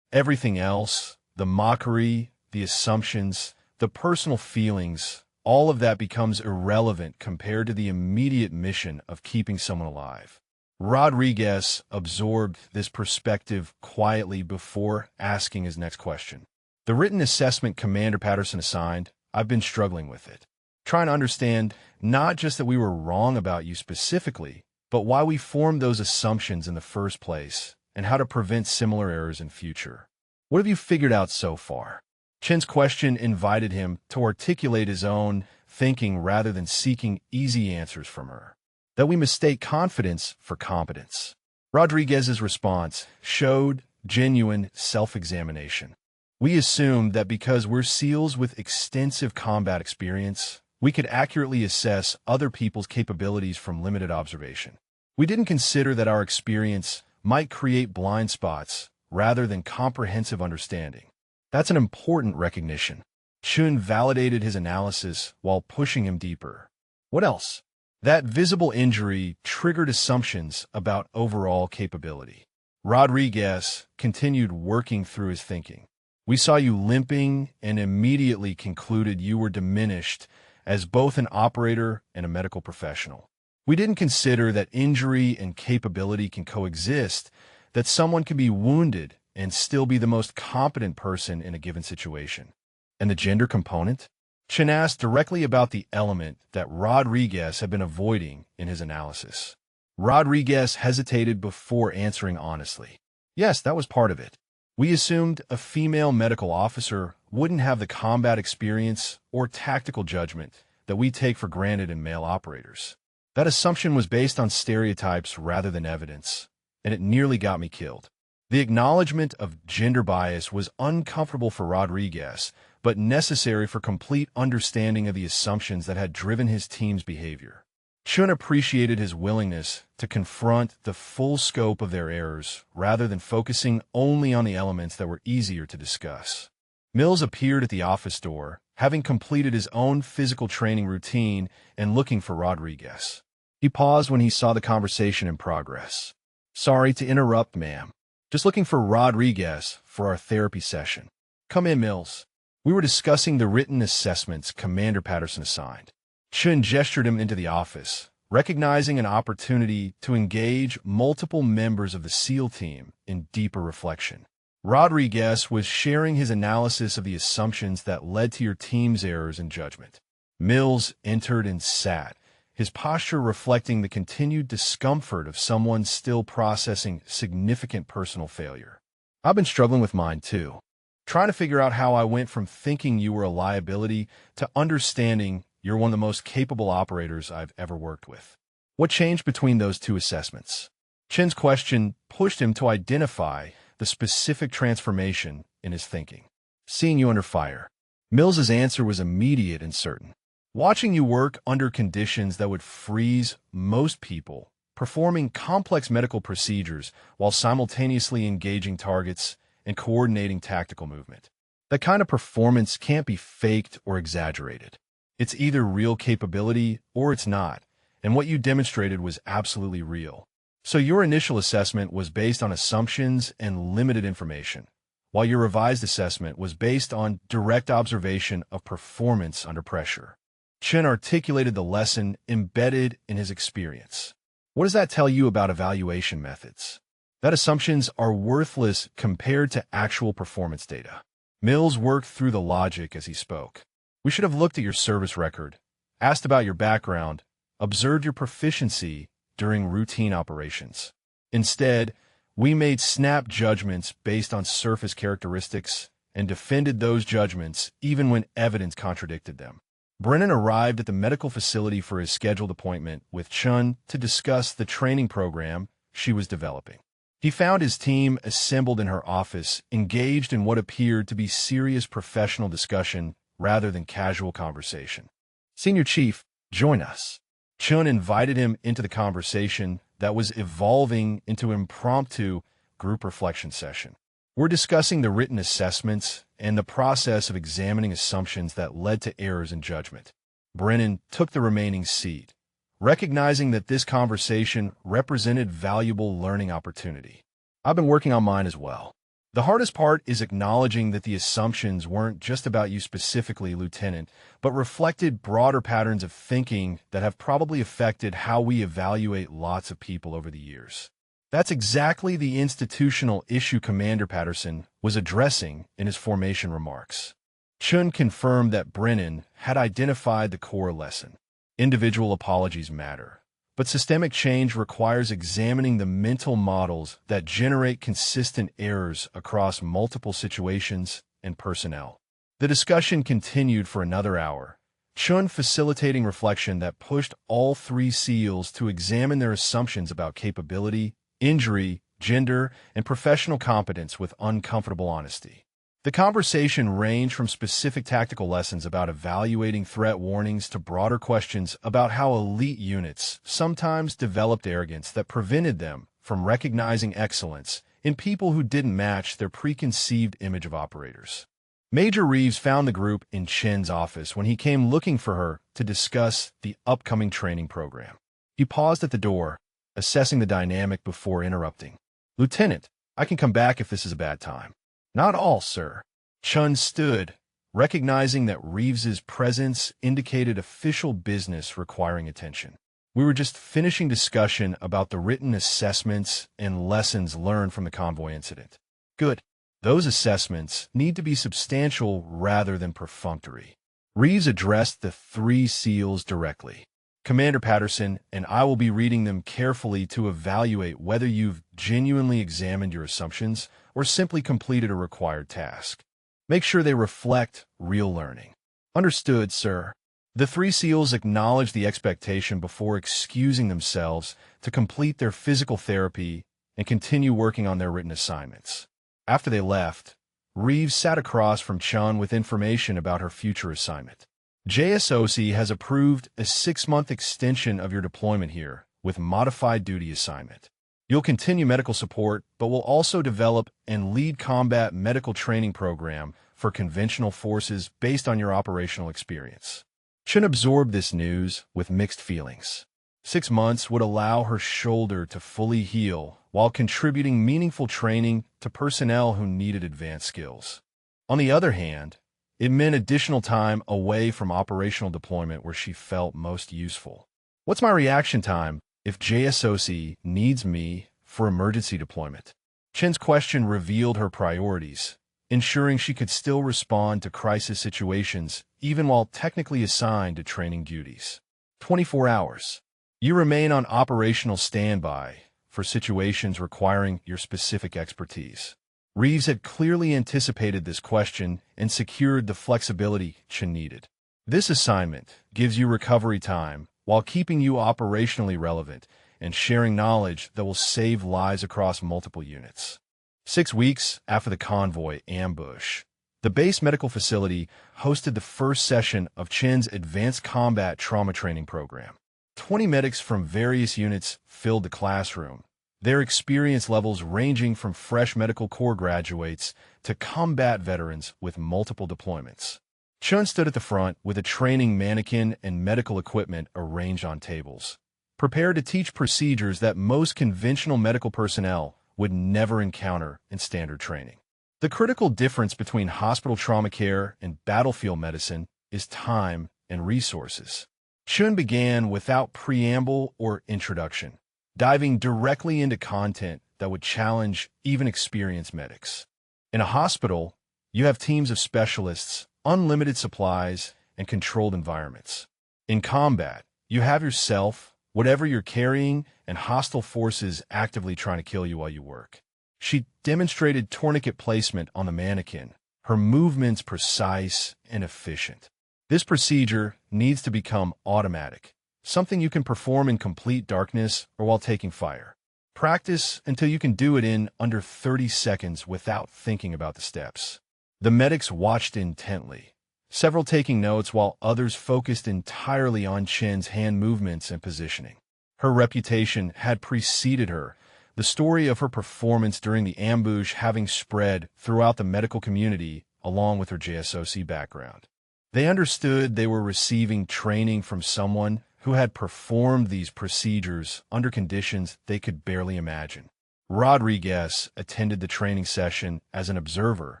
Everything else, the mockery, the assumptions, the personal feelings, all of that becomes irrelevant compared to the immediate mission of keeping someone alive." Rodriguez absorbed this perspective quietly before asking his next question. "The written assessment Commander Patterson assigned, I've been struggling with it. Trying to understand not just that we were wrong about you specifically, but why we formed those assumptions in the first place, and how to prevent similar errors in future. What have you figured out so far?" Chen's question invited him to articulate his own thinking rather than seeking easy answers from her. "That we mistake confidence for competence." Rodriguez's response showed genuine self-examination. "We assumed that because we're SEALs with extensive combat experience, we could accurately assess other people's capabilities from limited observation. We didn't consider that our experience might create blind spots rather than comprehensive understanding. That's an important recognition." Chun validated his analysis while pushing him deeper. "What else?" "That visible injury triggered assumptions about overall capability." Rodriguez continued working through his thinking. "We saw you limping and immediately concluded you were diminished as both an operator and a medical professional. We didn't consider that injury and capability can coexist, that someone can be wounded and still be the most competent person in a given situation." "And the gender component?" Chen asked directly about the element that Rodriguez had been avoiding in his analysis. Rodriguez hesitated before answering honestly. "Yes, that was part of it. We assumed a female medical officer wouldn't have the combat experience or tactical judgment that we take for granted in male operators. That assumption was based on stereotypes rather than evidence, and it nearly got me killed. The acknowledgement of gender bias was uncomfortable for Rodriguez, but necessary for complete understanding of the assumptions that had driven his team's behavior. Chun appreciated his willingness to confront the full scope of their errors rather than focusing only on the elements that were easier to discuss. Mills appeared at the office door, having completed his own physical training routine and looking for Rodriguez. He paused when he saw the conversation in progress. "Sorry to interrupt, ma'am. Just looking for Rodriguez for our therapy session." "Come in, Mills." We were discussing the written assessments Commander Patterson assigned. Chun gestured him into the office, recognizing an opportunity to engage multiple members of the SEAL team in deeper reflection. Rodriguez was sharing his analysis of the assumptions that led to your team's errors in judgment. Mills entered and sat, his posture reflecting the continued discomfort of someone still processing significant personal failure. "I've been struggling with mine too. Trying to figure out how I went from thinking you were a liability to understanding you're one of the most capable operators I've ever worked with. What changed between those two assessments?" Chen's question pushed him to identify the specific transformation in his thinking. "Seeing you under fire." Mills's answer was immediate and certain. "Watching you work under conditions that would freeze most people, performing complex medical procedures while simultaneously engaging targets and coordinating tactical movement. That kind of performance can't be faked or exaggerated. It's either real capability or it's not, and what you demonstrated was absolutely real. So your initial assessment was based on assumptions and limited information, while your revised assessment was based on direct observation of performance under pressure." Chen articulated the lesson embedded in his experience. "What does that tell you about evaluation methods?" "That assumptions are worthless compared to actual performance data." Mills worked through the logic as he spoke. "We should have looked at your service record, asked about your background, observed your proficiency during routine operations. Instead, we made snap judgments based on surface characteristics and defended those judgments even when evidence contradicted them." Brennan arrived at the medical facility for his scheduled appointment with Chun to discuss the training program she was developing. He found his team assembled in her office, engaged in what appeared to be serious professional discussion rather than casual conversation. "Senior Chief, join us." Chun invited him into the conversation that was evolving into an impromptu group reflection session. "We're discussing the written assessments and the process of examining assumptions that led to errors in judgment." Brennan took the remaining seat, recognizing that this conversation represented valuable learning opportunity. "I've been working on mine as well. The hardest part is acknowledging that the assumptions weren't just about you specifically, Lieutenant, but reflected broader patterns of thinking that have probably affected how we evaluate lots of people over the years." That's exactly the institutional issue Commander Patterson was addressing in his formation remarks. Chun confirmed that Brennan had identified the core lesson. Individual apologies matter, but systemic change requires examining the mental models that generate consistent errors across multiple situations and personnel. The discussion continued for another hour, Chun facilitating reflection that pushed all three SEALs to examine their assumptions about capability, injury, gender, and professional competence with uncomfortable honesty. The conversation ranged from specific tactical lessons about evaluating threat warnings to broader questions about how elite units sometimes developed arrogance that prevented them from recognizing excellence in people who didn't match their preconceived image of operators. Major Reeves found the group in Chen's office when he came looking for her to discuss the upcoming training program. He paused at the door, assessing the dynamic before interrupting. "Lieutenant, I can come back if this is a bad time." "Not all, sir." Chun stood, recognizing that Reeves's presence indicated official business requiring attention. "We were just finishing discussion about the written assessments and lessons learned from the convoy incident." "Good. Those assessments need to be substantial rather than perfunctory." Reeves addressed the three SEALs directly. "Commander Patterson and I will be reading them carefully to evaluate whether you've genuinely examined your assumptions or simply completed a required task. Make sure they reflect real learning. Understood, sir. The three SEALs acknowledged the expectation before excusing themselves to complete their physical therapy and continue working on their written assignments. After they left, Reeves sat across from Chun with information about her future assignment. JSOC has approved a 6-month extension of your deployment here with modified duty assignment. You'll continue medical support, but will also develop and lead combat medical training program for conventional forces based on your operational experience. Chun absorbed this news with mixed feelings. 6 months would allow her shoulder to fully heal while contributing meaningful training to personnel who needed advanced skills. On the other hand, it meant additional time away from operational deployment where she felt most useful. What's my reaction time if JSOC needs me for emergency deployment? Chen's question revealed her priorities, ensuring she could still respond to crisis situations even while technically assigned to training duties. 24 hours. You remain on operational standby for situations requiring your specific expertise. Reeves had clearly anticipated this question and secured the flexibility Chen needed. This assignment gives you recovery time while keeping you operationally relevant and sharing knowledge that will save lives across multiple units. 6 weeks after the convoy ambush, the base medical facility hosted the first session of Chen's Advanced Combat Trauma Training Program. 20 medics from various units filled the classroom, their experience levels ranging from fresh medical corps graduates to combat veterans with multiple deployments. Chun stood at the front with a training mannequin and medical equipment arranged on tables, prepared to teach procedures that most conventional medical personnel would never encounter in standard training. The critical difference between hospital trauma care and battlefield medicine is time and resources. Chun began without preamble or introduction, diving directly into content that would challenge even experienced medics. In a hospital, you have teams of specialists, unlimited supplies, and controlled environments. In combat, you have yourself, whatever you're carrying, and hostile forces actively trying to kill you while you work. She demonstrated tourniquet placement on the mannequin, her movements precise and efficient. This procedure needs to become automatic, something you can perform in complete darkness or while taking fire. Practice until you can do it in under 30 seconds without thinking about the steps. The medics watched intently, several taking notes while others focused entirely on Chen's hand movements and positioning. Her reputation had preceded her, the story of her performance during the ambush having spread throughout the medical community along with her JSOC background. They understood they were receiving training from someone who had performed these procedures under conditions they could barely imagine. Rodriguez attended the training session as an observer,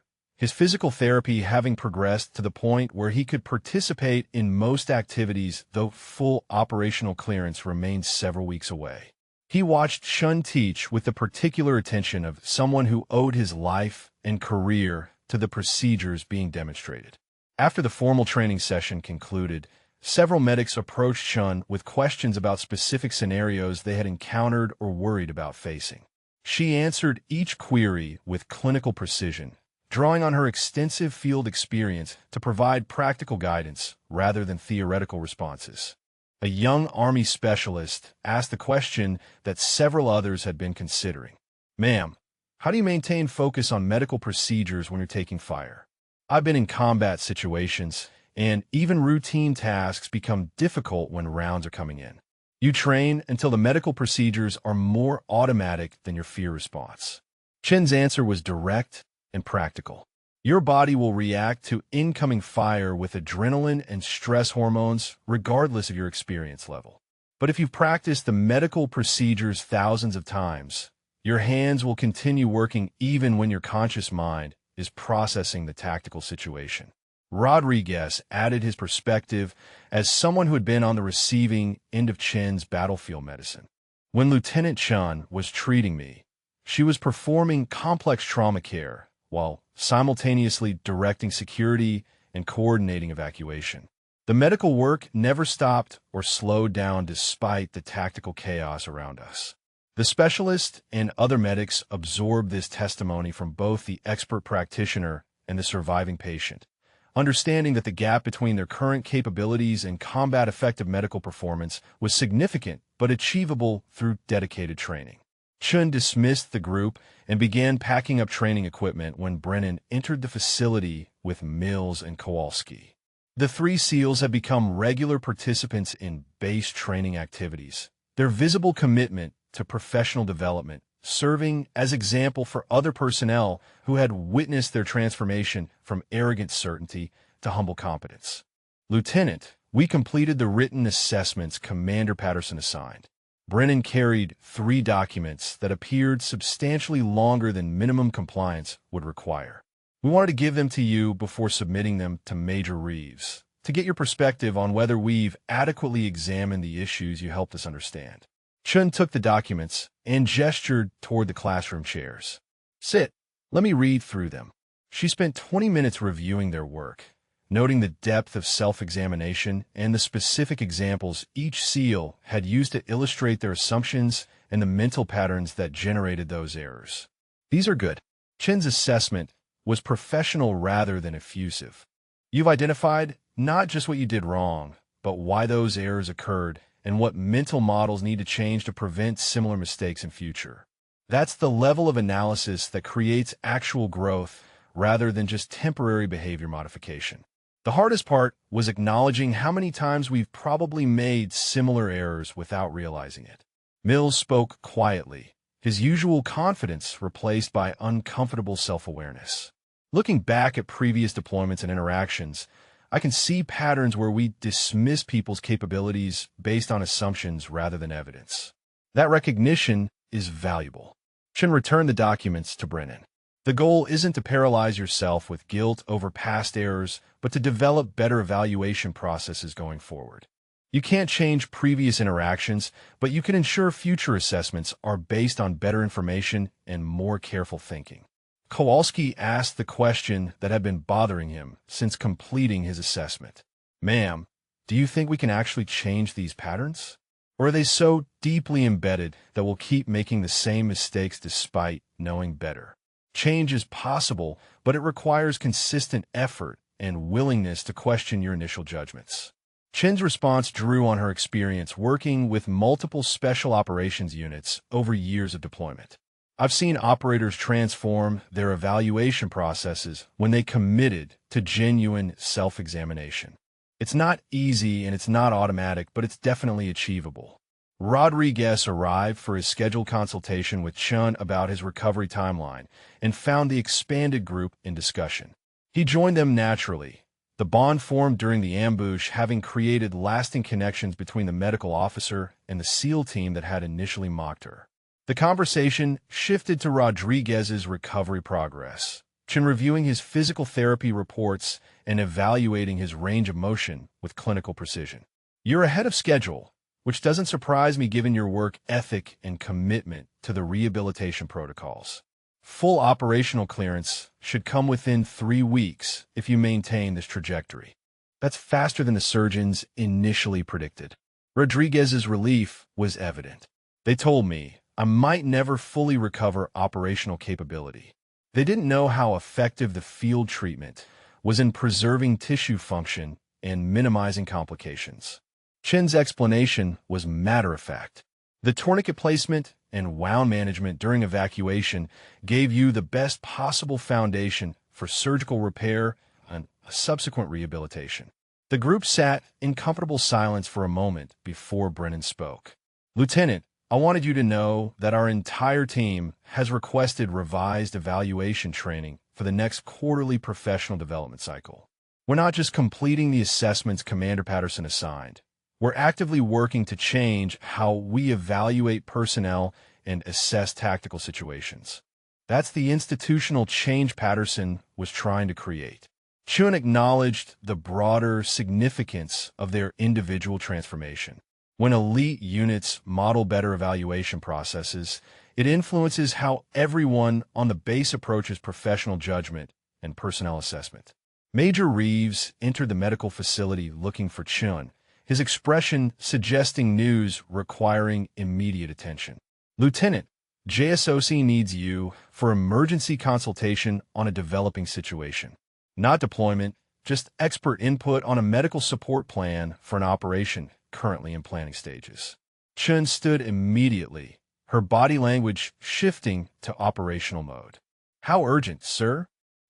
his physical therapy having progressed to the point where he could participate in most activities, though full operational clearance remained several weeks away. He watched Chun teach with the particular attention of someone who owed his life and career to the procedures being demonstrated. After the formal training session concluded, several medics approached Chun with questions about specific scenarios they had encountered or worried about facing. She answered each query with clinical precision, drawing on her extensive field experience to provide practical guidance rather than theoretical responses. A young Army specialist asked the question that several others had been considering. "Ma'am, how do you maintain focus on medical procedures when you're taking fire? I've been in combat situations, and even routine tasks become difficult when rounds are coming in. You train until the medical procedures are more automatic than your fear response." Chen's answer was direct and practical. Your body will react to incoming fire with adrenaline and stress hormones regardless of your experience level. But if you've practiced the medical procedures thousands of times, your hands will continue working even when your conscious mind is processing the tactical situation. Rodriguez added his perspective as someone who had been on the receiving end of Chen's battlefield medicine. When Lieutenant Chun was treating me, she was performing complex trauma care while simultaneously directing security and coordinating evacuation. The medical work never stopped or slowed down despite the tactical chaos around us. The specialist and other medics absorbed this testimony from both the expert practitioner and the surviving patient, understanding that the gap between their current capabilities and combat-effective medical performance was significant but achievable through dedicated training. Chun dismissed the group and began packing up training equipment when Brennan entered the facility with Mills and Kowalski. The three SEALs have become regular participants in base training activities, their visible commitment to professional development serving as example for other personnel who had witnessed their transformation from arrogant certainty to humble competence. Lieutenant, we completed the written assessments Commander Patterson assigned. Brennan carried 3 documents that appeared substantially longer than minimum compliance would require. We wanted to give them to you before submitting them to Major Reeves, to get your perspective on whether we've adequately examined the issues you helped us understand. Chun took the documents and gestured toward the classroom chairs. Sit. Let me read through them. She spent 20 minutes reviewing their work, noting the depth of self-examination and the specific examples each SEAL had used to illustrate their assumptions and the mental patterns that generated those errors. These are good. Chin's assessment was professional rather than effusive. You've identified not just what you did wrong, but why those errors occurred and what mental models need to change to prevent similar mistakes in future. That's the level of analysis that creates actual growth rather than just temporary behavior modification. The hardest part was acknowledging how many times we've probably made similar errors without realizing it. Mills spoke quietly, his usual confidence replaced by uncomfortable self-awareness. Looking back at previous deployments and interactions, I can see patterns where we dismiss people's capabilities based on assumptions rather than evidence. That recognition is valuable. Chin returned the documents to Brennan. The goal isn't to paralyze yourself with guilt over past errors, but to develop better evaluation processes going forward. You can't change previous interactions, but you can ensure future assessments are based on better information and more careful thinking. Kowalski asked the question that had been bothering him since completing his assessment. Ma'am, do you think we can actually change these patterns? Or are they so deeply embedded that we'll keep making the same mistakes despite knowing better? Change is possible, but it requires consistent effort and willingness to question your initial judgments. Chin's response drew on her experience working with multiple special operations units over years of deployment. I've seen operators transform their evaluation processes when they committed to genuine self-examination. It's not easy and it's not automatic, but it's definitely achievable. Rodriguez arrived for his scheduled consultation with Chun about his recovery timeline and found the expanded group in discussion. He joined them naturally, the bond formed during the ambush having created lasting connections between the medical officer and the SEAL team that had initially mocked her. The conversation shifted to Rodriguez's recovery progress, Chin reviewing his physical therapy reports and evaluating his range of motion with clinical precision. You're ahead of schedule, which doesn't surprise me given your work ethic and commitment to the rehabilitation protocols. Full operational clearance should come within 3 weeks if you maintain this trajectory. That's faster than the surgeons initially predicted. Rodriguez's relief was evident. They told me I might never fully recover operational capability. They didn't know how effective the field treatment was in preserving tissue function and minimizing complications. Chin's explanation was matter-of-fact. The tourniquet placement and wound management during evacuation gave you the best possible foundation for surgical repair and subsequent rehabilitation. The group sat in comfortable silence for a moment before Brennan spoke. Lieutenant, I wanted you to know that our entire team has requested revised evaluation training for the next quarterly professional development cycle. We're not just completing the assessments Commander Patterson assigned. We're actively working to change how we evaluate personnel and assess tactical situations. That's the institutional change Patterson was trying to create. Chun acknowledged the broader significance of their individual transformation. When elite units model better evaluation processes, it influences how everyone on the base approaches professional judgment and personnel assessment. Major Reeves entered the medical facility looking for Chun, his expression suggesting news requiring immediate attention. Lieutenant, JSOC needs you for emergency consultation on a developing situation. Not deployment, just expert input on a medical support plan for an operation currently in planning stages. Chun stood immediately, her body language shifting to operational mode. How urgent, sir?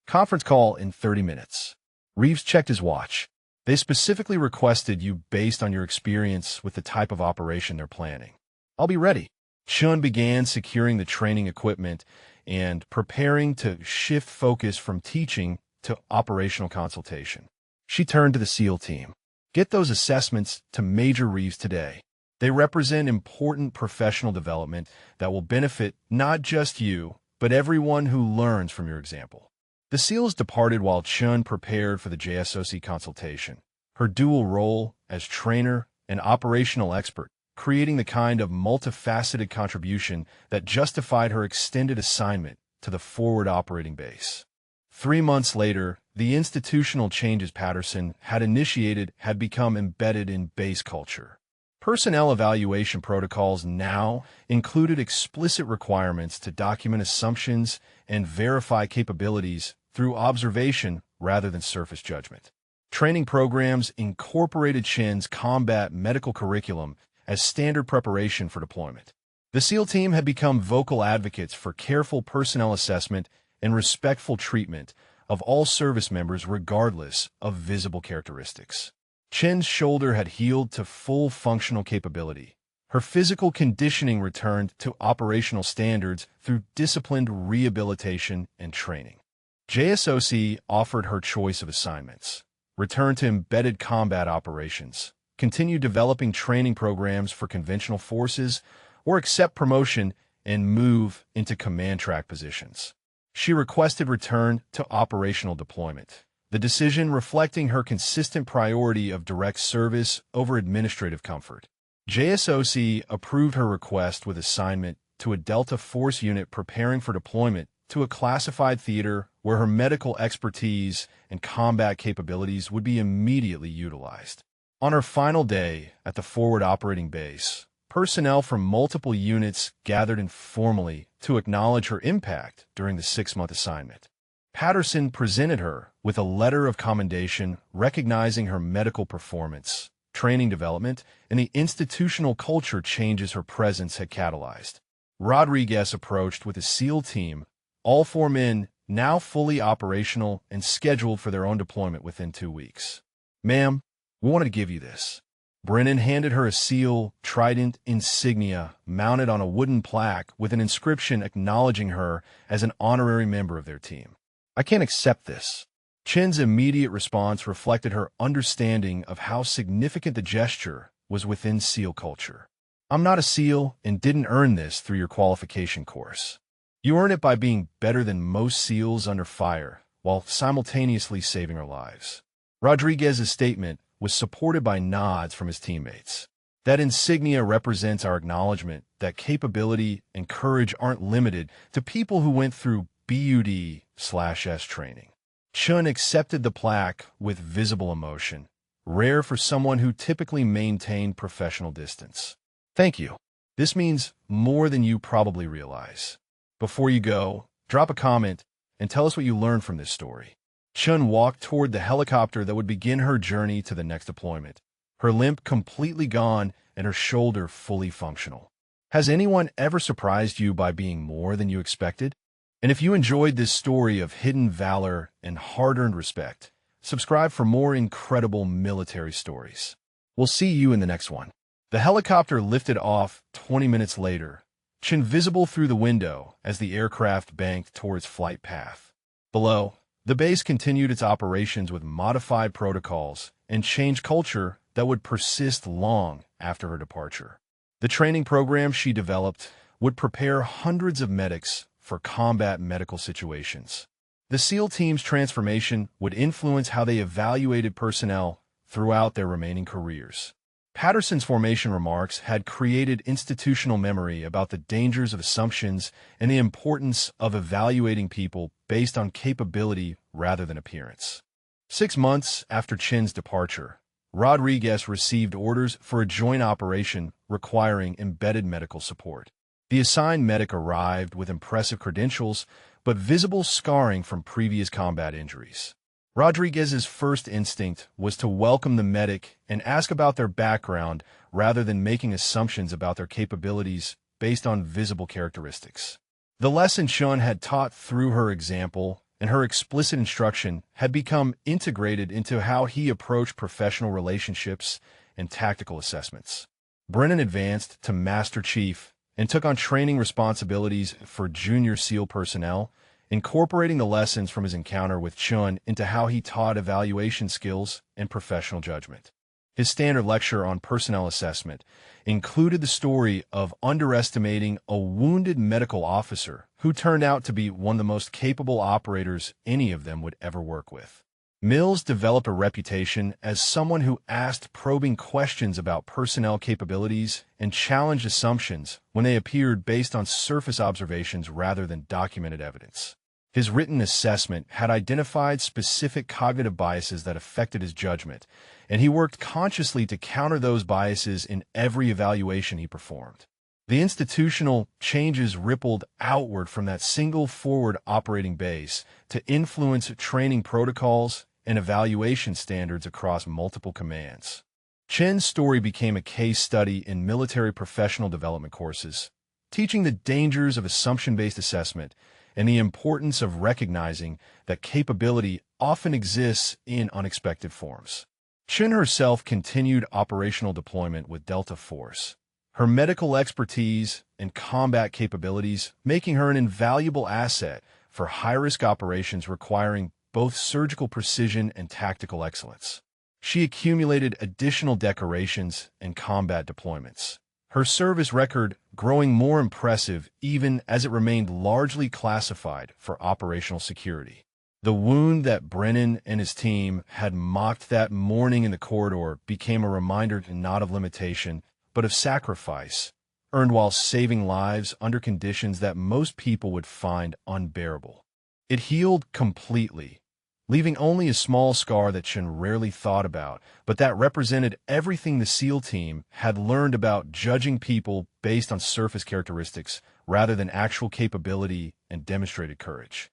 Conference call in 30 minutes. Reeves checked his watch. They specifically requested you based on your experience with the type of operation they're planning. I'll be ready. Chun began securing the training equipment and preparing to shift focus from teaching to operational consultation. She turned to the SEAL team. Get those assessments to Major Reeves today. They represent important professional development that will benefit not just you, but everyone who learns from your example. The SEALs departed while Chun prepared for the JSOC consultation, her dual role as trainer and operational expert, creating the kind of multifaceted contribution that justified her extended assignment to the forward operating base. 3 months later, the institutional changes Patterson had initiated had become embedded in base culture. Personnel evaluation protocols now included explicit requirements to document assumptions and verify capabilities through observation rather than surface judgment. Training programs incorporated Chin's combat medical curriculum as standard preparation for deployment. The SEAL team had become vocal advocates for careful personnel assessment and respectful treatment of all service members regardless of visible characteristics. Chin's shoulder had healed to full functional capability. Her physical conditioning returned to operational standards through disciplined rehabilitation and training. JSOC offered her choice of assignments: return to embedded combat operations, continue developing training programs for conventional forces, or accept promotion and move into command track positions. She requested return to operational deployment, the decision reflecting her consistent priority of direct service over administrative comfort. JSOC approved her request with assignment to a Delta Force unit preparing for deployment to a classified theater where her medical expertise and combat capabilities would be immediately utilized. On her final day at the forward operating base, personnel from multiple units gathered informally to acknowledge her impact during the 6-month assignment. Patterson presented her with a letter of commendation recognizing her medical performance, training development, and the institutional culture changes her presence had catalyzed. Rodriguez approached with a SEAL team, all 4 men now fully operational and scheduled for their own deployment within 2 weeks. Ma'am, we wanted to give you this. Brennan handed her a SEAL Trident insignia mounted on a wooden plaque with an inscription acknowledging her as an honorary member of their team. I can't accept this. Chin's immediate response reflected her understanding of how significant the gesture was within SEAL culture. I'm not a SEAL and didn't earn this through your qualification course. You earn it by being better than most SEALs under fire while simultaneously saving our lives. Rodriguez's statement was supported by nods from his teammates. That insignia represents our acknowledgement that capability and courage aren't limited to people who went through BUD/S training. Chun accepted the plaque with visible emotion, rare for someone who typically maintained professional distance. Thank you. This means more than you probably realize. Before you go, drop a comment and tell us what you learned from this story. Chun walked toward the helicopter that would begin her journey to the next deployment, her limp completely gone and her shoulder fully functional. Has anyone ever surprised you by being more than you expected? And if you enjoyed this story of hidden valor and hard-earned respect, subscribe for more incredible military stories. We'll see you in the next one. The helicopter lifted off 20 minutes later, Chun visible through the window as the aircraft banked toward its flight path. Below, the base continued its operations with modified protocols and changed culture that would persist long after her departure. The training program she developed would prepare hundreds of medics for combat medical situations. The SEAL team's transformation would influence how they evaluated personnel throughout their remaining careers. Patterson's formation remarks had created institutional memory about the dangers of assumptions and the importance of evaluating people based on capability rather than appearance. 6 months after Chin's departure, Rodriguez received orders for a joint operation requiring embedded medical support. The assigned medic arrived with impressive credentials, but visible scarring from previous combat injuries. Rodriguez's first instinct was to welcome the medic and ask about their background rather than making assumptions about their capabilities based on visible characteristics. The lesson Chun had taught through her example and her explicit instruction had become integrated into how he approached professional relationships and tactical assessments. Brennan advanced to Master Chief and took on training responsibilities for junior SEAL personnel, incorporating the lessons from his encounter with Chun into how he taught evaluation skills and professional judgment. His standard lecture on personnel assessment included the story of underestimating a wounded medical officer who turned out to be one of the most capable operators any of them would ever work with. Mills developed a reputation as someone who asked probing questions about personnel capabilities and challenged assumptions when they appeared based on surface observations rather than documented evidence. His written assessment had identified specific cognitive biases that affected his judgment, and he worked consciously to counter those biases in every evaluation he performed. The institutional changes rippled outward from that single forward operating base to influence training protocols and evaluation standards across multiple commands. Chen's story became a case study in military professional development courses, teaching the dangers of assumption-based assessment and the importance of recognizing that capability often exists in unexpected forms. Chen herself continued operational deployment with Delta Force, her medical expertise and combat capabilities making her an invaluable asset for high-risk operations requiring both surgical precision and tactical excellence. She accumulated additional decorations and combat deployments, her service record growing more impressive even as it remained largely classified for operational security. The wound that Brennan and his team had mocked that morning in the corridor became a reminder not of limitation, but of sacrifice, earned while saving lives under conditions that most people would find unbearable. It healed completely, leaving only a small scar that Chen rarely thought about, but that represented everything the SEAL team had learned about judging people based on surface characteristics rather than actual capability and demonstrated courage.